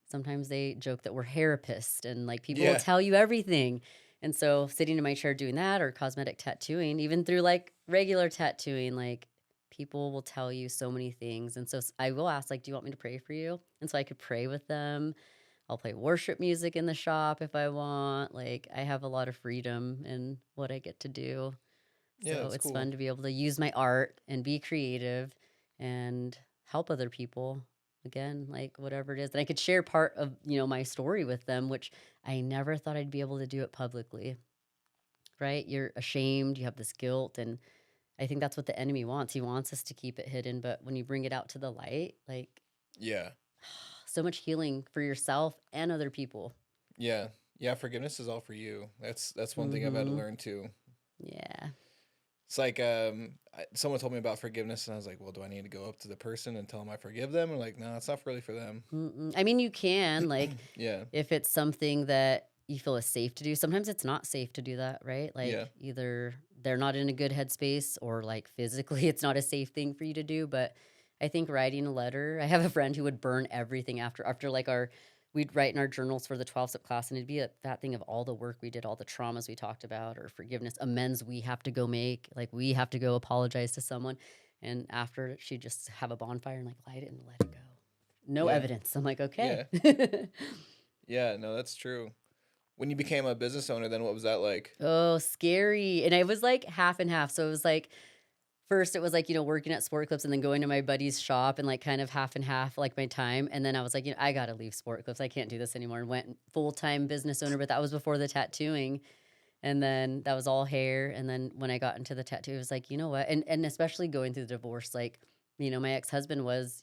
Sometimes they joke that we're therapists and like people will Yeah. tell you everything. And so sitting in my chair doing that, or cosmetic tattooing, even through like regular tattooing, like people will tell you so many things. And so I will ask, like, do you want me to pray for you? And so I could pray with them. I'll play worship music in the shop if I want. Like, I have a lot of freedom in what I get to do. Yeah, So that's it's cool. fun to be able to use my art and be creative and help other people. Again, like whatever it is. And I could share part of, my story with them, which I never thought I'd be able to do it publicly, right? You're ashamed, you have this guilt. And I think that's what the enemy wants. He wants us to keep it hidden. But when you bring it out to the light, like Yeah. so much healing for yourself and other people. Yeah. Yeah, forgiveness is all for you. That's one thing I've had to Mm-hmm. learn too. Yeah. It's like someone told me about forgiveness, and I was like, well, do I need to go up to the person and tell them I forgive them? And like, no, it's not really for them. Mm-mm. I mean, you can, like, Yeah. if it's something that you feel is safe to do. Sometimes it's not safe to do that, right? Yeah. Like, either they're not in a good headspace, or like physically it's not a safe thing for you to do. But I think writing a letter, I have a friend who would burn everything after like we'd write in our journals for the 12 step class, and it'd be a that thing of all the work we did, all the traumas we talked about, or forgiveness, amends we have to go make, like we have to go apologize to someone. And after, she'd just have a bonfire and like light it and let it go. No Yeah. evidence. I'm like, okay. Yeah. Yeah, no, that's true. When you became a business owner, then what was that like? Oh, scary. And I was like half and half. So it was like, first it was like, working at Sport Clips and then going to my buddy's shop, and like kind of half and half, like my time. And then I was like, I got to leave Sport Clips. I can't do this anymore. And went full time business owner, but that was before the tattooing. And then that was all hair. And then when I got into the tattoo, it was like, you know what? And especially going through the divorce, like, my ex-husband was,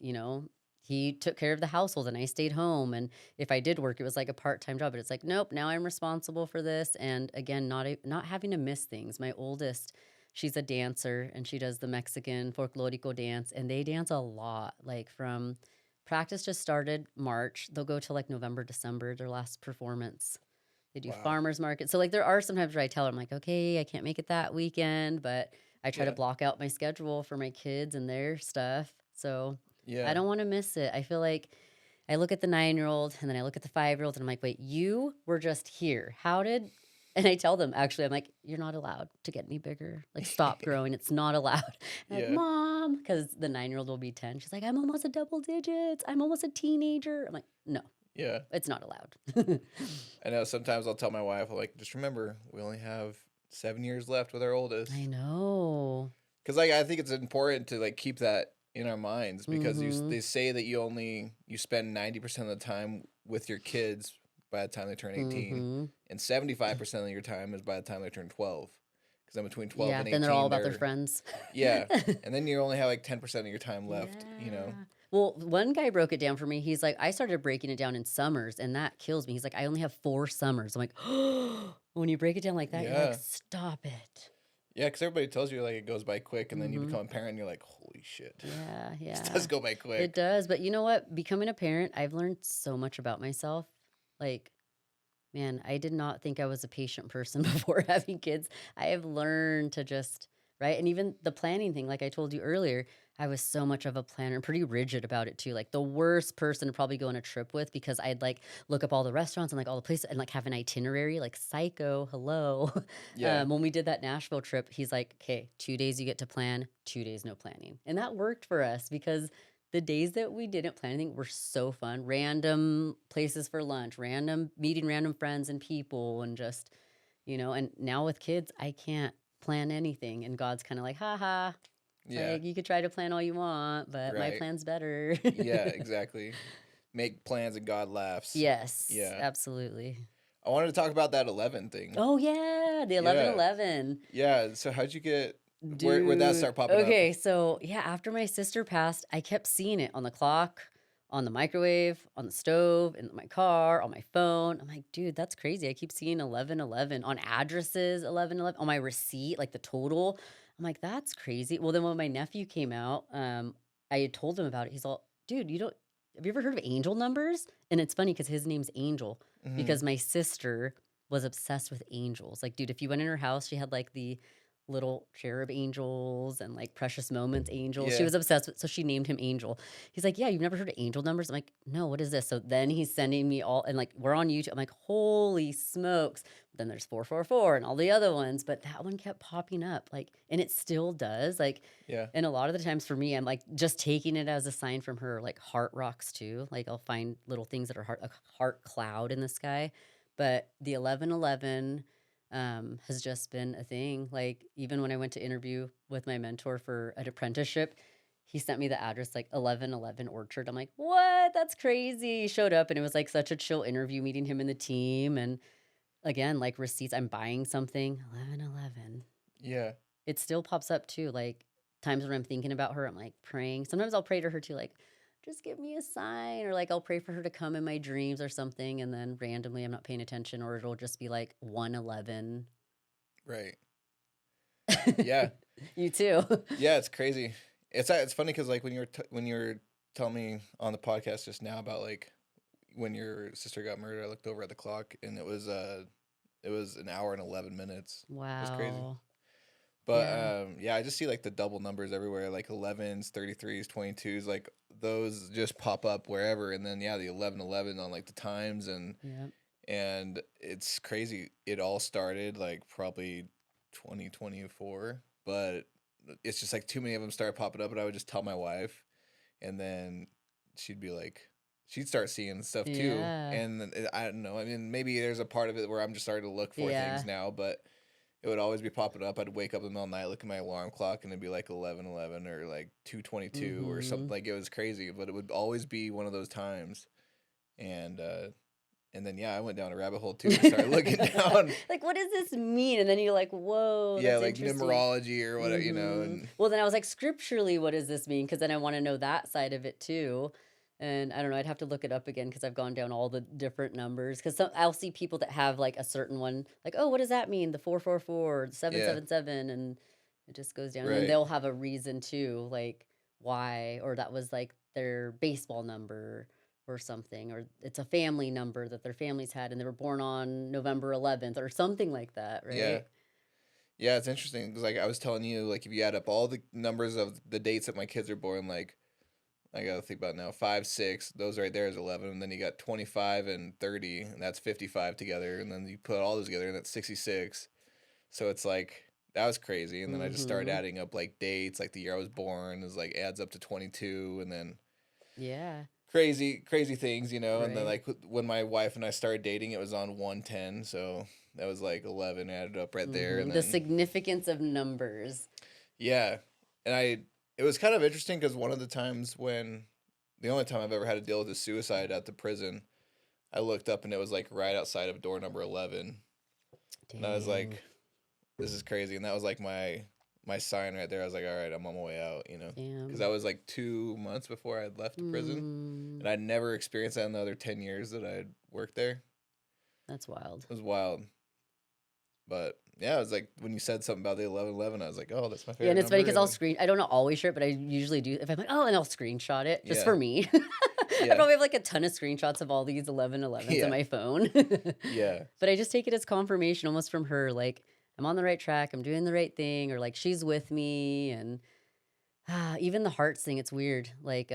he took care of the household and I stayed home. And if I did work, it was like a part-time job. But it's like, nope, now I'm responsible for this. And again, not having to miss things. My oldest, she's a dancer and she does the Mexican folklorico dance. And they dance a lot. Like, from practice just started March. They'll go till like November, December, their last performance. They do Wow. farmers market. So like there are sometimes where I tell her, I'm like, okay, I can't make it that weekend, but I try to Yeah. block out my schedule for my kids and their stuff. So I Yeah. don't want to miss it. I feel like I look at the 9-year-old and then I look at the 5-year-old and I'm like, wait, you were just here. How did, and I tell them, actually, I'm like, you're not allowed to get any bigger. Like, stop growing. It's not allowed. I'm like, Yeah. Mom, because the 9-year-old will be 10. She's like, I'm almost at double digits. I'm almost a teenager. I'm like, no, Yeah. it's not allowed. I know sometimes I'll tell my wife, like, just remember, we only have 7 years left with our oldest. I know. Because like I think it's important to like keep that in our minds, because Mhm. they say that you spend 90% of the time with your kids by the time they turn 18, Mhm. and 75% of your time is by the time they turn 12. Because then between 12 Yeah, and then they're all 18, about their they're friends. yeah, and then you only have like 10% of your time left. Yeah. Well, one guy broke it down for me. He's like, I started breaking it down in summers, and that kills me. He's like, I only have 4 summers. I'm like, when you break it down like that, you're like, Yeah, stop it. yeah, because everybody tells you like it goes by quick, and then you Mhm. become a parent, and you're like, holy shit, Yeah, this yeah. does go by It quick. does, but you know what? Becoming a parent, I've learned so much about myself. Like, man, I did not think I was a patient person before having kids. I have learned to just, right? And even the planning thing, like I told you earlier, I was so much of a planner, pretty rigid about it too. Like the worst person to probably go on a trip with, because I'd like look up all the restaurants and like all the places and like have an itinerary, like psycho, hello. Yeah, When we did that Nashville trip, he's like, okay, 2 days you get to plan, 2 days no planning. And that worked for us because the days that we didn't plan anything were so fun. Random places for lunch, random meeting random friends and people, and just, and now with kids, I can't plan anything. And God's kind of like, ha ha. It's yeah, like, you could try to plan all you want, but my right. plan's better. Yeah, exactly. Make plans and God laughs. Yes, Yeah. absolutely. I wanted to talk about that 11 thing. Oh, yeah, the Yeah. 1111. Yeah. So how'd you get where'd that Dude, start popping up? okay, so, yeah, after my sister passed, I kept seeing it on the clock, on the microwave, on the stove, in my car, on my phone. I'm like, "Dude, that's crazy." I keep seeing 1111 on addresses, 1111 on my receipt, like, the total. I'm like, "That's crazy." Well, then when my nephew came out, I had told him about it. He's all, "Dude, you don't have you ever heard of angel numbers?" And it's funny because his name's Angel Mhm. because my sister was obsessed with angels. Like, dude, if you went in her house, she had, like, the little cherub angels and like precious moments angels. She Yeah. was obsessed with, so she named him Angel. He's like, "Yeah, you've never heard of angel numbers?" I'm like, "No, what is this?" So then he's sending me all, and like we're on YouTube. I'm like, "Holy smokes." Then there's 444 and all the other ones, but that one kept popping up, like, and it still does. Like, Yeah. and a lot of the times for me, I'm like just taking it as a sign from her, like heart rocks too. Like I'll find little things that are heart, a heart cloud in the sky. But the 1111 has just been a thing. Like even when I went to interview with my mentor for an apprenticeship, he sent me the address like 1111 Orchard. I'm like, what? That's crazy. He showed up and it was like such a chill interview meeting him and the team. And again, like receipts, I'm buying something, 1111. Yeah. It still pops up too. Like times when I'm thinking about her, I'm like praying. Sometimes I'll pray to her too, like, just give me a sign. Or like I'll pray for her to come in my dreams or something. And then randomly I'm not paying attention, or it'll just be like 111. Right. Yeah. You too. Yeah, it's crazy. It's funny because like when you were telling me on the podcast just now about like when your sister got murdered, I looked over at the clock and it was an hour and 11 minutes. It was crazy. Wow. But Yeah. yeah, I just see like the double numbers everywhere, like 11s, 33s, 22s, like those just pop up wherever. And then yeah, the 1111 on like the times Yeah. and it's crazy. It all started like probably 2024, but it's just like too many of them started popping up, and I would just tell my wife, and then she'd be like, she'd start seeing stuff too. Yeah. And I don't know. I mean, maybe there's a part of it where I'm just starting to look for things Yeah. now, but it would always be popping up. I'd wake up in the middle of the night, look at my alarm clock, and it'd be like 11:11 or like 2:22 or something. Mm-hmm. Like it was crazy, but it would always be one of those times. And and then yeah, I went down a rabbit hole too and started looking down. Like, what does this mean? And then you're like, whoa, Yeah, that's like interesting. numerology or whatever, and Well, then I was like, scripturally, what does this mean? Because then I want to know that side of it too. And I don't know, I'd have to look it up again because I've gone down all the different numbers. Because I'll see people that have like a certain one, like, oh, what does that mean? The 444, the yeah, 777, and it just goes down. And then right. they'll have a reason too, like why, or that was like their baseball number or something, or it's a family number that their families had and they were born on November 11th or something like that, Yeah. right? Yeah, it's interesting because like I was telling you, like if you add up all the numbers of the dates that my kids are born, like I gotta think about it now, 5, 6, those right there is 11, and then you got 25 and 30, and that's 55 together, and then you put all those together, and that's 66. So it's like that was crazy, and then I just started Mm-hmm. adding up like dates, like the year I was born is like adds up to 22, and then Yeah, crazy things, and then right. like when my wife and I started dating, it was on 110, so that was like 11 added up right there, and The then significance of numbers. yeah, and it was kind of interesting because one of the times when the only time I've ever had to deal with a suicide at the prison, I looked up and it was like right outside of door number 11, and I was Dang. like, this is crazy, and that was like my sign right there. I was like, all right, I'm on my way out, because Damn. that was like 2 months before I had left the prison, Mm, and I'd never experienced that in the other 10 years that I'd worked there. that's wild. It was wild, but yeah, it was like when you said something about the 1111, I was like, oh, that's my Yeah, and favorite it's funny number, because and I'll then I don't always share it, but I usually do. If I'm like, oh, and I'll screenshot it just yeah, for me. I yeah, probably have like a ton of screenshots of all these 1111s on yeah, my phone. yeah, But I just take it as confirmation almost from her, like, I'm on the right track, I'm doing the right thing, or like she's with me. And even the hearts thing, it's weird. Like,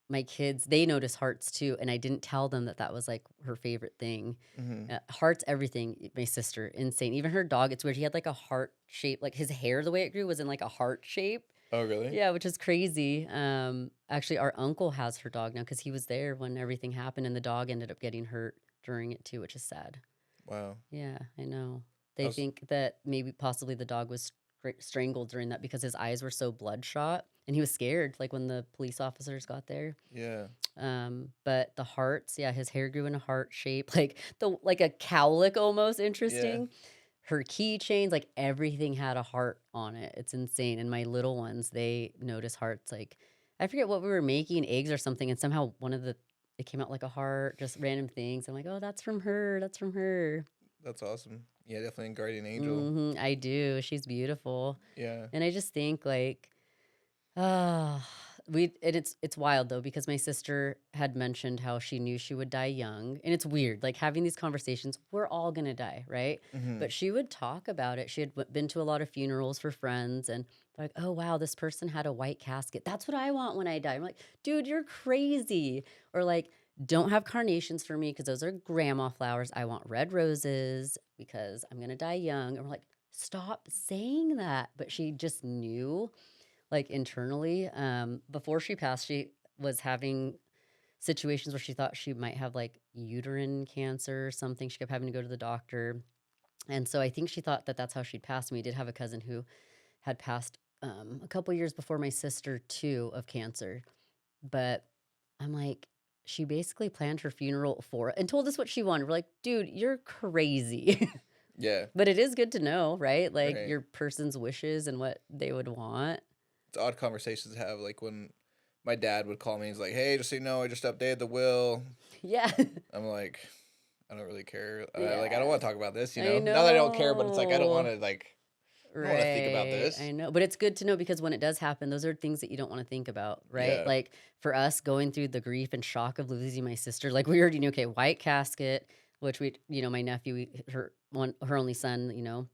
my kids, they notice hearts too, and I didn't tell them that that was like her favorite thing. hmm Hearts, everything. My sister, insane. Even her dog, it's weird. He had like a heart shape, like his hair, the way it grew was in like a heart shape. Oh, really? Yeah, which is crazy. Actually, our uncle has her dog now because he was there when everything happened, and the dog ended up getting hurt during it too, which is sad. Wow. Yeah, I know. I They was think that maybe possibly the dog was strangled during that because his eyes were so bloodshot and he was scared, like when the police officers got there. Yeah. But the hearts, yeah, his hair grew in a heart shape, like a cowlick almost. Yeah. Interesting. Her keychains, like everything had a heart on it. It's insane. And my little ones, they notice hearts. Like I forget what we were making, eggs or something, and somehow it came out like a heart, just random things. I'm like, oh, that's from her. That's from her. That's awesome. Yeah, definitely a guardian angel. I do. She's beautiful. Yeah. And I just think like, ah, it's wild though because my sister had mentioned how she knew she would die young, and it's weird like having these conversations. We're all gonna die, right? Hmm. But she would talk about it. She had been to a lot of funerals for friends, and like, oh wow, this person had a white casket. That's what I want when I die. I'm like, dude, you're crazy. Or like, don't have carnations for me because those are grandma flowers. I want red roses because I'm gonna die young. And we're like, stop saying that. But she just knew like internally. Before she passed, she was having situations where she thought she might have like uterine cancer or something. She kept having to go to the doctor. And so I think she thought that that's how she'd passed. We did have a cousin who had passed a couple years before my sister, too, of cancer. But I'm like, she basically planned her funeral for it and told us what she wanted. We're like, dude, you're crazy. Yeah. But it is good to know, right? Like Right. your person's wishes and what they would want. It's odd conversations to have. Like when my dad would call me, he's like, "Hey, just so you know, I just updated the will." Yeah. I'm like, I don't really care. Like I don't Yeah. want to talk about this. I Not that I don't care, but it's like I don't want know. to like. I don't want to think about Right. this. I know. But it's good to know because when it does happen, those are things that you don't want to think about, right? Yeah. Like for us going through the grief and shock of losing my sister, like we already knew, okay, white casket, which my nephew, her only son,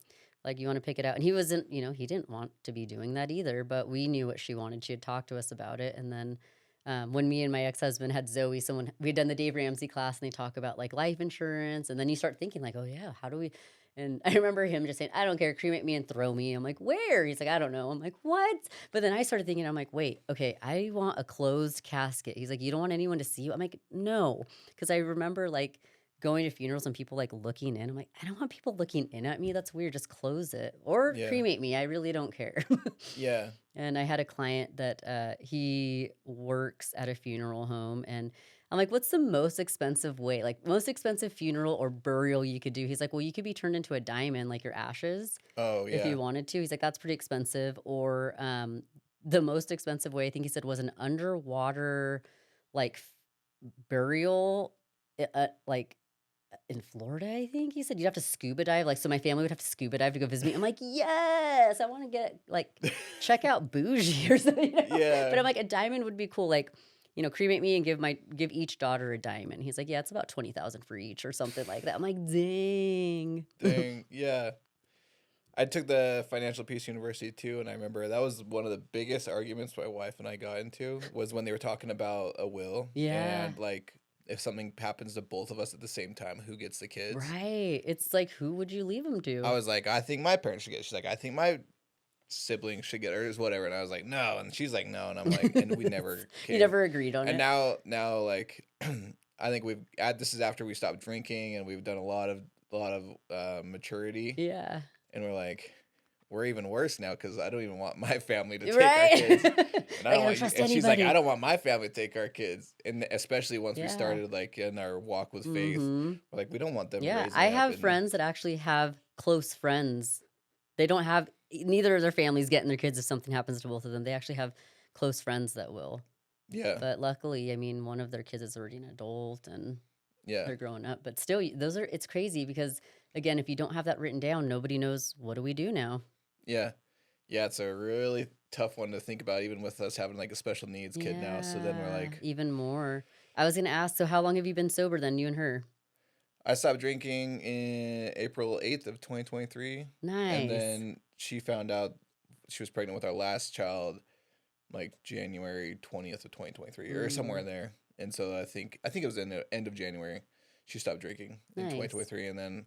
like you want to pick it out. And he wasn't, he didn't want to be doing that either, but we knew what she wanted. She had talked to us about it. And then when me and my ex-husband had Zoe, we had done the Dave Ramsey class and they talk about like life insurance. And then you start thinking like, oh yeah, how do we, and I remember him just saying, I don't care, cremate me and throw me. I'm like, where? He's like, I don't know. I'm like, what? But then I started thinking, I'm like, wait, okay, I want a closed casket. He's like, you don't want anyone to see you? I'm like, no. Because I remember like going to funerals and people like looking in. I'm like, I don't want people looking in at me. That's weird. Just close it or Yeah. cremate me. I really don't care. Yeah. And I had a client that he works at a funeral home, and I'm like, "What's the most expensive way, like most expensive funeral or burial you could do?" He's like, "Well, you could be turned into a diamond, like your ashes, Oh if yeah. you wanted to." He's like, "That's pretty expensive." Or the most expensive way I think he said was an underwater, like burial, like in Florida, I think he said you'd have to scuba dive. Like, so my family would have to scuba dive to go visit me. I'm like, yes, I want to get like check out bougie or something. But Yeah. I'm like, a diamond would be cool. Like, cremate me and give each daughter a diamond. He's like, yeah, it's about 20,000 for each or something like that. I'm like, dang. Dang. Yeah. I took the Financial Peace University too, and I remember that was one of the biggest arguments my wife and I got into was when they were talking about a will Yeah. and like if something happens to both of us at the same time, who gets the kids? Right. It's like, who would you leave them I to? was like, I think my parents should get it. She's like, I think my siblings should get hers, whatever. And I was like, no. And she's like, no. And I'm like, and we never You came. never agreed on And it. now, like, I think this is after we stopped drinking and we've done a lot of maturity. Yeah. And we're like, we're even worse now because I don't even want my family to take our Right. kids, and I Like, I don't don't want you. trust And she's like, I anybody. don't want my family to take our kids, and especially once we Yeah. started like in our walk with faith, Mm-hmm. we're like, we don't want them Yeah, raising I up. have And friends that actually have close friends. They don't have neither of their families getting their kids if something happens to both of them. They actually have close friends that will. yeah, But luckily, I mean, one of their kids is already an adult and yeah, they're growing up. But still, it's crazy because again, if you don't have that written down, nobody knows what do we do now. yeah, yeah. It's a really tough one to think about, even with us having like a special needs kid now. So then we're Yeah, like, even more. I was gonna ask, so how long have you been sober then, you and her? I stopped drinking in April 8th of 2023, and Nice. then she found out she was pregnant with our last child like January 20th of 2023 or somewhere Mm, in there. And so I think it was in the end of January she stopped drinking in nice. 2023, and then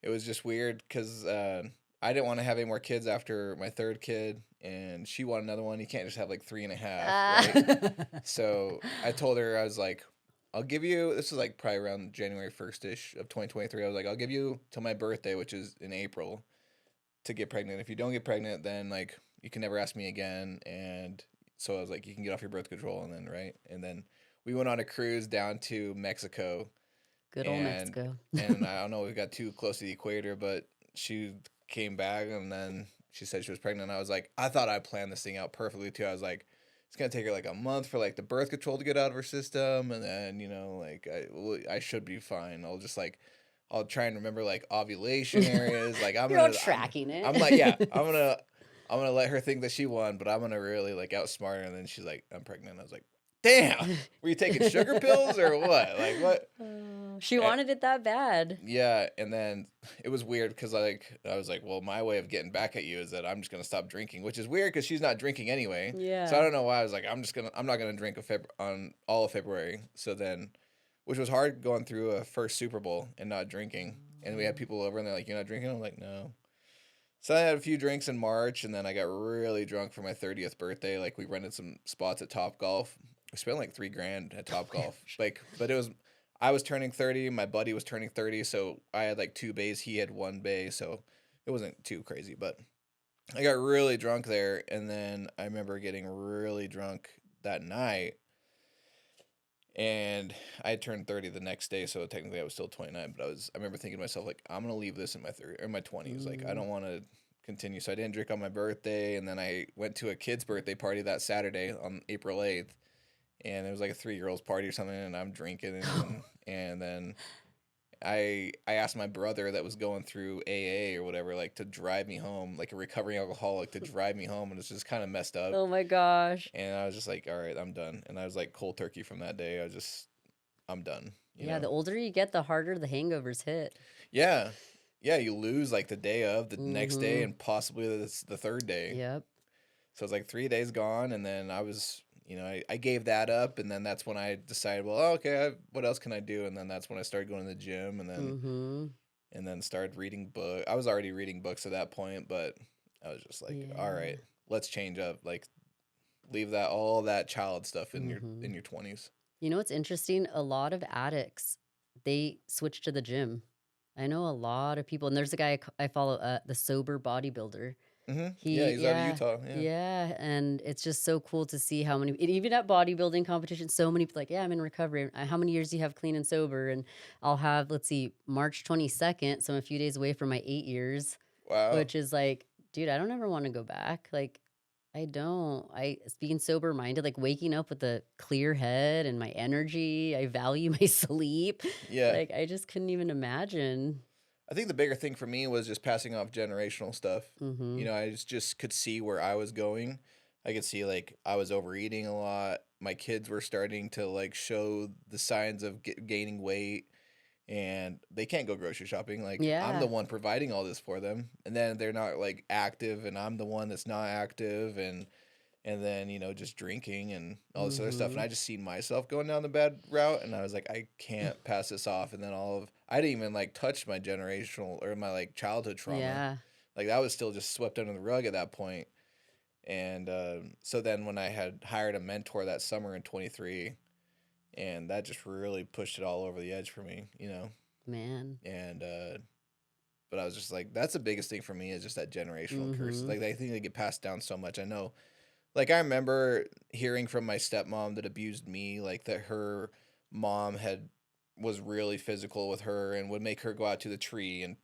it was just weird because I didn't want to have any more kids after my third kid, and she wanted another one. You can't just have like three and a half, Ah. right? So I told her, I was like, I'll give you, this was like probably around January 1st ish of 2023. I was like, I'll give you till my birthday, which is in April. to get pregnant. If you don't get pregnant, then like you can never ask me again. And so I was like, you can get off your birth control, and then right, and then we went on a cruise down to Mexico, Good old and Mexico. I don't know, we got too close to the equator, but she came back and then she said she was pregnant. And I was like, I thought I planned this thing out perfectly too. I was like, it's gonna take her like a month for like the birth control to get out of her system, and then like I should be fine. I'll try and remember like ovulation areas. Like You're all tracking it. I'm like, yeah, I'm gonna let her think that she won, but I'm gonna really like outsmart her. And then she's like, I'm pregnant. I was like, damn, were you taking sugar pills or what? Like what? She wanted it that bad. Yeah, and then it was weird because like I was like, well, my way of getting back at you is that I'm just gonna stop drinking, which is weird because she's not drinking anyway. So I Yeah. don't know why I was like, I'm not gonna drink on all of February. So then, which was hard going through a first Super Bowl and not drinking, and we had people over and they're like, you're not drinking? I'm like, no. So I had a few drinks in March, and then I got really drunk for my 30th birthday. Like we rented some spots at Top Golf. We spent like $3,000 at Top Golf. Like, but I was turning 30. My buddy was turning 30, so I had like 2 bays. He had 1 bay, so it wasn't too crazy. But I got really drunk there, and then I remember getting really drunk that night. And I had turned 30 the next day, so technically I was still 29. But I remember thinking to myself like, I'm gonna leave this in my 30 or my 20s. Like I don't want to continue. So I didn't drink on my birthday, and then I went to a kid's birthday party that Saturday on April 8th, and it was like a 3-year-old's party or something, and I'm drinking, and then I asked my brother that was going through AA or whatever, like to drive me home, like a recovering alcoholic, to drive me home, and it's just kind of messed up. Oh my gosh. And I was just like, all right, I'm done. And I was like cold turkey from that day. I'm done. Yeah, the older you get, the harder the hangovers hit. Yeah. Yeah, you lose like the day of, the next day, Mm-hmm. and possibly the third day. Yep. So it's like 3 days gone, and then I was, I gave that up, and then that's when I decided, well, okay, what else can I do? And then that's when I started going to the gym, Mm-hmm. and then started reading book. I was already reading books at that point, but I was just like, all Yeah. right, let's change up. Like, leave all that child stuff in Mm-hmm. your 20s. You know what's interesting? A lot of addicts, they switch to the gym. I know a lot of people, and there's a guy I follow, the sober bodybuilder. Yeah, he's out of Yeah, Utah. Yeah. yeah, and it's just so cool to see how many, and even at bodybuilding competitions, so many people like, yeah, I'm in recovery. How many years do you have clean and sober? And I'll have, let's see, March 22nd, so I'm a few days away from my 8 years, Wow. which is like, dude, I don't ever want to go back. Like, I don't. Being sober minded, like waking up with a clear head and my energy. I value my sleep. Yeah. Like, I just couldn't even imagine. I think the bigger thing for me was just passing off generational stuff. Mm-hmm. I just could see where I was going. I could see like I was overeating a lot. My kids were starting to like show the signs of gaining weight, and they can't go grocery shopping. Like I'm the Yeah. one providing all this for them, and then they're not like active, and I'm the one that's not active, and then just drinking and all this other stuff. And Mm-hmm. I just seen myself going down the bad route, and I was like, I can't pass this off. And then I didn't even like touch my generational or my like childhood trauma. Yeah. Like that was still just swept under the rug at that point. And so then when I had hired a mentor that summer in 23, and that just really pushed it all over the edge for me. Man. And but I was just like, that's the biggest thing for me, is just that generational curse. Mm-hmm. Like I think they get passed down so much. I know, like I remember hearing from my stepmom that abused me, like that her mom was really physical with her and would make her go out to the tree and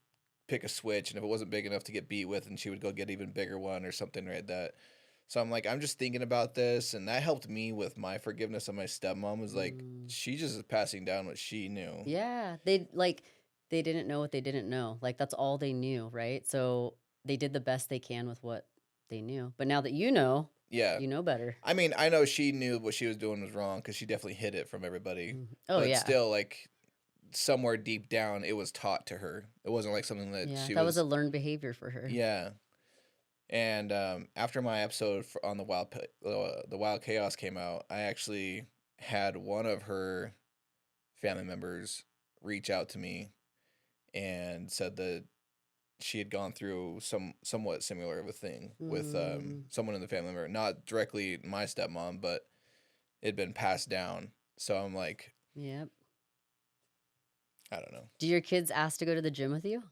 pick a switch, and if it wasn't big enough to get beat with, and she would go get even bigger one or something like that. So I'm like, I'm just thinking about this, and that helped me with my forgiveness of my stepmom. Was like, Mm. she just is passing down what she knew. Yeah. They didn't know what they didn't know. Like, that's all they knew, right? So they did the best they can with what they knew. But now that Yeah. you know better. I mean, I know she knew what she was doing was wrong because she definitely hid it from everybody. Mhm. Oh But yeah. still, like, somewhere deep down, it was taught to her. It wasn't like something that Yeah. she That was a was. learned behavior for her. Yeah. And after my episode on the Wild Chaos came out, I actually had one of her family members reach out to me and said that she had gone through somewhat similar of a thing with Mm. someone in the family member, not directly my stepmom, but it'd been passed down. So I'm like, Yep. I don't know. Do your kids ask to go to the gym with you?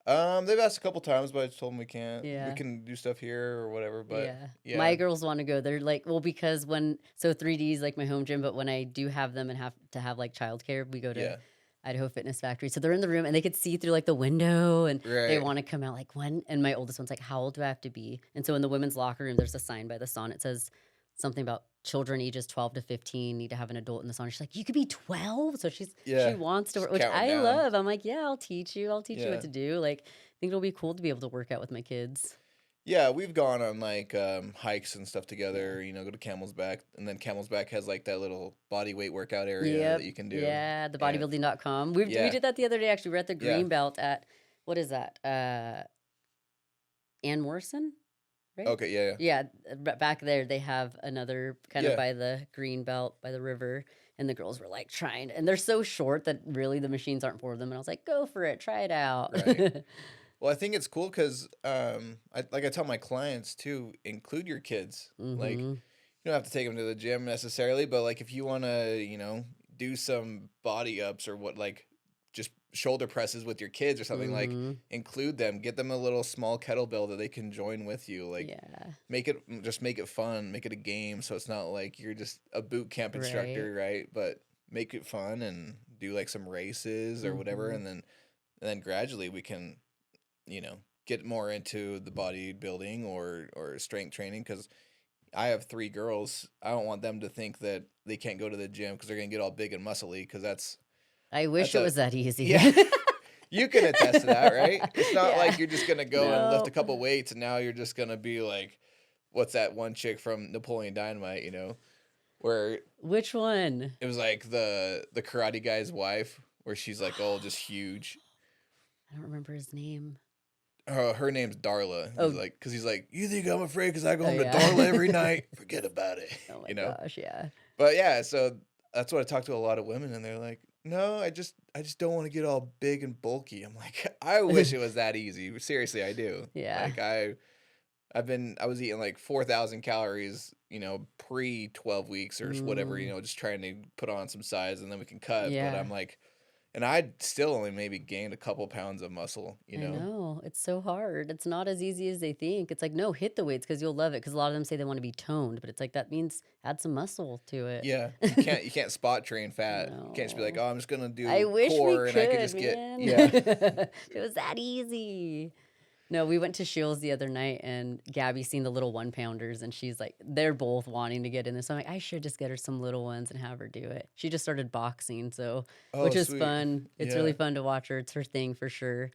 They've asked a couple times, but I just told them we can't. We Yeah. can do stuff here or whatever. But Yeah. yeah, My girls wanna go. They're like, well, because when so 3D is like my home gym, but when I do have them and have to have, like, childcare, we go to yeah, Idaho Fitness Factory. So they're in the room and they could see through, like, the window, and they right. wanna come out, like, "When?" And my oldest one's like, "How old do I have to be?" And so in the women's locker room, there's a sign by the sauna. It says something about children ages 12 to 15 need to have an adult in the sauna. She's like, "You could be 12?" So she Yeah, wants to just work, which counting I down. love. I'm like, "Yeah, I'll teach you. I'll teach you what Yeah. to do." Like, I think it'll be cool to be able to work out with my kids. Yeah, we've gone on like hikes and stuff Yeah. together, go to Camel's Back, and then Camel's Back has like that little body weight workout area that Yep. you can do. Yeah, the And bodybuilding.com. We yeah, did that the other day, actually. We're at the yeah. green belt at what is that? Ann Morrison, right? Okay, yeah, yeah. Yeah, back there they have another kind of Yeah, by the green belt by the river, and the girls were like trying, and they're so short that really the machines aren't for them. And I was like, "Go for it, try it out." right. Well, I think it's cool because I tell my clients to include your kids. Like, Mhm. you don't have to take them to the gym necessarily, but like if you want to, do some body ups or what, like just shoulder presses with your kids or something, like Mhm. include them, get them a little small kettlebell that they can join with you. Like, Yeah. make it fun, make it a game, so it's not like you're just a boot camp Right. instructor, right? But make it fun and do like some races or whatever, Mhm. and then gradually we can get more into the bodybuilding or strength training because I have 3 girls. I don't want them to think that they can't go to the gym because they're gonna get all big and muscly because I wish that's it a was that easy. yeah. You can attest to that, right? It's not like Yeah. you're just gonna go and lift a No. couple weights and now you're just gonna be like, what's that one chick from Napoleon Dynamite? Where Which one? it was like the karate guy's wife, where she's like all just huge. I don't remember his name. Her name's Darla. Oh, He's like, you think I'm afraid because I go oh home to yeah. Darla every night? Forget about it, Oh my you know. gosh, yeah. But yeah, so that's what I talk to a lot of women, and they're like, no, I just don't want to get all big and bulky. I'm like, I wish it was that easy. Seriously, I do. Yeah. Like I was eating like 4,000 calories, pre 12 weeks or whatever, Mm, just trying to put on some size and then we can cut. But yeah. I'm like, and I still only maybe gained a couple pounds of muscle, you I know? know. It's so hard. It's not as easy as they think. It's like, no, hit the weights because you'll love it. Because a lot of them say they want to be toned, but it's like that means add some muscle to Yeah, it. you can't spot train fat. You can't just be like, No. "Oh, I'm just gonna I do wish we core," and I could could, just get man. yeah, If it was that easy. No, we went to Shields the other night and Gabby seen the little 1 pounders and she's like, they're both wanting to get in this. So I'm like, I should just get her some little ones and have her do it. She just started boxing, so oh which is sweet, fun. It's really yeah, fun to watch her. It's her thing for sure.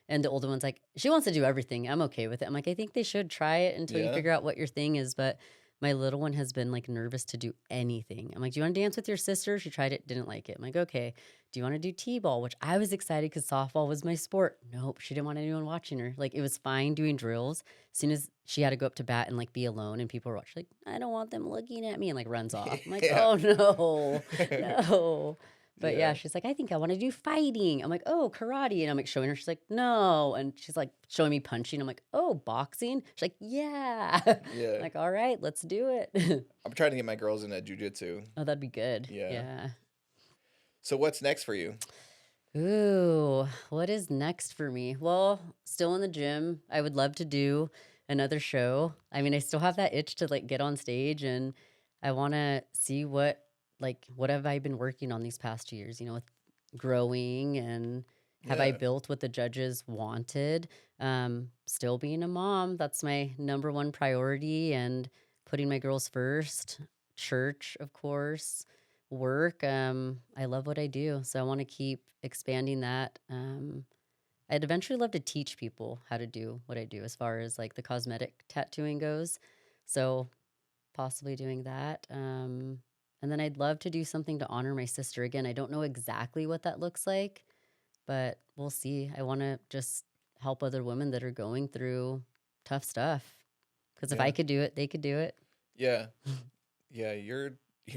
And the older one's like, she wants to do everything. I'm okay with it. I'm like, I think they should try it until you yeah, figure out what your thing is. But my little one has been like nervous to do anything. I'm like, do you want to dance with your sister? She tried it, didn't like it. I'm like, okay. Do you want to do T-ball? Which I was excited because softball was my sport. Nope. She didn't want anyone watching her. Like it was fine doing drills. As soon as she had to go up to bat and like be alone and people were watching, like, I don't want them looking at me and like runs off. I'm like, yeah, oh no, no. But yeah, yeah, she's like, I think I want to do fighting. I'm like, oh, karate. And I'm like showing her. She's like, no. And she's like showing me punching. I'm like, oh, boxing. She's like, yeah. I'm yeah. like, all right, let's do it. I'm trying to get my girls into jujitsu. Oh, that'd be good. Yeah. Yeah. So what's next for you? Ooh, what is next for me? Well, still in the gym. I would love to do another show. I mean, I still have that itch to like get on stage and I want to see what have I been working on these past years, with growing and have I Yeah, built what the judges wanted? Still being a mom, that's my number one priority and putting my girls first. Church, of course, work. I love what I do, so I want to keep expanding that. I'd eventually love to teach people how to do what I do as far as like the cosmetic tattooing goes. So possibly doing that. And then I'd love to do something to honor my sister. Again, I don't know exactly what that looks like, but we'll see. I want to just help other women that are going through tough stuff. Because if I yeah, could do it, they could do it. yeah, yeah. You're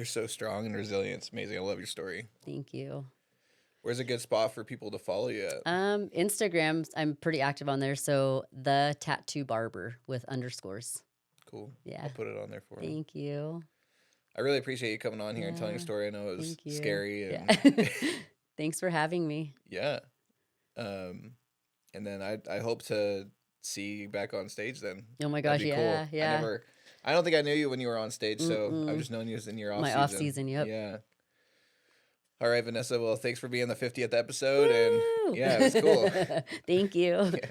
so strong and resilient. It's amazing. I love your story. Thank you. Where's a good spot for people to follow you at? Instagram, I'm pretty active on there. So the tattoo barber with underscores. Cool. Yeah. I'll put it on there for them. Thank you. I really appreciate you coming on here and telling your Yeah. story. I know it was Thank you. scary Yeah. and Thanks for having me. yeah. Um, and then I hope to see you back on stage then. Oh my That'd gosh, be cool. yeah, yeah. I don't think I knew you when you were on stage, so I've Mm-mm. just known you as in your off My off season. season, yep. Yeah. All right, Vanessa. Well, thanks for being the 50th episode, and Woo! yeah, it was cool. Thank you. Yeah.